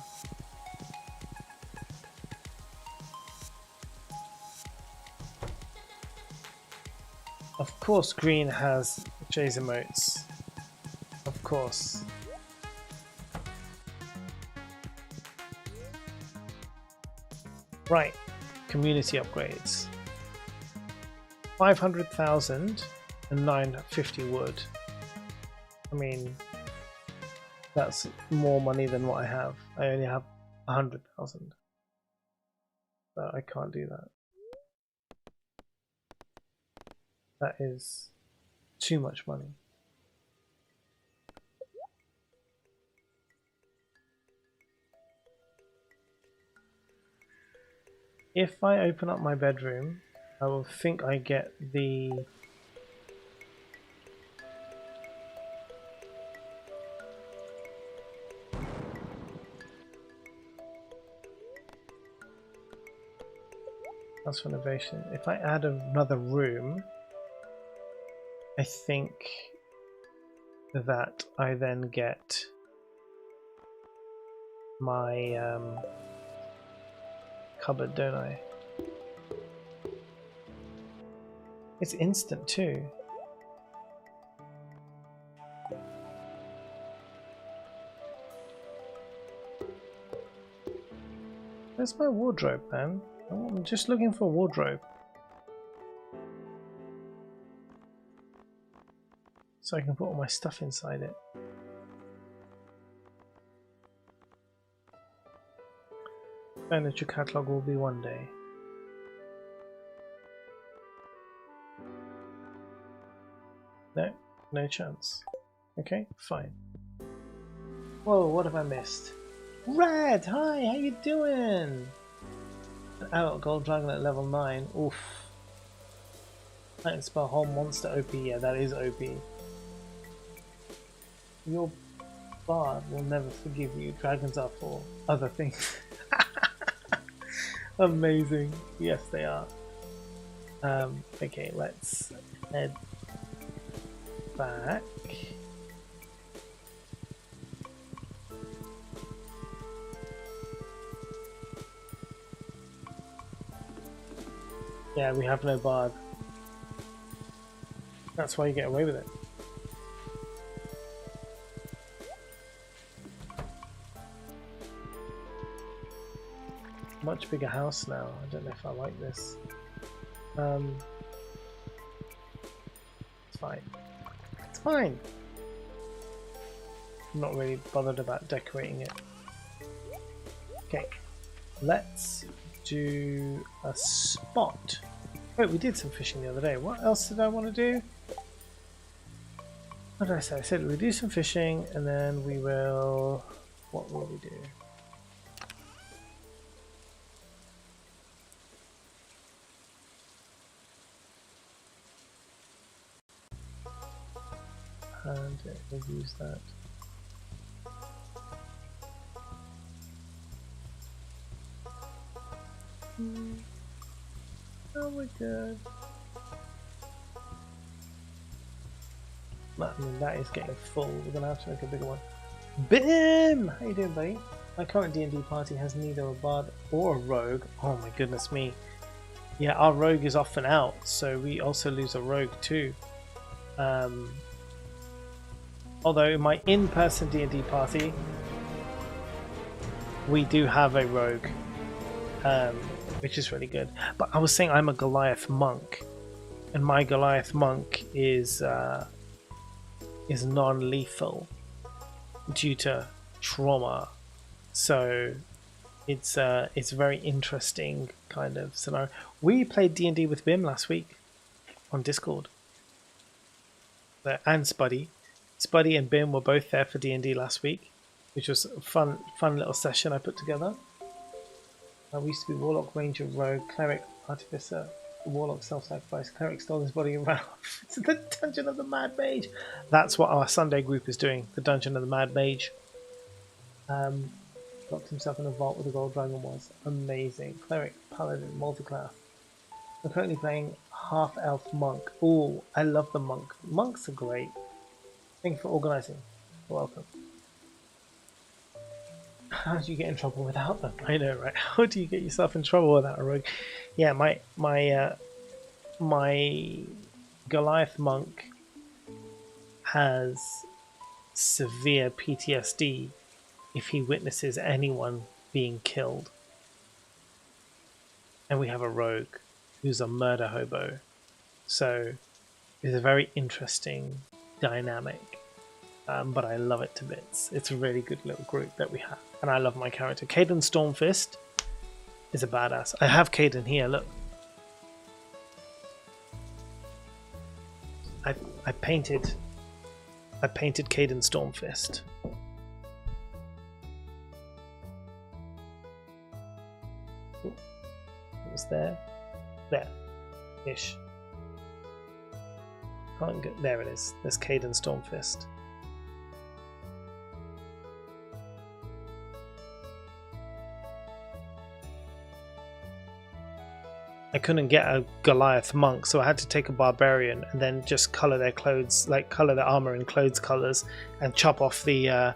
Of course green has Jay's emotes. Of course. Right. Community upgrades. 500,000 and 950 wood. I mean, that's more money than what I have. I only have 100,000. So I can't do that. That is too much money. If I open up my bedroom, I will think I get the house renovation. If I add another room, I think that I then get my cupboard, don't I? It's instant too. Where's my wardrobe, man? I'm just looking for a wardrobe. So I can put all my stuff inside it. Furniture catalog will be one day. No, no chance. Okay, fine. Whoa, what have I missed? Red, hi, how you doing? An adult gold dragon at level 9. Oof. I can spell whole monster OP. Yeah, that is OP. Your bard will never forgive you. Dragons are for other things. Amazing. Yes, they are. Okay, let's head back. Yeah, we have no bard. That's why you get away with it. Much bigger house now. I don't know if I like this. It's fine. It's fine. I'm not really bothered about decorating it. Okay, let's do a spot. Wait, we did some fishing the other day. What else did I want to do? What did I say? I said we'll do some fishing and then we will... What will we do? And we'll use that. Oh my god. I mean, that is getting full. We're gonna have to make a bigger one. Bim! How you doing, buddy? My current D&D party has neither a bard or a rogue. Oh my goodness me. Yeah, our rogue is off and out, so we also lose a rogue too. Although in my in-person D&D party, we do have a rogue, which is really good. But I was saying I'm a Goliath monk, and my Goliath monk is non-lethal due to trauma. So it's a very interesting kind of scenario. We played D&D with Bim last week on Discord, and Spuddy. Spuddy and Bim were both there for D&D last week, which was a fun little session I put together. We used to be Warlock, Ranger, Rogue, Cleric, Artificer, Warlock, Self-Sacrifice, Cleric stole his body and ran off to the Dungeon of the Mad Mage. That's what our Sunday group is doing, the Dungeon of the Mad Mage. Locked himself in a vault with a gold dragon was amazing. Cleric, Paladin, multi-class. I'm currently playing half-elf monk. Ooh, I love the monk. Monks are great. Thank you for organising. You're welcome. How do you get in trouble without them? I know, right? How do you get yourself in trouble without a rogue? Yeah, my Goliath monk has severe PTSD if he witnesses anyone being killed. And we have a rogue who's a murder hobo. So it's a very interesting dynamic. But I love it to bits. It's a really good little group that we have. And I love my character. Caden Stormfist is a badass. I have Caden here, look. I painted Caden Stormfist. Ooh, it was there. There-ish. Can't get, there it is. There's Caden Stormfist. I couldn't get a Goliath monk, so I had to take a barbarian and then just color their clothes, like color their armor in clothes colors, and chop off the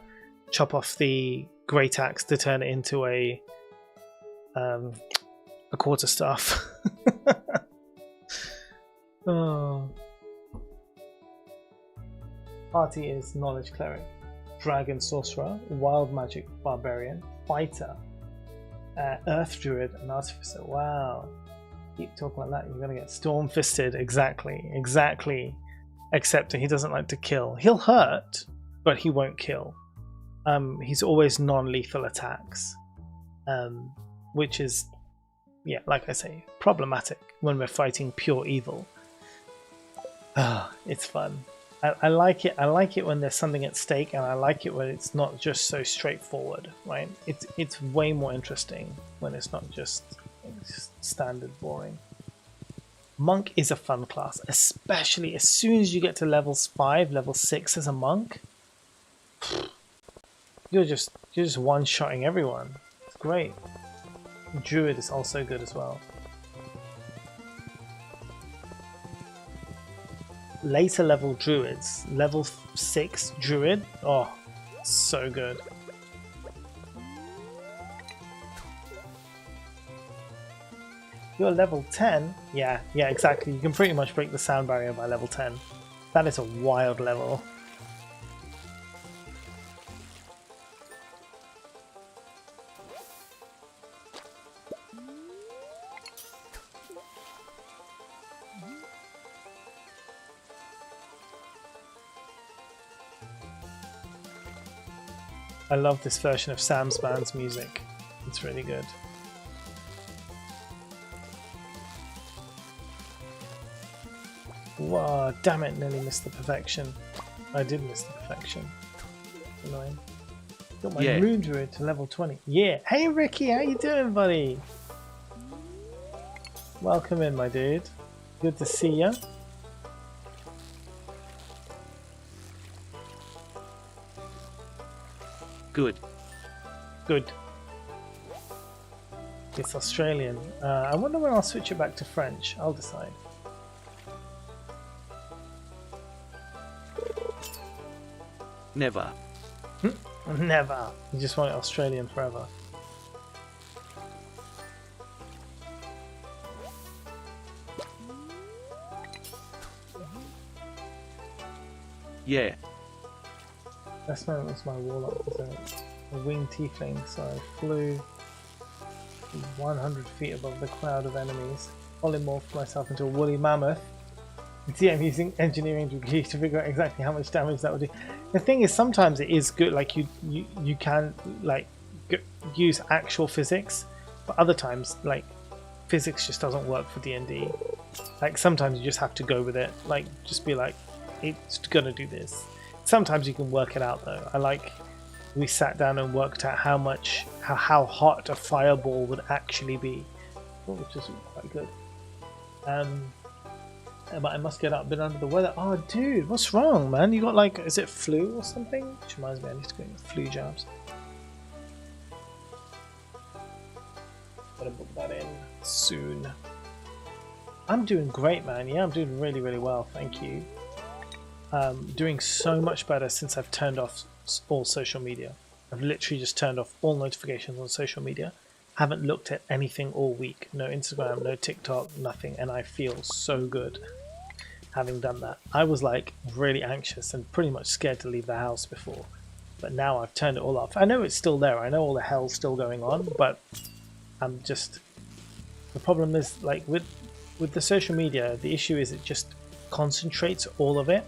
great axe to turn it into a quarterstaff. Oh. Party is knowledge cleric, dragon sorcerer, wild magic barbarian, fighter, earth druid, and artificer. Wow. Keep talking like that, you're gonna get storm-fisted. Exactly. Except he doesn't like to kill. He'll hurt, but he won't kill. He's always non-lethal attacks, which is, yeah, like I say, problematic when we're fighting pure evil. It's fun. I like it. I like it when there's something at stake, and I like it when it's not just so straightforward. Right? It's way more interesting when it's not just standard boring. Monk is a fun class, especially as soon as you get to level 5, level 6 as a monk. You're just one-shotting everyone. It's great. Druid is also good as well. Later level druids, level 6 druid, oh, so good. You're level 10? Yeah, exactly. You can pretty much break the sound barrier by level 10. That is a wild level. I love this version of Sam's Band's music. It's really good. Whoa, damn it, nearly missed the perfection. I did miss the perfection. Annoying. Got my Moon Druid to level 20. Yeah. Hey Ricky, how you doing, buddy? Welcome in, my dude. Good to see ya. Good. Good. It's Australian. I wonder when I'll switch it back to French. I'll decide. Never. Never. You just want it Australian forever. Yeah. Best moment was my warlock was a winged tiefling, so I flew 100 feet above the cloud of enemies, polymorphed myself into a woolly mammoth. I'm using engineering degree to figure out exactly how much damage that would do. The thing is, sometimes it is good, like you can like use actual physics, but other times like physics just doesn't work for D&D. Like sometimes you just have to go with it, like just be like, it's gonna do this. Sometimes you can work it out though. We sat down and worked out how hot a fireball would actually be, which is quite good. But I must get up, been under the weather. Oh dude, what's wrong, man? You got like, is it flu or something? Which reminds me, I need to go get flu jabs. Gotta book that in soon. I'm doing great, man. Yeah, I'm doing really, really well, thank you. Doing so much better since I've turned off all social media. I've literally just turned off all notifications on social media. Haven't looked at anything all week. No Instagram, no TikTok, nothing. And I feel so good having done that. I was like really anxious and pretty much scared to leave the house before. But now I've turned it all off. I know it's still there. I know all the hell's still going on. But I'm just... The problem is like with the social media, the issue is it just concentrates all of it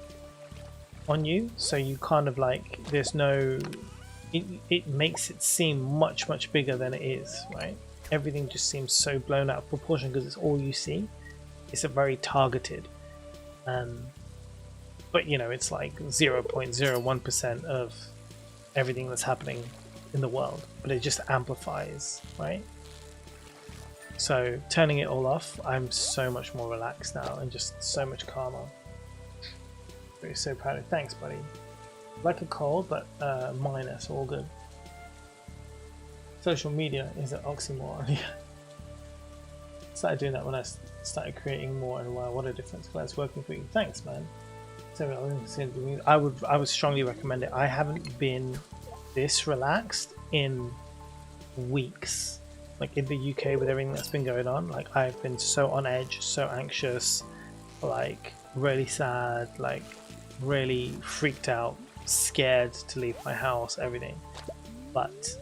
on you, so you kind of like there's no it makes it seem much bigger than it is, right? Everything just seems so blown out of proportion because it's all you see. It's a very targeted but you know, it's like 0.01% of everything that's happening in the world, but it just amplifies, right? So turning it all off, I'm so much more relaxed now and just so much calmer. So proud of you. Thanks, buddy. Like a cold, but minor, so all good. Social media is an oxymoron. Yeah. Started doing that when I started creating more, and wow, what a difference! Glad it's working for you. Thanks, man. So I would strongly recommend it. I haven't been this relaxed in weeks. Like in the UK with everything that's been going on, like I've been so on edge, so anxious, like really sad, like really freaked out, scared to leave my house, everything. But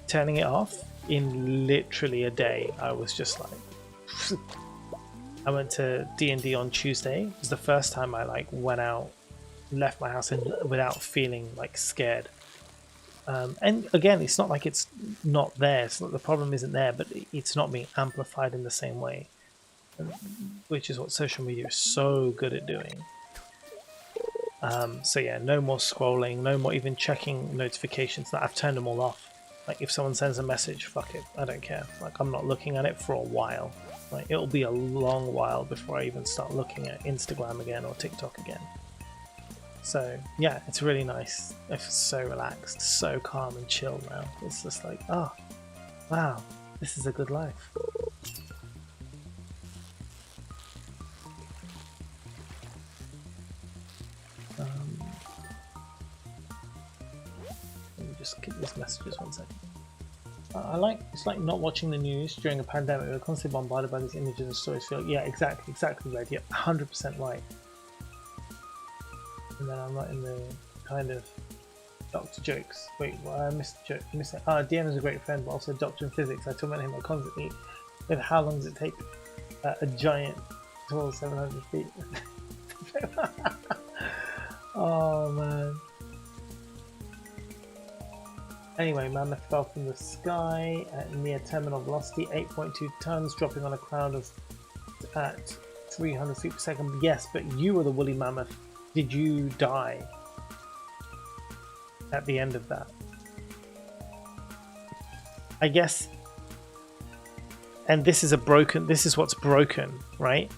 turning it off in literally a day, I was just like I went to D&D on Tuesday. It was the first time I like went out, left my house without feeling like scared. And again, it's not like it's not there. It's not, the problem isn't there, but it's not being amplified in the same way, which is what social media is so good at doing. So yeah, no more scrolling, no more even checking notifications. That I've turned them all off. Like if someone sends a message, fuck it, I don't care. Like I'm not looking at it for a while. Like it'll be a long while before I even start looking at Instagram again or TikTok again. So yeah, it's really nice. It's so relaxed, so calm and chill now. It's just like, oh, wow, this is a good life. Let me just get these messages 1 second. It's like not watching the news during a pandemic. We're constantly bombarded by these images and stories. Feel yeah, exactly, Red. Yeah, 100% right. And then I'm not in the kind of doctor jokes. Wait, well, I missed the joke. DM is a great friend, but also a doctor in physics. I torment him constantly with how long does it take a giant tall 700 feet? Oh man. Anyway, mammoth fell from the sky at near terminal velocity, 8.2 tons, dropping on a cloud of at 300 feet per second. Yes, but you were the woolly mammoth. Did you die at the end of that? I guess. And this is what's broken, right?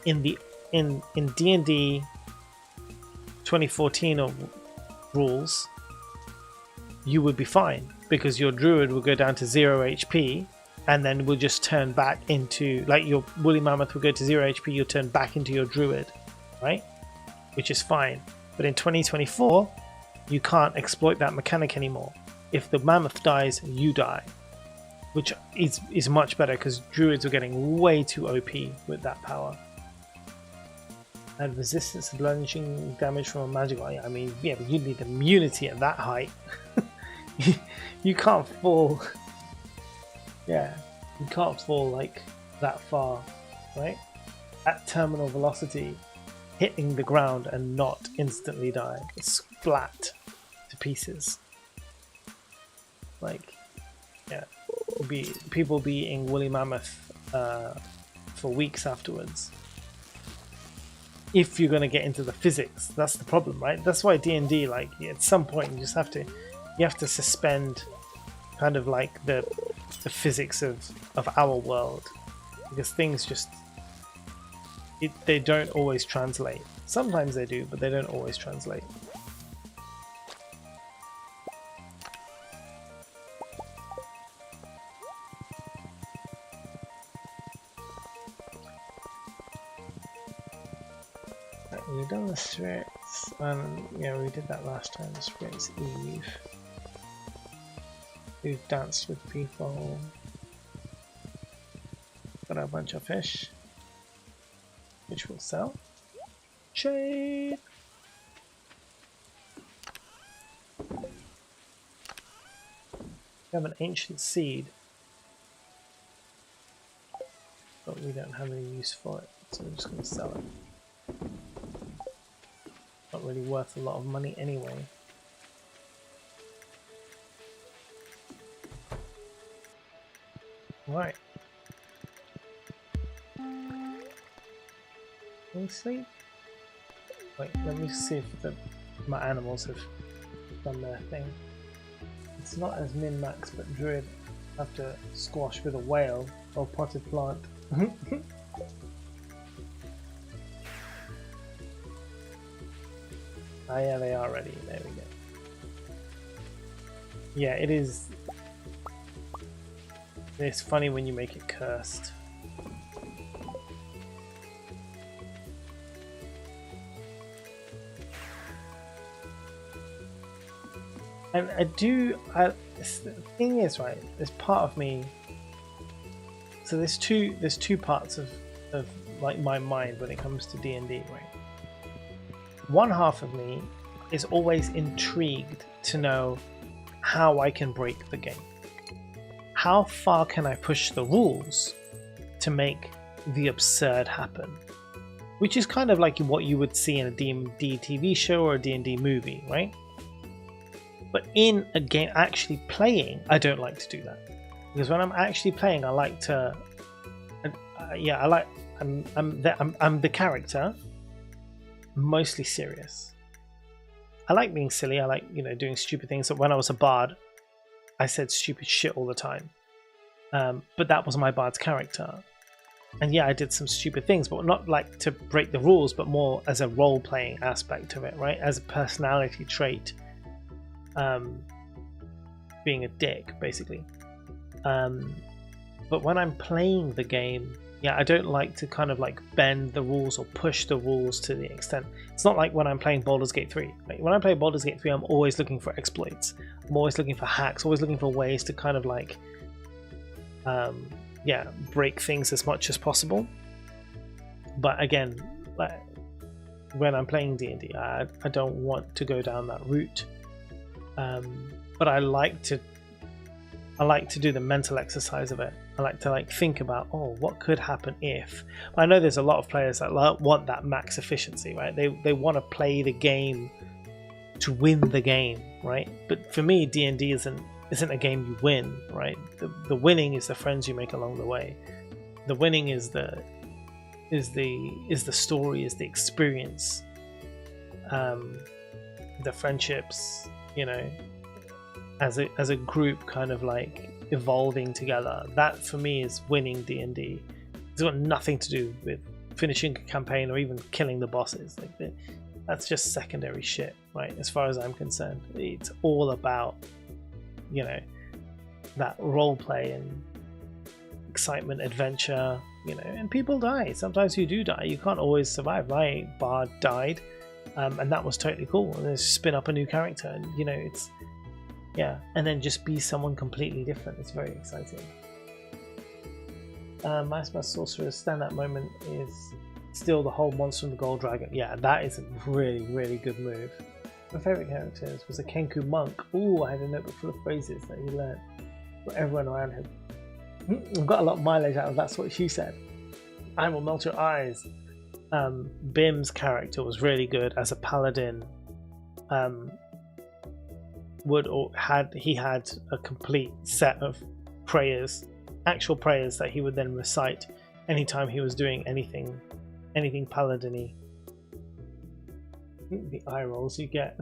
In D&D 2014 or rules, you would be fine because your druid will go down to 0 HP and then will just turn back into, like, your woolly mammoth will go to 0 HP, you'll turn back into your druid, right? Which is fine. But in 2024, you can't exploit that mechanic anymore. If the mammoth dies, you die, which is much better because druids are getting way too OP with that power. And resistance to bludgeoning damage from a magical. I mean, yeah, but you need immunity at that height. You can't fall. Yeah, you can't fall like that far, right? At terminal velocity, hitting the ground and not instantly die. It's splat to pieces. Like, yeah, people be eating woolly mammoth for weeks afterwards. If you're going to get into the physics, that's the problem, right? That's why D&D, like, at some point you just have to suspend kind of like the physics of our world, because things just they don't always translate. Sometimes they do, but they don't always translate. We've done the Spirits, yeah, we did that last time, the Spirits Eve. We've danced with people. Got a bunch of fish, which we'll sell. Shade! We have an ancient seed, but we don't have any use for it, so we're just going to sell it. Not really worth a lot of money anyway. Right. Can we sleep? Wait, let me see if my animals have done their thing. It's not as min-max, but druid have to squash with a whale or potted plant. Ah, yeah, they are ready. There we go. Yeah, it is. It's funny when you make it cursed. And the thing is, right, there's part of me, so there's two parts of like my mind when it comes to D&D, right? One half of me is always intrigued to know how I can break the game. How far can I push the rules to make the absurd happen? Which is kind of like what you would see in a D&D TV show or a D&D movie, right? But in a game, actually playing, I don't like to do that. Because when I'm actually playing, I like to... I'm the character, mostly serious. I like being silly, I like, doing stupid things. So when I was a bard, I said stupid shit all the time. But that was my bard's character. And yeah, I did some stupid things, but not like to break the rules, but more as a role-playing aspect of it, right? As a personality trait, being a dick, basically. But when I'm playing the game, yeah, I don't like to kind of like bend the rules or push the rules to the extent. It's not like when I'm playing Baldur's Gate 3. Right? When I play Baldur's Gate 3, I'm always looking for exploits. I'm always looking for hacks, always looking for ways to kind of like, yeah, break things as much as possible. But again, like, when I'm playing D&D, I don't want to go down that route. But I like to do the mental exercise of it. I like to like think about, oh, what could happen if. I know there's a lot of players that want that max efficiency, right? They want to play the game to win the game, right? But for me, D&D isn't a game you win, right? The winning is the friends you make along the way. The winning is the story, is the experience, the friendships, you know, as a group kind of like evolving together. That for me is winning D&D. It's got nothing to do with finishing a campaign or even killing the bosses. Like that's just secondary shit, right? As far as I'm concerned, it's all about, you know, that role play and excitement, adventure, you know. And people die. Sometimes you do die. You can't always survive. My bard died, and that was totally cool. And then spin up a new character, and you know, it's, yeah, and then just be someone completely different. It's very exciting. My sorcerer's standout moment is still the whole monster from the gold dragon. Yeah, that is a really, really good move. My favourite characters was a Kenku monk. Ooh, I had a notebook full of phrases that he learned for everyone around him. I've got a lot of mileage out of That's What She Said. I will melt your eyes. Bim's character was really good as a paladin. He had a complete set of prayers, actual prayers that he would then recite anytime he was doing anything paladin-y. The eye rolls you get.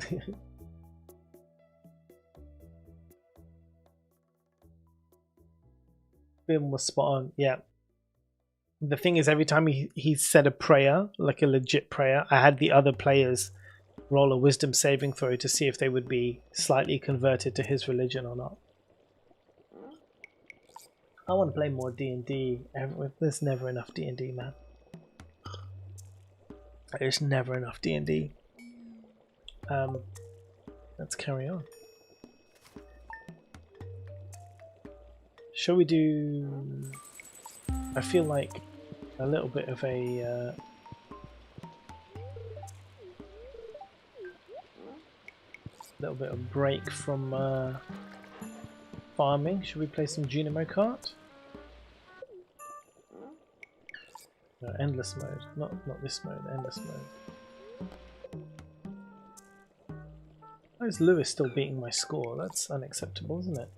Bim was spot on. Yeah. The thing is, every time he said a prayer, like a legit prayer, I had the other players roll a wisdom saving throw to see if they would be slightly converted to his religion or not. I want to play more D&D. There's never enough D&D, man. There's never enough D&D. Let's carry on. Shall we do... I feel like a little bit of a... little bit of break from farming. Should we play some Junimo Kart? No, endless mode. Not this mode, endless mode. Why is Lewis still beating my score? That's unacceptable, isn't it?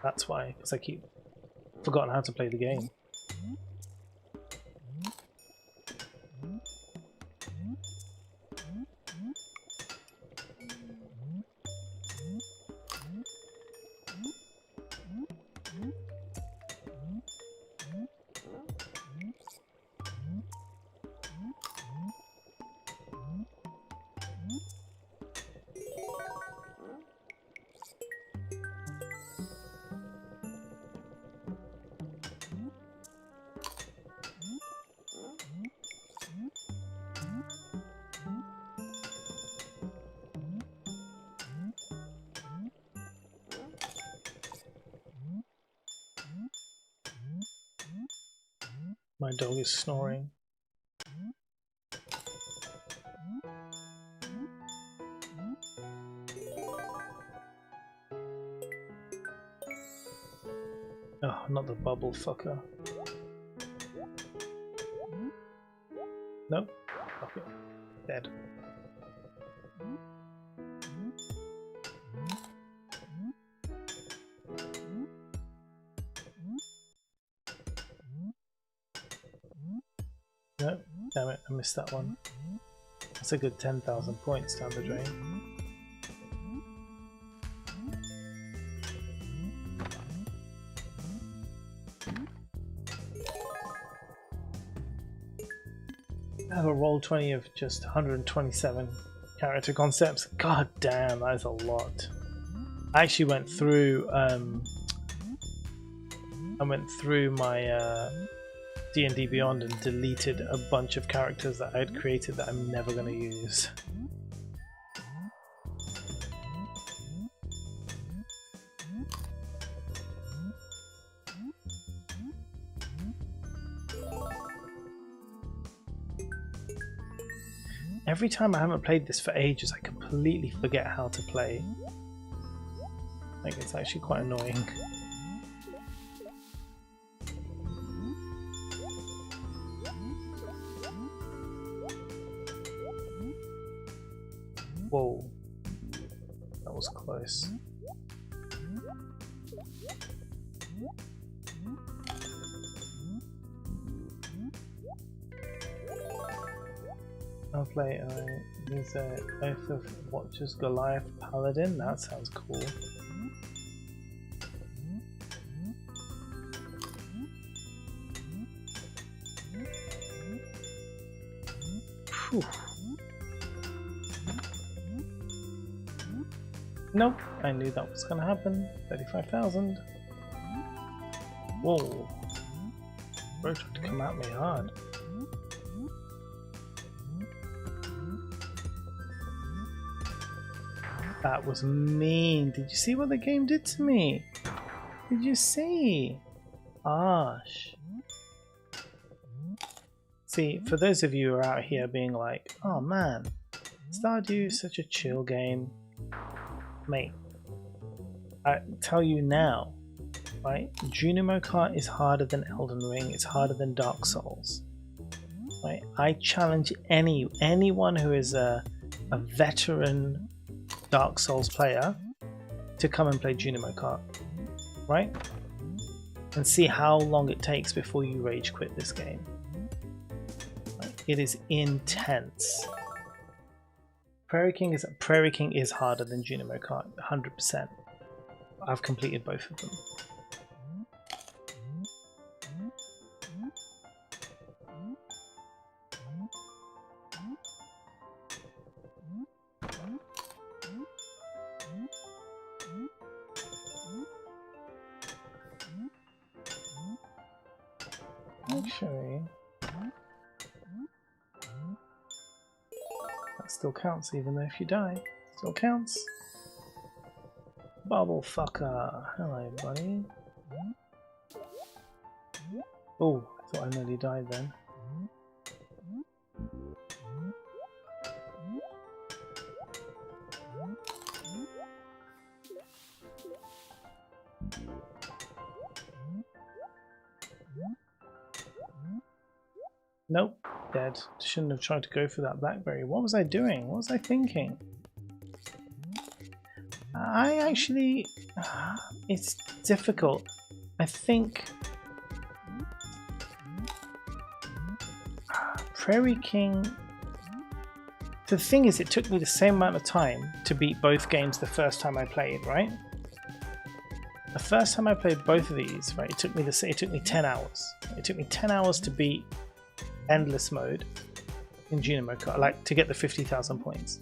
That's why, because I keep forgotten how to play the game. My dog is snoring. Oh, not the bubble fucker. Nope. Okay. Dead. No, damn it, I missed that one. That's a good 10,000 points down the drain. I have a roll 20 of just 127 character concepts. God damn, that is a lot. I actually went through my D&D Beyond and deleted a bunch of characters that I had created that I'm never going to use. Every time I haven't played this for ages, I completely forget how to play. Like, it's actually quite annoying. Whoa, that was close. I'll play use a Oath of Watchers Goliath Paladin. That sounds cool. Whew. Nope, I knew that was gonna happen. 35,000. Whoa. Bro tried to come at me hard. That was mean. Did you see what the game did to me? Did you see? Gosh. See, for those of you who are out here being like, oh man, Stardew is such a chill game. Mate, I tell you now, right? Junimo Kart is harder than Elden Ring. It's harder than Dark Souls. Right? I challenge anyone who is a veteran Dark Souls player to come and play Junimo Kart, right? And see how long it takes before you rage quit this game. Right? It is intense. Prairie King is harder than Junimo Kart, 100%. I've completed both of them. Actually, that still counts, even though if you die, it still counts. Bubble fucker, hello buddy. Oh, I thought I nearly died then. Nope, dead. Shouldn't have tried to go for that blackberry. What was I doing? What was I thinking? I actually... it's difficult. I think... Prairie King... The thing is, it took me the same amount of time to beat both games the first time I played, right? The first time I played both of these, right, it took me 10 hours. It took me 10 hours to beat Endless Mode in Junimo Kart, like to get the 50,000 points.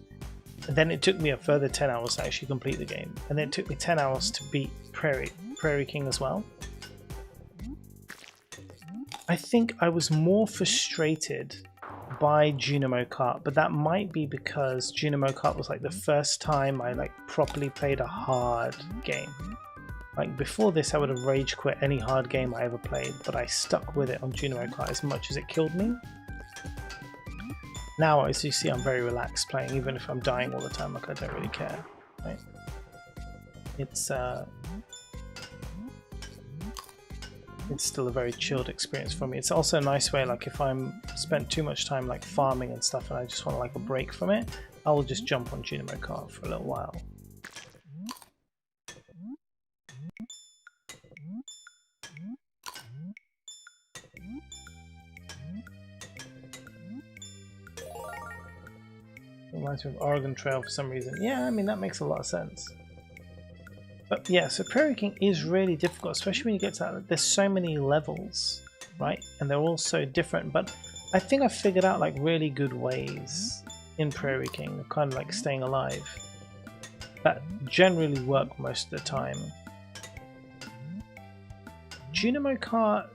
And then it took me a further 10 hours to actually complete the game. And then it took me 10 hours to beat Prairie King as well. I think I was more frustrated by Junimo Kart, but that might be because Junimo Kart was like the first time I like properly played a hard game. Like before this I would have rage quit any hard game I ever played, but I stuck with it on Junimo Kart as much as it killed me. Now, as you see, I'm very relaxed playing, even if I'm dying all the time, like I don't really care. Right? It's still a very chilled experience for me. It's also a nice way, like if I'm spent too much time like farming and stuff and I just want like a break from it, I will just jump on Junimo Kart for a little while. Reminds me of Oregon Trail for some reason. Yeah, I mean that makes a lot of sense. But yeah, so Prairie King is really difficult, especially when you get to that. There's so many levels, right? And they're all so different. But I think I figured out like really good ways in Prairie King of kind of like staying alive that generally work most of the time. Dynamo Kart,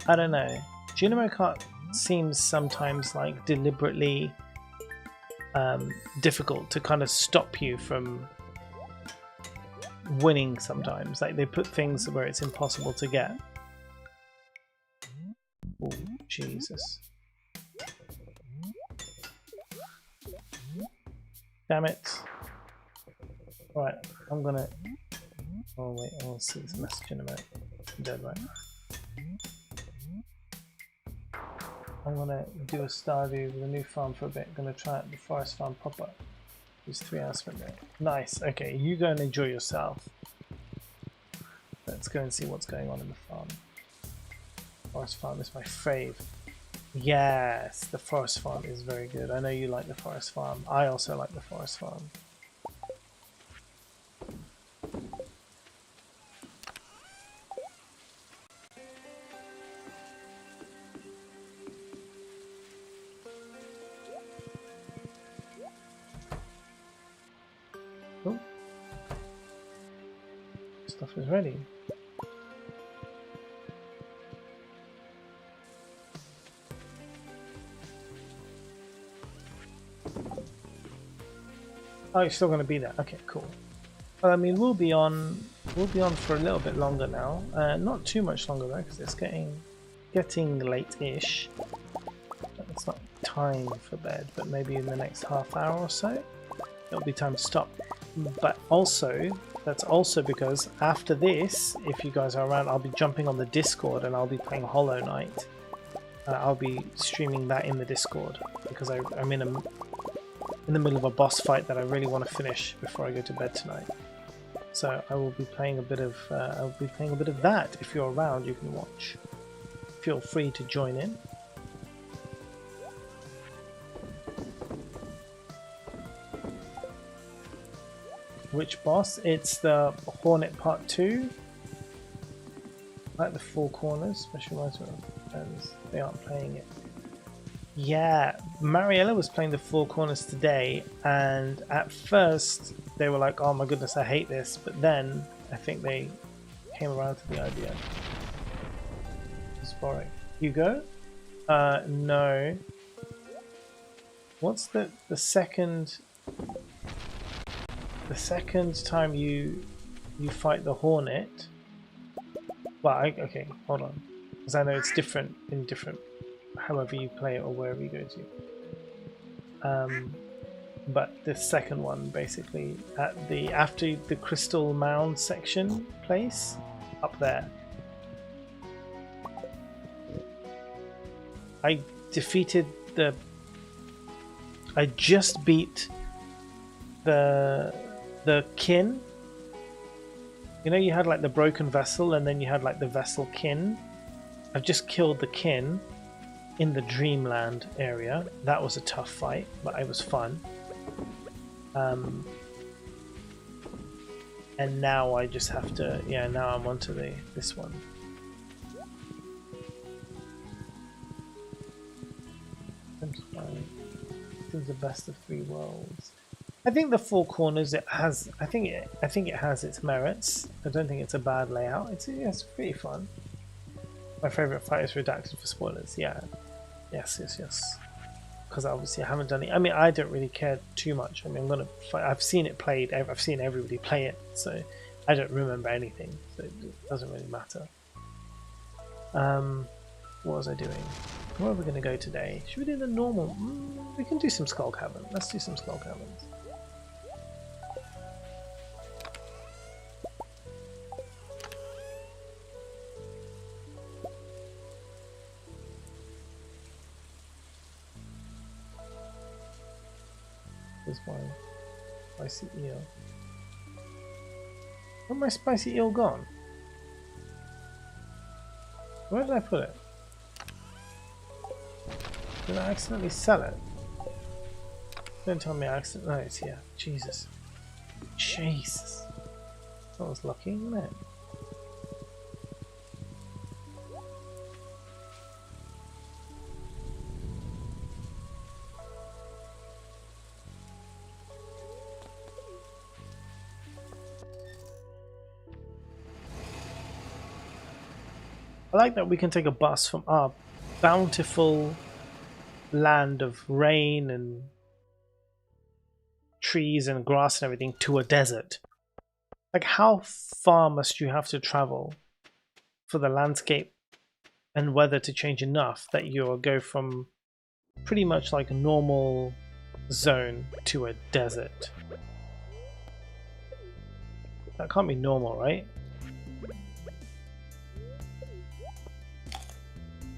I don't know. Dynamo Kart seems sometimes like deliberately difficult to kind of stop you from winning sometimes. Like they put things where it's impossible to get. Oh, Jesus. Damn it. Alright, I'm gonna... Oh wait, I'll see this message in a minute. I'm dead right now. I'm gonna do a Stardew with a new farm for a bit. I'm gonna try out the forest farm pop-up. Use 3 hours for a bit. Nice, okay, you go and enjoy yourself. Let's go and see what's going on in the farm. Forest farm is my fave. Yes, the forest farm is very good. I know you like the forest farm. I also like the forest farm. Oh. Stuff is ready. Oh, you're still going to be there. Okay, cool. Well, I mean, we'll be on for a little bit longer now. Not too much longer though, because it's getting late-ish. It's not time for bed, but maybe in the next half hour or so, it'll be time to stop. But also, that's also because after this, if you guys are around, I'll be jumping on the Discord and I'll be playing Hollow Knight. I'll be streaming that in the Discord because I'm in the middle of a boss fight that I really want to finish before I go to bed tonight. So I will be playing a bit of that. If you're around, you can watch. Feel free to join in. Which boss? It's the Hornet Part 2. I like the 4 corners, especially my friends. They aren't playing it. Yeah, Mariella was playing the 4 corners today, and at first they were like, oh my goodness, I hate this, but then I think they came around to the idea. It's boring. Hugo? No. What's the second time you fight the Hornet? Well, okay, hold on, because I know it's different in different, however you play it or wherever you go to. But the second one, basically, after the Crystal Mound section place, up there. I just beat the kin. You know, you had like the broken vessel and then you had like the vessel kin. I've just killed the kin in the Dreamland area. That was a tough fight, but it was fun. And now I just have to, yeah, now I'm onto this one. It's the best of 3 worlds. I think the 4 corners, I think it has its merits. I don't think it's a bad layout. It's pretty fun. My favourite fight is redacted for spoilers. Yeah, yes. Because obviously I haven't done it. I mean, I don't really care too much. I mean, I've seen it played. I've seen everybody play it, so I don't remember anything. So it doesn't really matter. What was I doing? Where are we going to go today? Should we do the normal? We can do some Skull Cavern. Let's do some Skull Caverns. There's my spicy eel. Where's my spicy eel gone? Where did I put it? Did I accidentally sell it? Don't tell me I accidentally... No, it's here. Jesus. That was lucky, wasn't it? I like that we can take a bus from our bountiful land of rain and trees and grass and everything to a desert. Like, how far must you have to travel for the landscape and weather to change enough that you'll go from pretty much like a normal zone to a desert? That can't be normal, right?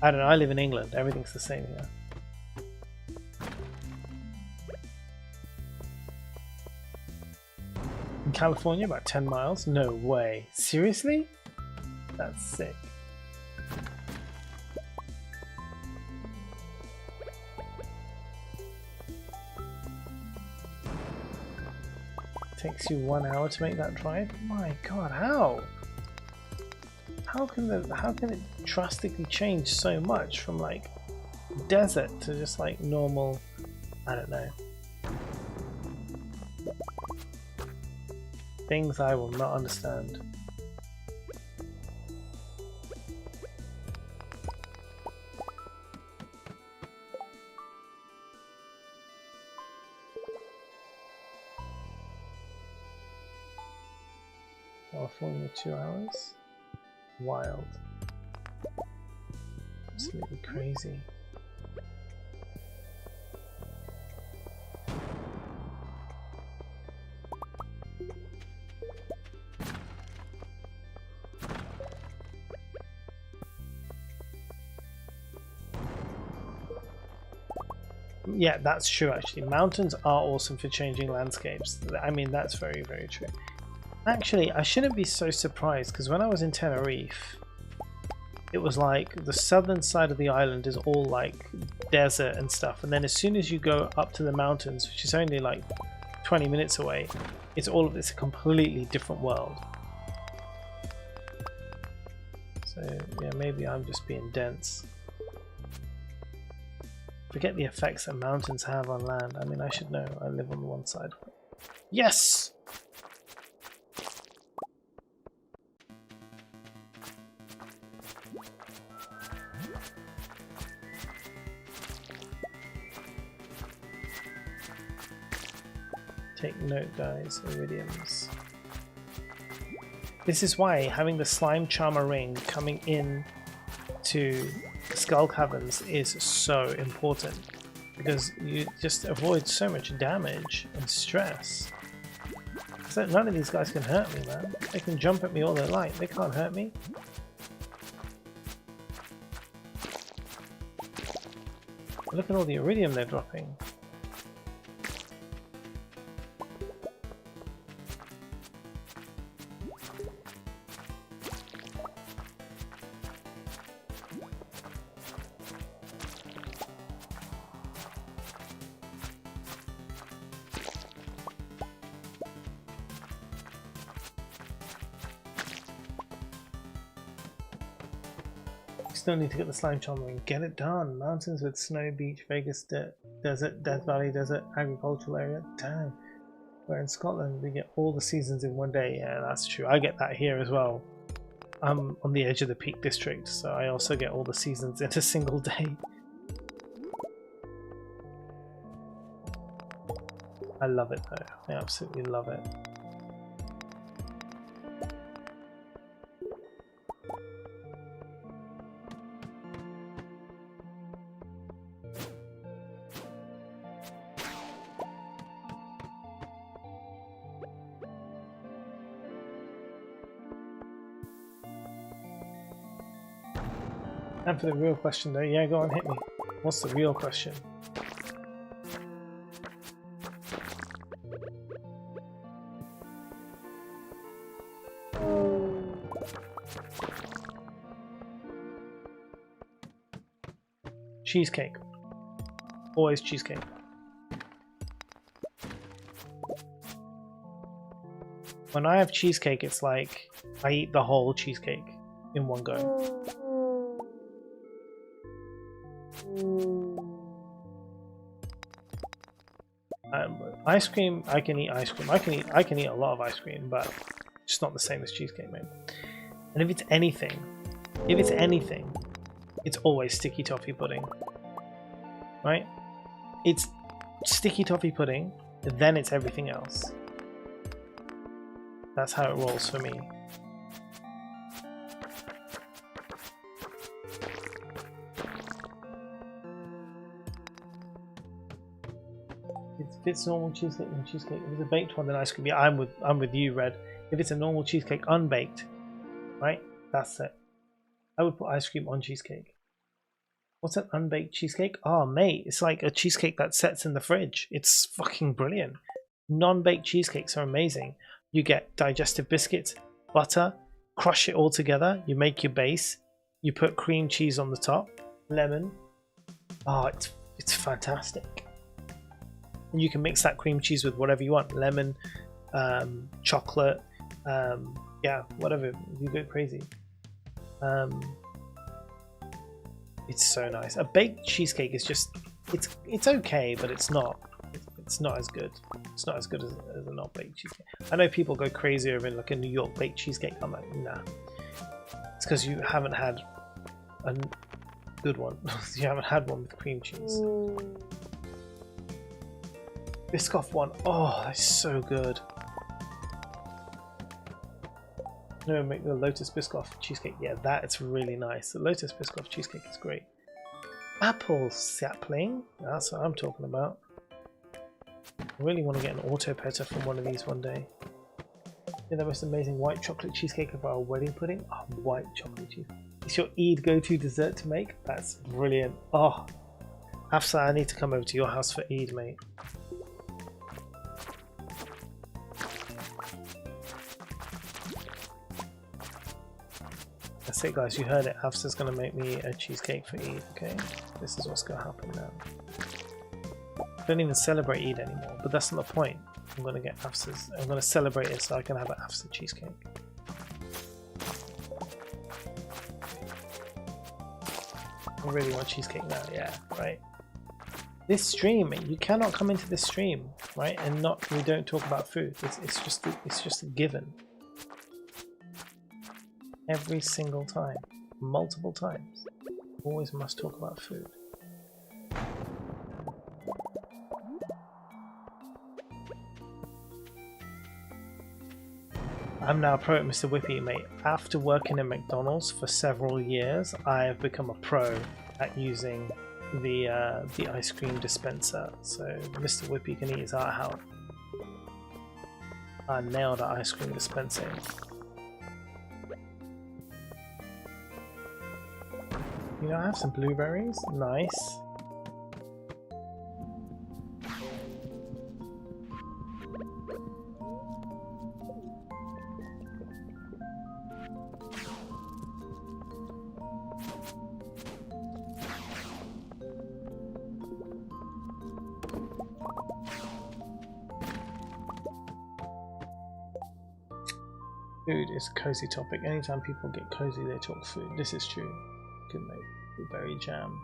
I don't know, I live in England, everything's the same here. In California, about 10 miles? No way. Seriously? That's sick. Takes you 1 hour to make that drive? My god, how? How can it drastically change so much from like desert to just like normal? I don't know. Things I will not understand. California 2 hours? Wild. Absolutely crazy. Yeah, that's true actually. Mountains are awesome for changing landscapes. I mean, that's very, very true. Actually, I shouldn't be so surprised because when I was in Tenerife, it was like the southern side of the island is all like desert and stuff, and then as soon as you go up to the mountains, which is only like 20 minutes away, it's a completely different world. So yeah, maybe I'm just being dense. Forget the effects that mountains have on land. I mean, I should know. I live on the one side. Yes! Take note, guys. Iridiums. This is why having the slime charmer ring coming in to Skull Caverns is so important, because you just avoid so much damage and stress. So none of these guys can hurt me, man. They can jump at me all they like. They can't hurt me. Look at all the iridium they're dropping. Still need to get the slime charmer and get it done. Mountains with snow, beach, Vegas, desert, Death Valley, desert, agricultural area. Damn. Where in Scotland we get all the seasons in one day. Yeah, that's true. I get that here as well. I'm on the edge of the Peak District, so I also get all the seasons in a single day. I love it though. I absolutely love it. And for the real question though, yeah, go on, hit me. What's the real question? Cheesecake. Always cheesecake. When I have cheesecake, it's like I eat the whole cheesecake in one go. Ice cream, I can eat ice cream. I can eat a lot of ice cream, but it's not the same as cheesecake, man. And if it's anything, If it's anything, it's always sticky toffee pudding. Right? It's sticky toffee pudding, then it's everything else. That's how it rolls for me. If it's normal cheesecake, then cheesecake. If it's a baked one, then ice cream. Yeah, I'm with you, Red. If it's a normal cheesecake, unbaked, right? That's it. I would put ice cream on cheesecake. What's an unbaked cheesecake? Oh, mate, it's like a cheesecake that sets in the fridge. It's fucking brilliant. Non-baked cheesecakes are amazing. You get digestive biscuits, butter, crush it all together. You make your base. You put cream cheese on the top, lemon. Oh, it's fantastic. And you can mix that cream cheese with whatever you want. Lemon, chocolate, yeah, whatever. You go crazy. It's so nice. A baked cheesecake is just it's okay, but it's not as good. It's not as good as a not baked cheesecake. I know people go crazy over in like a New York baked cheesecake. I'm like, nah. It's because you haven't had a good one. You haven't had one with cream cheese. Biscoff one. Oh, that's so good. No, make the Lotus Biscoff cheesecake. Yeah, it's really nice. The Lotus Biscoff cheesecake is great. Apple sapling. That's what I'm talking about. I really want to get an auto petter from one of these one day. Yeah, the most amazing white chocolate cheesecake of our wedding pudding. Oh, white chocolate cheesecake. It's your Eid go-to dessert to make? That's brilliant. Oh, Afsa, I need to come over to your house for Eid, mate. That's it, guys. You heard it. Hafsa's going to make me a cheesecake for Eid, okay? This is what's going to happen now. I don't even celebrate Eid anymore, but that's not the point. I'm going to get Hafsa's. I'm going to celebrate it so I can have an Hafsa cheesecake. I really want cheesecake now, yeah, right? This stream, you cannot come into this stream, right? And we don't talk about food. It's just a given. Every single time, multiple times, always must talk about food. I'm now a pro at Mr. Whippy, mate. After working at McDonald's for several years, I have become a pro at using the ice cream dispenser. So Mr. Whippy can eat his heart out. I nailed the ice cream dispensing. You know, I have some blueberries. Nice. Food is a cozy topic. Anytime people get cozy, they talk food. This is true. Can make blueberry jam.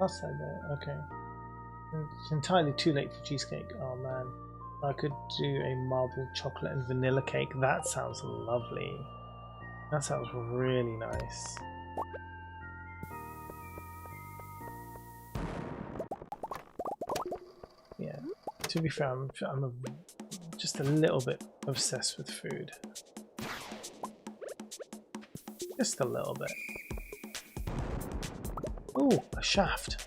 Outside there, okay. It's entirely too late for cheesecake. Oh man, I could do a marble chocolate and vanilla cake. That sounds lovely. That sounds really nice. Yeah. To be fair, I'm just a little bit obsessed with food. Just a little bit. Ooh, a shaft.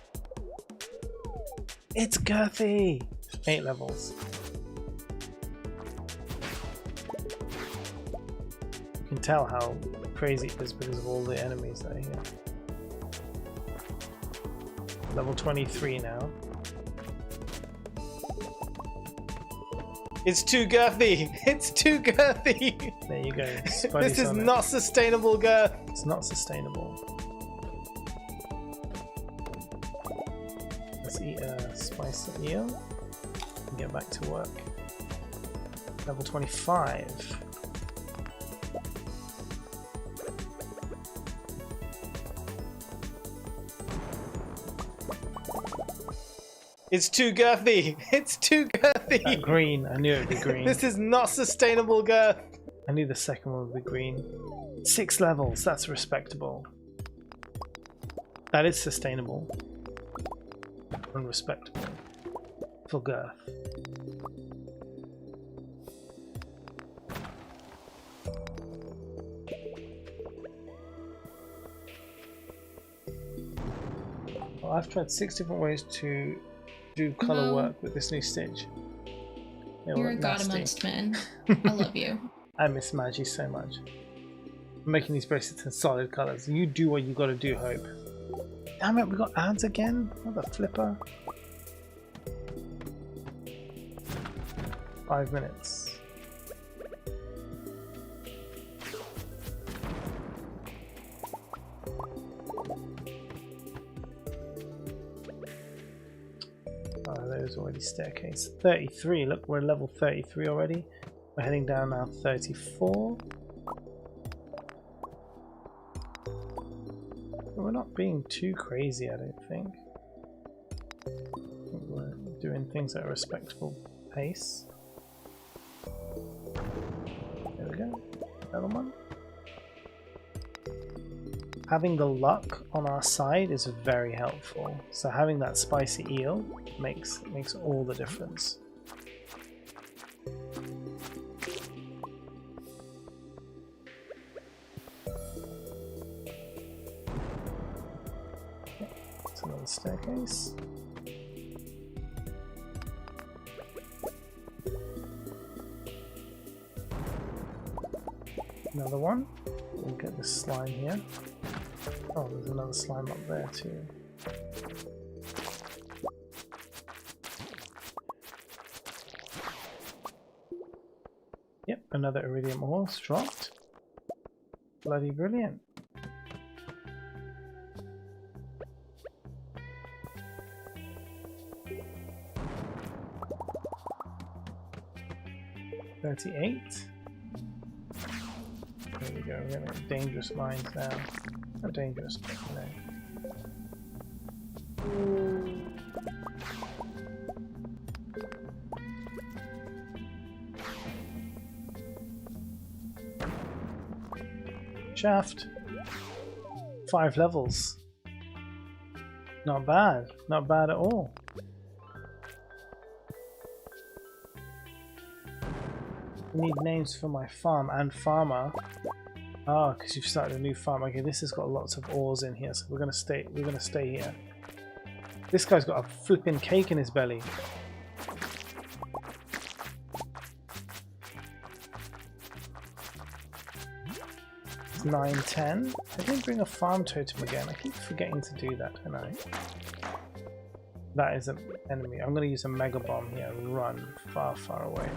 It's girthy! 8 levels. You can tell how crazy it is because of all the enemies that are here. Level 23 now. It's too girthy! It's too girthy! There you go. This is not sustainable girth! It's not sustainable. Let's eat a spicy meal and get back to work. Level 25. It's too girthy! It's too girthy! Green. I knew it would be green. This is not sustainable girth! I knew the second one would be green. 6 levels, that's respectable. That is sustainable. And respectable. For girth. Well, I've tried 6 different ways to do colour work with this new stitch. You're a god amongst men. I love you. I miss Maggie so much. I'm making these bracelets in solid colours. You do what you gotta do, Hope. Damn it, we got ads again? What the flipper? 5 minutes. Oh, there's already staircase. 33, look, we're level 33 already. We're heading down now 34. We're not being too crazy, I don't think. I think we're doing things at a respectable pace. There we go. Another one. Having the luck on our side is very helpful. So having that spicy eel makes all the difference. That's another staircase. Another one. We'll get this slime here. Oh, there's another slime up there too. Yep, another iridium ore dropped. Bloody brilliant. $38. There we go, we're getting dangerous mines now. Not dangerous, but you know. Shaft. 5 levels. Not bad. Not bad at all. I need names for my farm and farmer. Ah, because you've started a new farm. Okay, this has got lots of ores in here, so we're gonna stay here. This guy's got a flipping cake in his belly. It's 9, 10. I didn't bring a farm totem again. I keep forgetting to do that, don't I? That is an enemy. I'm gonna use a mega bomb here and run far, far away.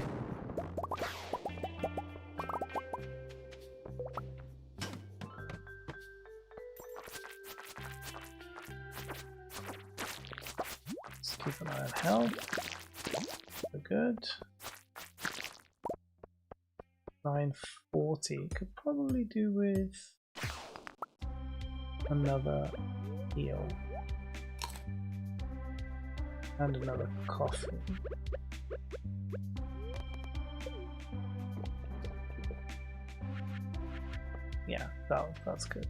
Keep an eye on health. We're good. 940. Could probably do with another eel. And another coffee. Yeah, that's good.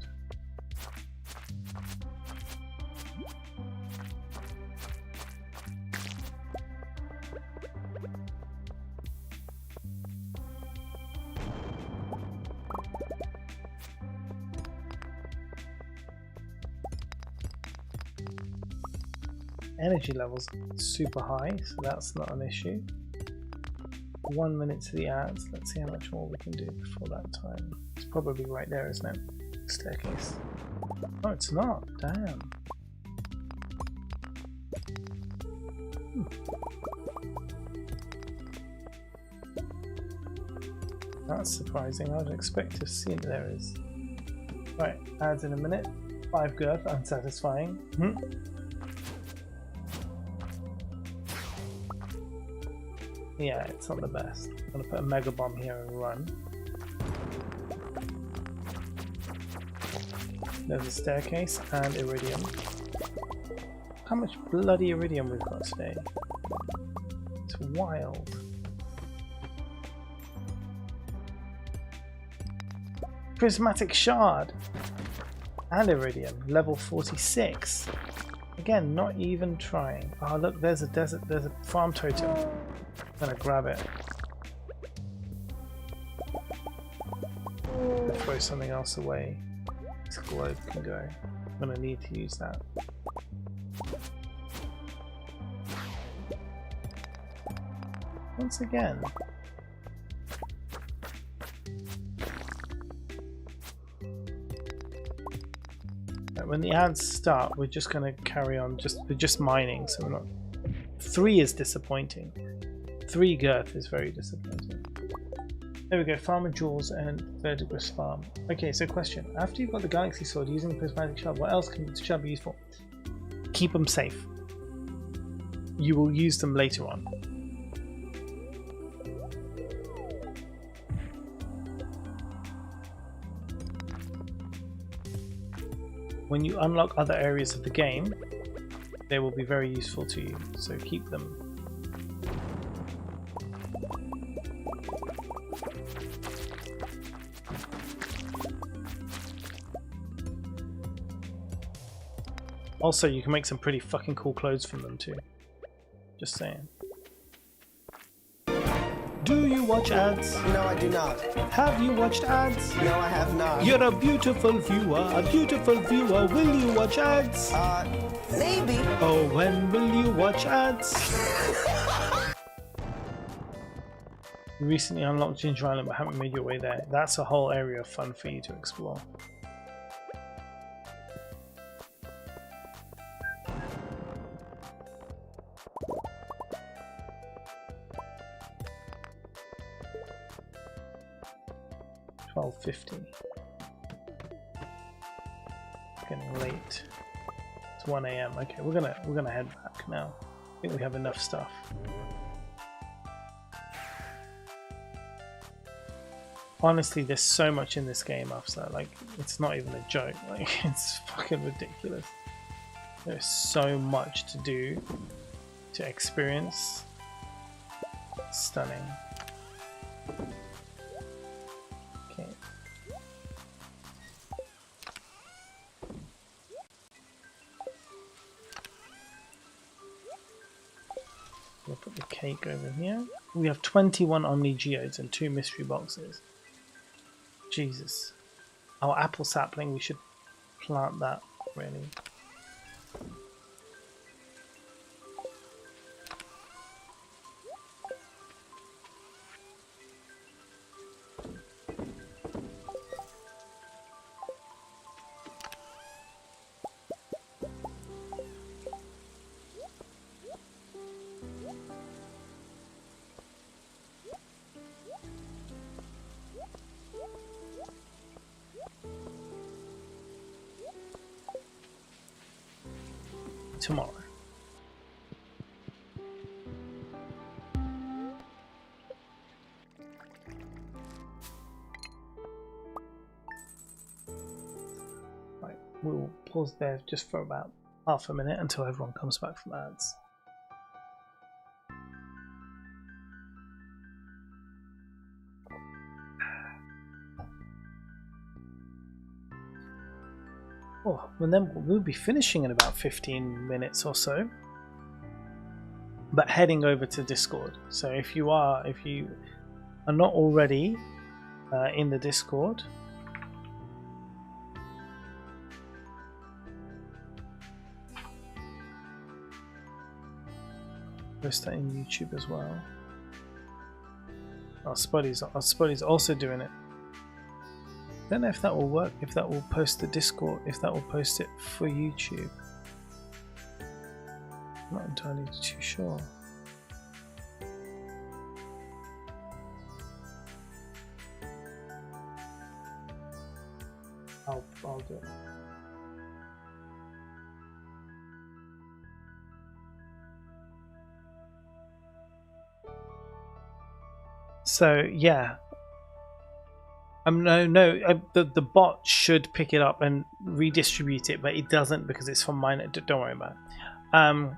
Energy levels super high, so that's not an issue. 1 minute to the ads. Let's see how much more we can do before that time. It's probably right there, isn't it? Staircase. Oh, it's not. Damn. That's surprising. I would expect to have seen it. There is. Right, ads in a minute. 5 girth, unsatisfying. Yeah, it's not the best. I'm gonna put a mega bomb here and run. There's a staircase and iridium. How much bloody iridium we've got today? It's wild. prismatic shard and iridium, level 46. Again, not even trying. Oh look, there's a desert, there's a farm totem. I'm gonna grab it. Throw something else away. This globe can go. I'm gonna need to use that. Once again. When the ads start, we're just going to carry on. We're just mining, so we're not. 3 is disappointing. 3 girth is very disappointing. There we go. Farmer Jules and Verdigris Farm. Okay, so question: after you've got the Galaxy Sword using the Prismatic Shard, what else can the shard be used for? Keep them safe. You will use them later on. When you unlock other areas of the game, they will be very useful to you, so keep them. Also, you can make some pretty fucking cool clothes from them too. Just saying. Do you watch ads? No, I do not. Have you watched ads? No, I have not. You're a beautiful viewer, Will you watch ads? Maybe. Oh, when will you watch ads? You recently unlocked Ginger Island but haven't made your way there. That's a whole area of fun for you to explore. $12.50. Getting late. It's 1 AM. Okay, we're gonna head back now. I think we have enough stuff. Honestly, there's so much in this game, Afsa. Like, it's not even a joke. Like, it's fucking ridiculous. There's so much to do, to experience. It's stunning. Okay. We'll put the cake over here. We have 21 Omni Geodes and 2 mystery boxes. Jesus. Our apple sapling, we should plant that, really. Tomorrow. Right, we'll pause there just for about half a minute until everyone comes back from ads. Oh, and then we'll be finishing in about 15 minutes or so, but heading over to Discord. So if you are not already in the Discord, post that in YouTube as well. Our Spuddy's also doing it. I don't know if that will work, if that will post the Discord, if that will post it for YouTube. I'm not entirely too sure. I'll do it. So yeah. The bot should pick it up and redistribute it, but it doesn't because it's from mine. Don't worry about it.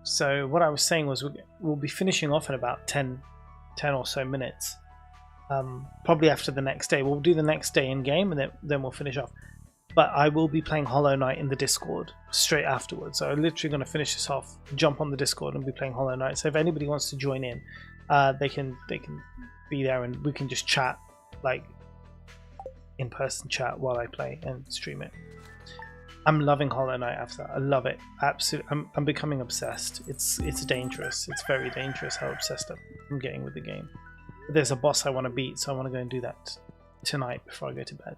So what I was saying was we'll be finishing off in about 10 or so minutes. Probably after the next day. We'll do the next day in game, and then we'll finish off. But I will be playing Hollow Knight in the Discord straight afterwards. So I'm literally going to finish this off, jump on the Discord, and be playing Hollow Knight. So if anybody wants to join in, they can be there, and we can just chat, like in-person chat while I play and stream it. I'm loving Hollow Knight after that. I love it. Absolutely. I'm becoming obsessed. It's dangerous. It's very dangerous how obsessed I'm getting with the game. But there's a boss I want to beat, so I want to go and do that tonight before I go to bed.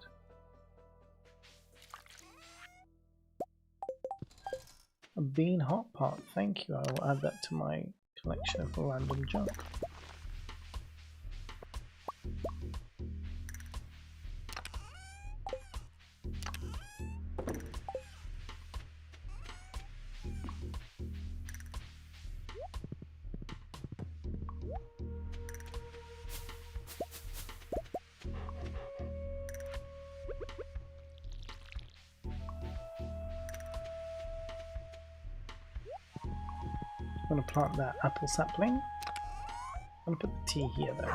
A bean hot pot. Thank you. I will add that to my collection of random junk. I'm going to plant that apple sapling. I'm going to put the tea here though.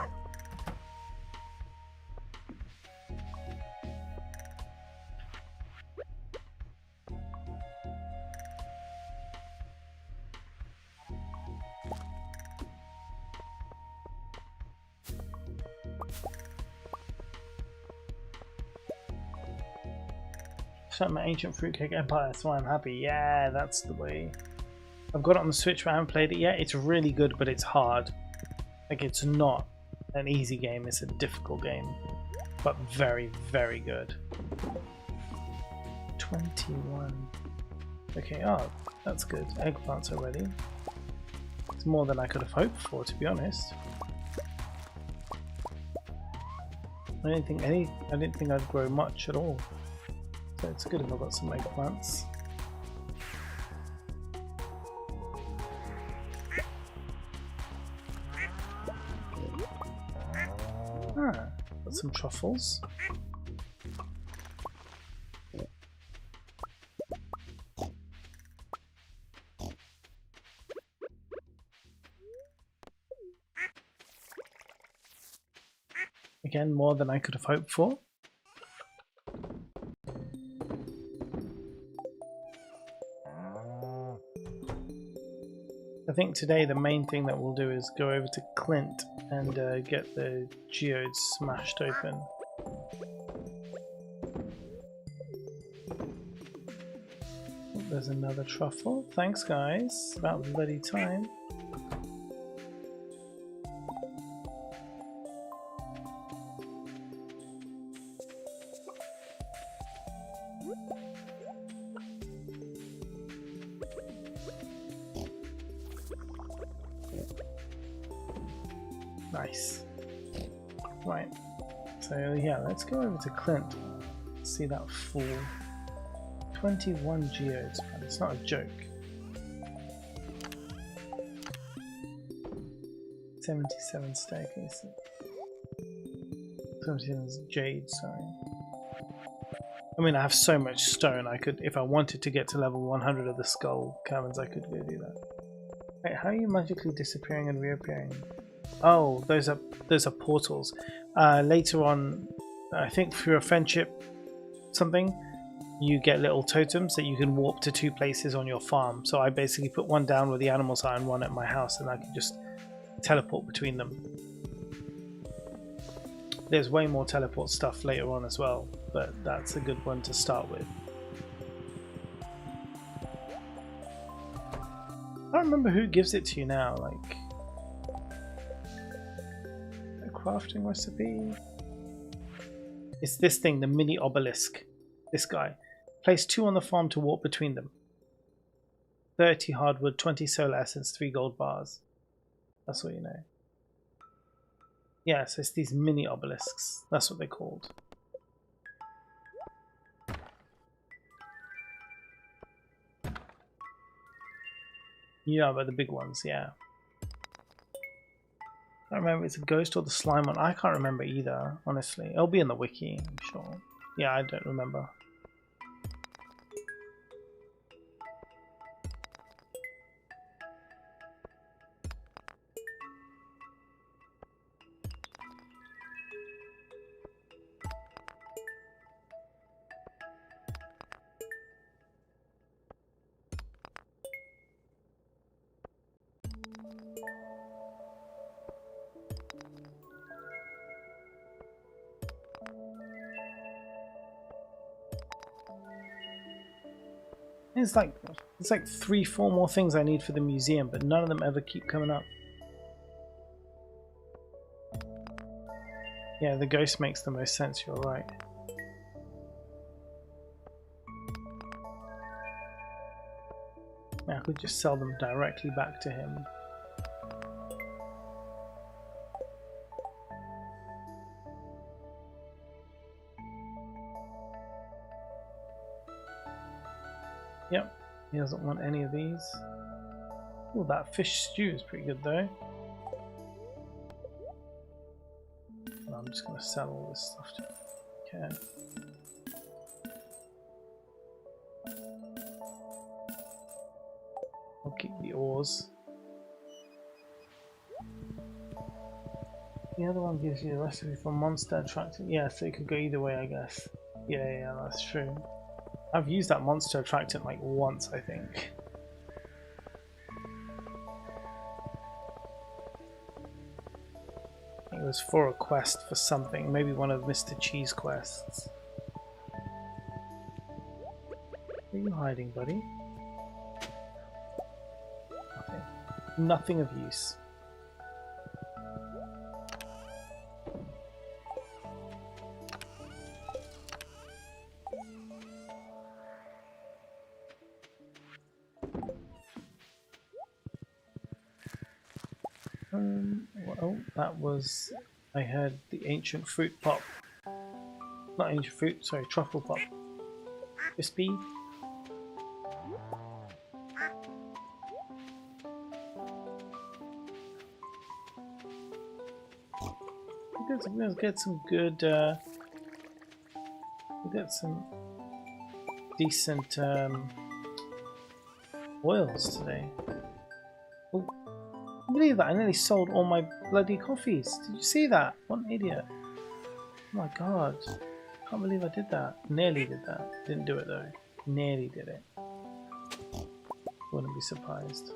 Shut my ancient fruitcake empire, that's why I'm happy. Yeah, that's the way. I've got it on the Switch, but I haven't played it yet. It's really good, but it's hard. Like, it's not an easy game, it's a difficult game. But very, very good. 21. Okay, oh, that's good. Eggplants are ready. It's more than I could have hoped for, to be honest. I didn't think I'd grow much at all. So it's good if I've got some eggplants. Got some truffles. Again, more than I could have hoped for. I think today the main thing that we'll do is go over to Clint and get the geodes smashed open. Oh, there's another truffle. Thanks guys, about bloody time. Nice. Right. So yeah, let's go over to Clint. See that fool. 21 geodes, man. It's not a joke. 77 staircases. 77 jade, sorry. I mean, I have so much stone. I could, if I wanted to get to level 100 of the skull caverns, I could go do that. Wait, how are you magically disappearing and reappearing? Oh, those are portals. Later on, I think through a friendship something, you get little totems that you can warp to 2 places on your farm. So I basically put one down where the animals are and one at my house, and I can just teleport between them. There's way more teleport stuff later on as well, but that's a good one to start with. I don't remember who gives it to you now, like a crafting recipe. It's this thing, the mini obelisk. This guy. Place 2 on the farm to walk between them. 30 hardwood, 20 solar essence, 3 gold bars. That's what you know. Yeah, so it's these mini obelisks. That's what they're called. Yeah, but the big ones, yeah. I don't remember if it's a ghost or the slime one. I can't remember either, honestly. It'll be in the wiki, I'm sure. Yeah, I don't remember. It's like 3-4 more things I need for the museum, but none of them ever keep coming up. Yeah, the ghost makes the most sense, you're right. I could just sell them directly back to him. Yep, he doesn't want any of these. Oh, that fish stew is pretty good though. I'm just going to sell all this stuff to him. Okay. I'll keep the ores. The other one gives you the recipe for monster attractant. Yeah, so it could go either way, I guess. Yeah, that's true. I've used that monster attractant like once, I think. It was for a quest for something, maybe one of Mr. Cheese quests. Where are you hiding, buddy? Nothing. Nothing of use. Well, that was... I heard the ancient fruit pop. Not ancient fruit, sorry, truffle pop. Crispy. Let's get some good... we'll get some decent oils today. Oh. I can't believe that I nearly sold all my bloody coffees. Did you see that? What an idiot. Oh my god. I can't believe I did that. Nearly did that. Didn't do it though. Nearly did it. Wouldn't be surprised.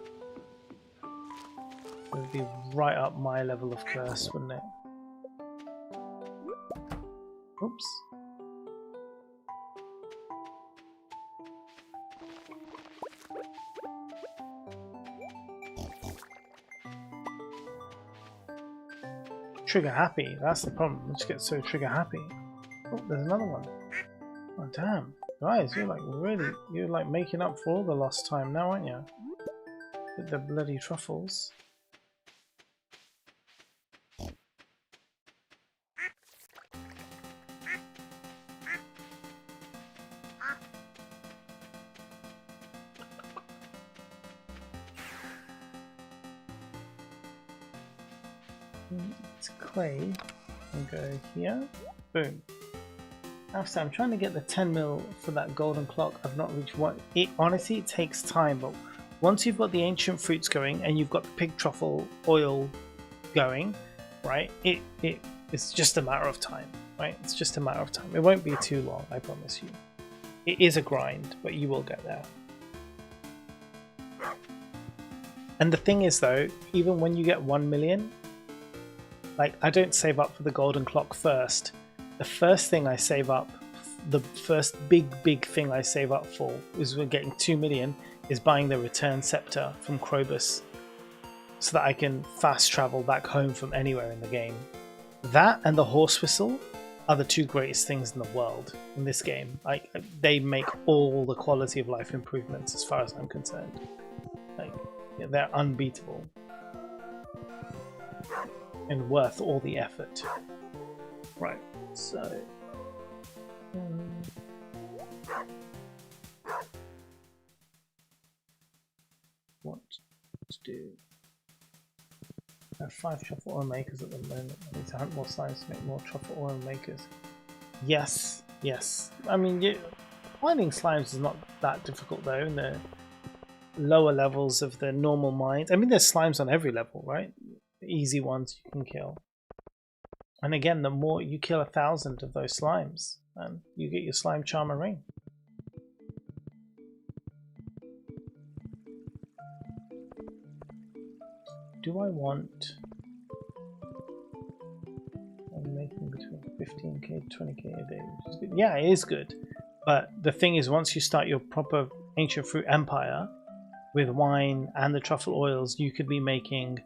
It would be right up my level of curse, wouldn't it? Oops. Trigger happy, that's the problem. I just get so trigger happy. Oh, there's another one. Oh damn. Guys, you're like making up for all the lost time now, aren't you? With the bloody truffles. It's clay. And go here. Boom. After I'm trying to get the 10 mil for that golden clock. I've not reached one. It honestly it takes time, but once you've got the ancient fruits going and you've got the pig truffle oil going, right? It's just a matter of time, right? It's just a matter of time. It won't be too long, I promise you. It is a grind, but you will get there. And the thing is though, even when you get 1 million, like I don't save up for the golden clock first. The first thing I save up, the first big thing I save up for is we're getting 2 million is buying the return scepter from Krobus so that I can fast travel back home from anywhere in the game. That and the horse whistle are the two greatest things in the world in this game. Like they make all the quality of life improvements as far as I'm concerned. Like yeah, they're unbeatable and worth all the effort. Right, so what to do? I have 5 truffle oil makers at the moment. I need to hunt more slimes to make more truffle oil makers. Yes, yes. I mean, finding slimes is not that difficult though in the lower levels of the normal mines. I mean, there's slimes on every level, right? The easy ones you can kill. And again, the more you kill 1,000 of those slimes, you get your slime charmer ring. Do I want... I'm making between 15k to 20k a day, which is good. Yeah, it is good. But the thing is, once you start your proper ancient fruit empire with wine and the truffle oils, you could be making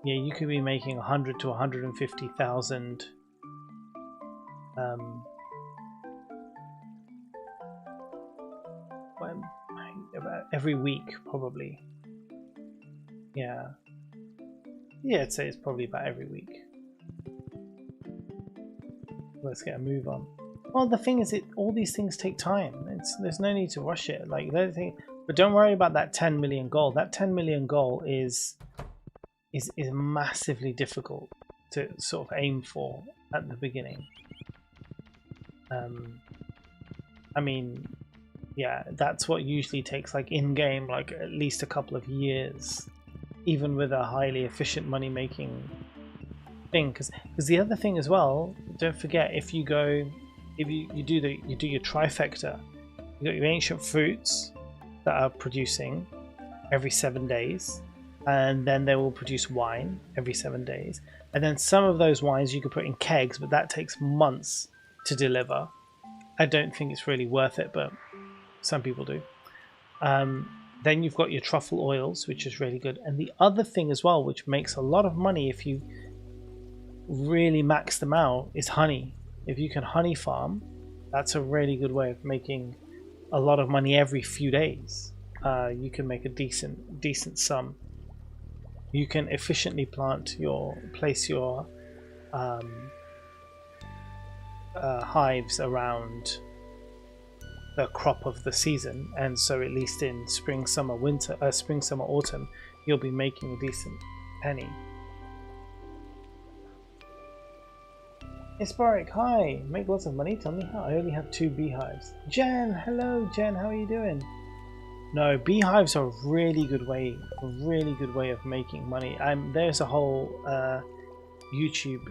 you could be making 100 to 150,000 about every week, probably. Yeah, I'd say it's probably about every week. Let's get a move on. Well, the thing is, all these things take time. There's no need to rush it. Like, but don't worry about that 10 million goal. That 10 million goal is massively difficult to sort of aim for at the beginning. I mean, yeah, that's what usually takes, like in game, like at least a couple of years, even with a highly efficient money making thing. Because the other thing as well, don't forget, if you do your trifecta, you got your ancient fruits that are producing every 7 days, and then they will produce wine every 7 days, and then some of those wines you could put in kegs, but that takes months to deliver. I don't think it's really worth it, but some people do. Then you've got your truffle oils, which is really good. And the other thing as well, which makes a lot of money if you really max them out, is honey. If you can honey farm, that's a really good way of making a lot of money every few days. You can make a decent sum. You can efficiently place your hives around the crop of the season, and so at least in spring, summer, autumn, you'll be making a decent penny. Historic, hi! Make lots of money, tell me how. I only have 2 beehives. Jen, hello Jen, how are you doing? No, beehives are a really good way of making money. There's a whole YouTube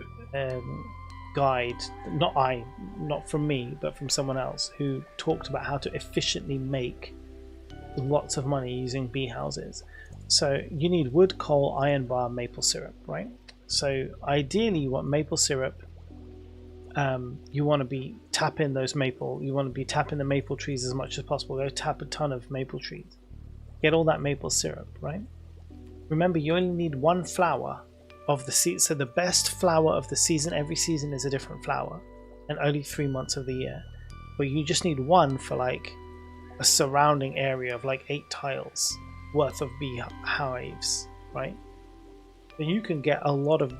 guide, not from me, but from someone else, who talked about how to efficiently make lots of money using bee houses. So you need wood, coal, iron bar, maple syrup, right? So ideally you want maple syrup. You want to be tapping the maple trees as much as possible. Go tap a ton of maple trees. Get all that maple syrup, right? Remember, you only need 1 flower of the season. So the best flower of the season, every season is a different flower, and only 3 months of the year. But you just need 1 for like a surrounding area of like 8 tiles worth of bee hives, right? Then you can get a lot of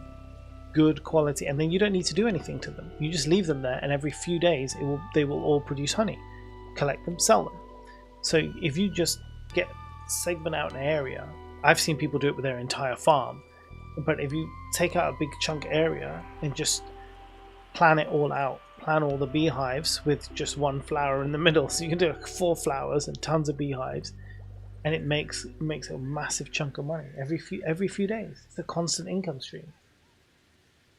good quality, and then you don't need to do anything to them. You just leave them there, and every few days they will all produce honey. Collect them, sell them. So if you just segment out an area, I've seen people do it with their entire farm, but if you take out a big chunk area and just plan it all out, plan all the beehives with just 1 flower in the middle, so you can do 4 flowers and tons of beehives, and it makes a massive chunk of money every few days. It's a constant income stream.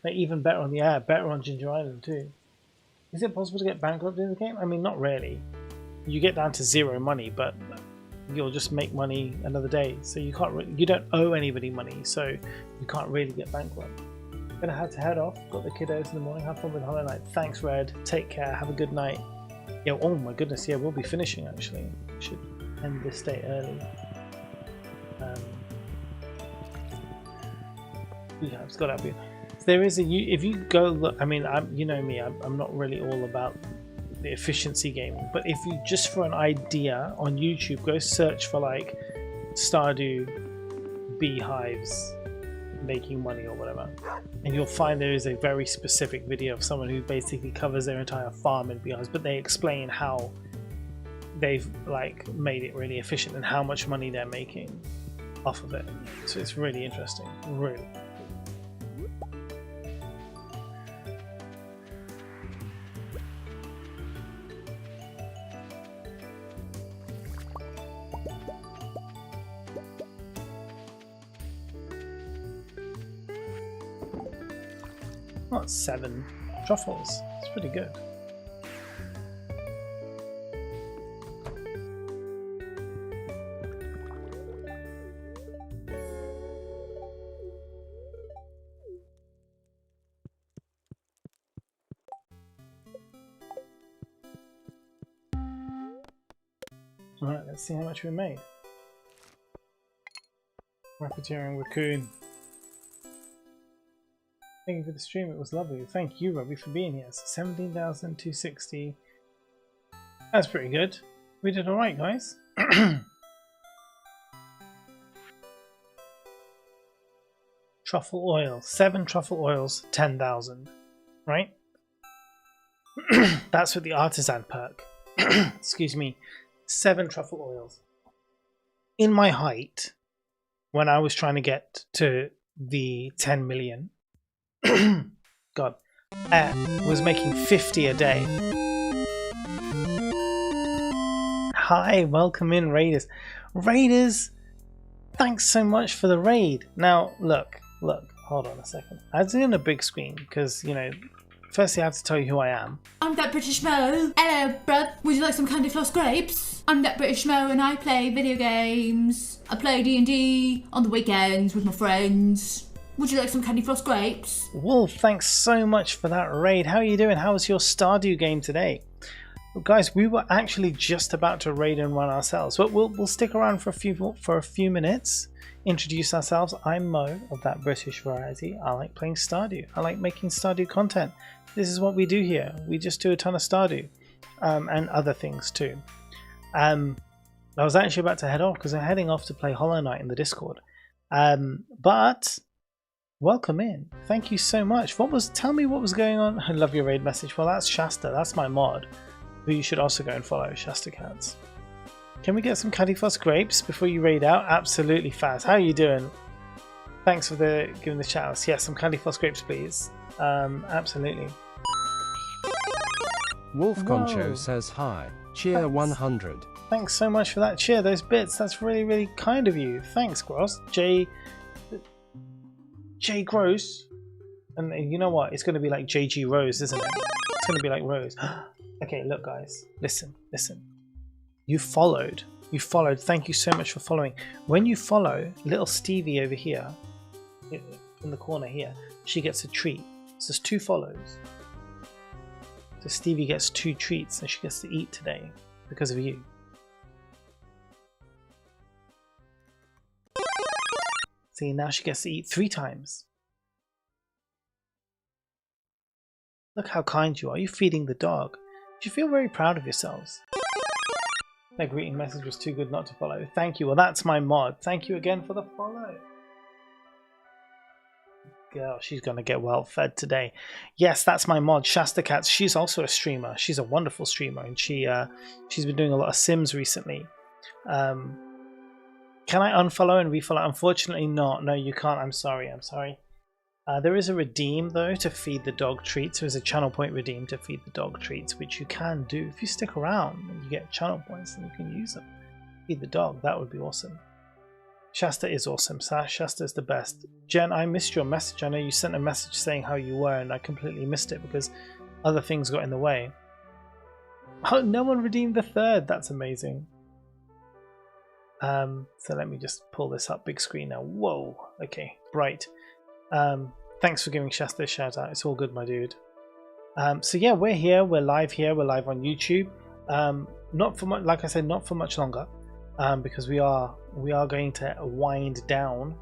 Like, even better on Ginger Island too. Is it possible to get bankrupt in the game? I mean, not really. You get down to 0 money, but you'll just make money another day. So you don't owe anybody money, so you can't really get bankrupt. Gonna have to head off. Got the kiddos in the morning. Have fun with Hollow Knight. Thanks, Red. Take care. Have a good night. Yeah. Oh my goodness. Yeah, we'll be finishing actually. Should end this day early. Yeah, it's got to be. There is if you go look, I mean, you know me, I'm not really all about the efficiency gaming, but if you just for an idea on YouTube, go search for like Stardew beehives making money or whatever, and you'll find there is a very specific video of someone who basically covers their entire farm in beehives, but they explain how they've like made it really efficient and how much money they're making off of it. So it's really interesting, really. Not 7 truffles. It's pretty good. Right, let's see how much we made. Racketeering Raccoon. Thank you for the stream, it was lovely. Thank you, Robbie, for being here. So 17,260. That's pretty good. We did alright, guys. Truffle oil. 7 truffle oils, 10,000. Right? That's with the artisan perk. Excuse me. 7 truffle oils. In my height, when I was trying to get to the 10 million, God, was making 50 a day. Hi, welcome in, Raiders. Raiders, thanks so much for the raid. Now, look, hold on a second. I'm doing a big screen because, you know, firstly I have to tell you who I am. I'm that British Mo. Hello, bruv. Would you like some candy floss grapes? I'm that British Mo and I play video games. I play D&D on the weekends with my friends. Would you like some candy floss grapes? Wolf, thanks so much for that raid. How are you doing? How was your Stardew game today? Well, guys, we were actually just about to raid and run ourselves, but we'll stick around for a few minutes. Introduce ourselves. I'm Mo of that British variety. I like playing Stardew. I like making Stardew content. This is what we do here. We just do a ton of Stardew and other things too. I was actually about to head off because I'm heading off to play Hollow Knight in the Discord. But welcome in. Thank you so much. Tell me what was going on. I love your raid message. Well, that's Shasta. That's my mod, who you should also go and follow, Shasta Cats. Can we get some candy floss grapes before you raid out? Absolutely, Faz. How are you doing? Thanks for giving the shout outs. Yes, some candy floss grapes, please. Absolutely. Wolf Concho says hi. Cheer 100. Thanks so much for that cheer, those bits. That's really, really kind of you. Thanks, Gross. J Gross. And you know what? It's going to be like JG Rose, isn't it? It's going to be like Rose. Okay, look, guys. Listen. You followed. Thank you so much for following. When you follow little Stevie over here, in the corner here, she gets a treat. So there's 2 follows. So Stevie gets 2 treats and she gets to eat today because of you. See, now she gets to eat 3 times. Look how kind you are. You're feeding the dog. You should feel very proud of yourselves. That greeting message was too good not to follow. Thank you. Well, that's my mod. Thank you again for the follow. Girl, she's going to get well fed today. Yes, that's my mod, Shasta Cats. She's also a streamer. She's a wonderful streamer, and she's been doing a lot of Sims recently. Can I unfollow and refollow? Unfortunately not. No, you can't. I'm sorry. There is a redeem though to feed the dog treats. There is a channel point redeem to feed the dog treats, which you can do if you stick around and you get channel points and you can use them. Feed the dog. That would be awesome. Shasta is awesome. Shasta is the best. Jen, I missed your message. I know you sent a message saying how you were, and I completely missed it because other things got in the way. Oh, no one redeemed the 3rd. That's amazing. So let me just pull this up big screen now. Whoa. Okay, bright. Thanks for giving Shasta a shout out. It's all good, my dude. So yeah, we're here. We're live here. We're live on YouTube. Not for much, like I said, not for much longer, because we are going to wind down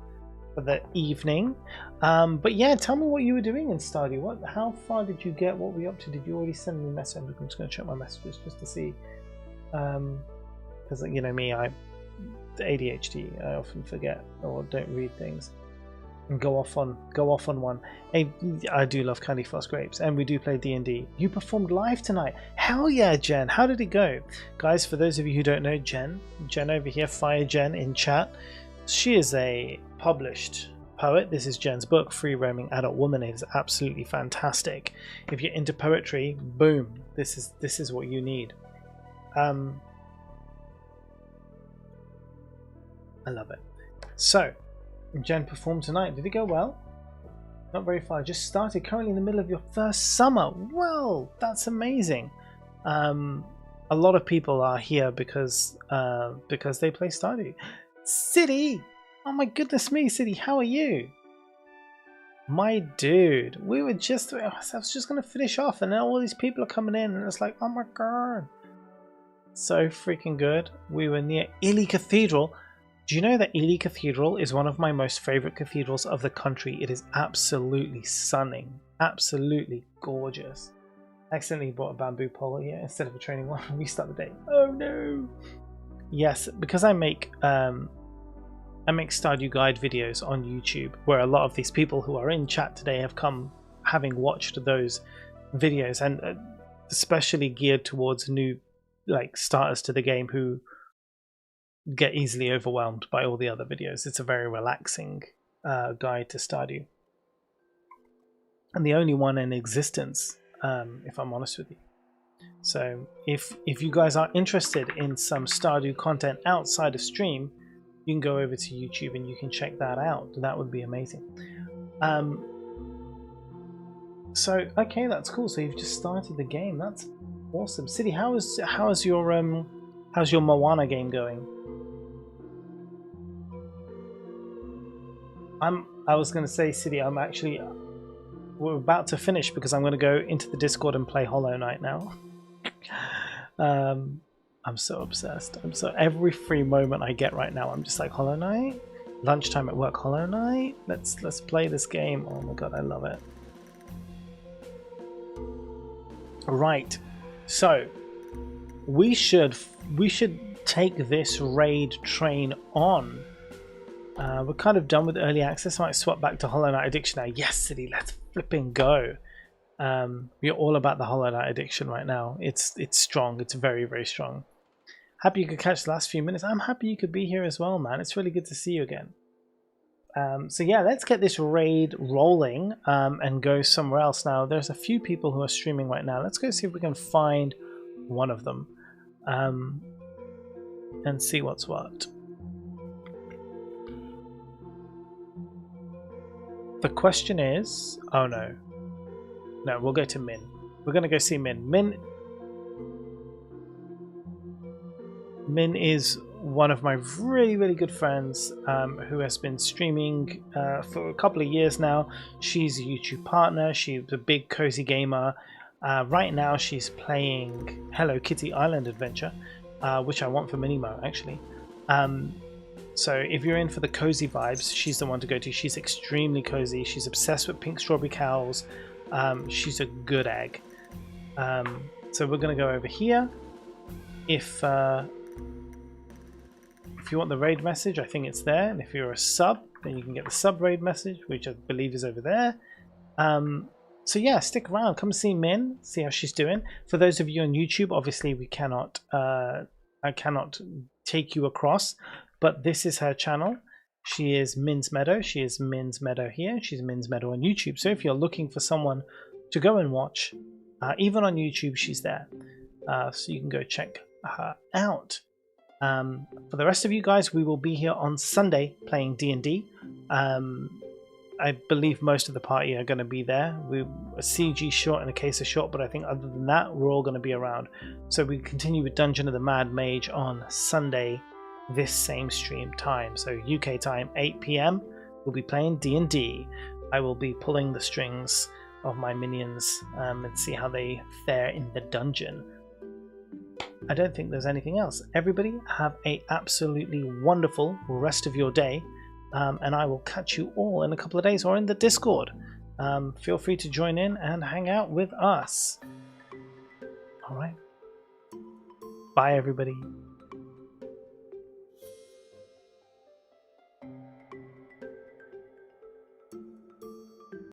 for the evening. But yeah, tell me what you were doing in Stardew. How far did you get? What were you up to? Did you already send me a message? I'm just going to check my messages just to see. Because you know me, the ADHD. I often forget or don't read things. And go off on one. Hey, I do love candy floss grapes, and we do play D&D. You performed live tonight. Hell yeah, Jen. How did it go? Guys, for those of you who don't know, Jen over here, Fire Jen in chat, she is a published poet. This is Jen's book, Free Roaming Adult Woman. It is absolutely fantastic. If you're into poetry, boom, this is what you need. I love it. So Jen performed tonight. Did it go well? Not very far. Just started. Currently in the middle of your first summer. Well, that's amazing. A lot of people are here because they play Stardew. City! Oh my goodness me, City, how are you? My dude, I was just going to finish off and now all these people are coming in and it's like, oh my god. So freaking good. We were near Ely Cathedral. Do you know that Ely Cathedral is one of my most favorite cathedrals of the country? It is absolutely stunning. Absolutely gorgeous. Accidentally bought a bamboo pole here instead of a training one. Restart the day. Oh no! Yes, because I make Stardew Guide videos on YouTube, where a lot of these people who are in chat today have come having watched those videos, and especially geared towards new starters to the game who get easily overwhelmed by all the other videos. It's a very relaxing guide to Stardew, and the only one in existence, if I'm honest with you. So if you guys are interested in some Stardew content outside of stream, you can go over to YouTube and you can check that out. That would be amazing. So okay, that's cool. So you've just started the game. That's awesome. City, how's your Moana game going? I was going to say, City, we're about to finish because I'm going to go into the Discord and play Hollow Knight now. I'm so obsessed. Every free moment I get right now, I'm just like, Hollow Knight, lunchtime at work, Hollow Knight. Let's play this game. Oh my god, I love it. Right, so we should take this raid train on. We're kind of done with early access. I might swap back to Hollow Knight Addiction now. Yes, City, let's flipping go. We're all about the Hollow Knight Addiction right now. It's strong. It's very, very strong. Happy you could catch the last few minutes. I'm happy you could be here as well, man. It's really good to see you again. So yeah, let's get this raid rolling and go somewhere else. Now, there's a few people who are streaming right now. Let's go see if we can find one of them and see what's what. The question is... Oh, no. No, we'll go to Min. We're going to go see Min. Min is one of my really, really good friends who has been streaming for a couple of years now. She's a YouTube partner. She's a big cozy gamer. Right now she's playing Hello Kitty Island Adventure, which I want for Minimo, actually. So if you're in for the cozy vibes, she's the one to go to. She's extremely cozy. She's obsessed with pink strawberry cows. She's a good egg. So we're going to go over here. If you want the raid message, I think it's there. And if you're a sub, then you can get the sub raid message, which I believe is over there. So yeah, stick around. Come see Min, see how she's doing. For those of you on YouTube, obviously we cannot, I cannot take you across, but this is her channel. She is Min's Meadow. She is Min's Meadow here. She's Min's Meadow on YouTube. So if you're looking for someone to go and watch, even on YouTube, she's there. So you can go check her out. For the rest of you guys, we will be here on Sunday playing D&D. I believe most of the party are going to be there. We're a CG short and a case of short, but I think other than that, we're all going to be around. So we continue with Dungeon of the Mad Mage on Sunday, this same stream time. So UK time, 8 PM, we'll be playing D&D. I will be pulling the strings of my minions and see how they fare in the dungeon. I don't think there's anything else. Everybody have a absolutely wonderful rest of your day, and I will catch you all in a couple of days or in the Discord. Feel free to join in and hang out with us. All right. Bye, everybody.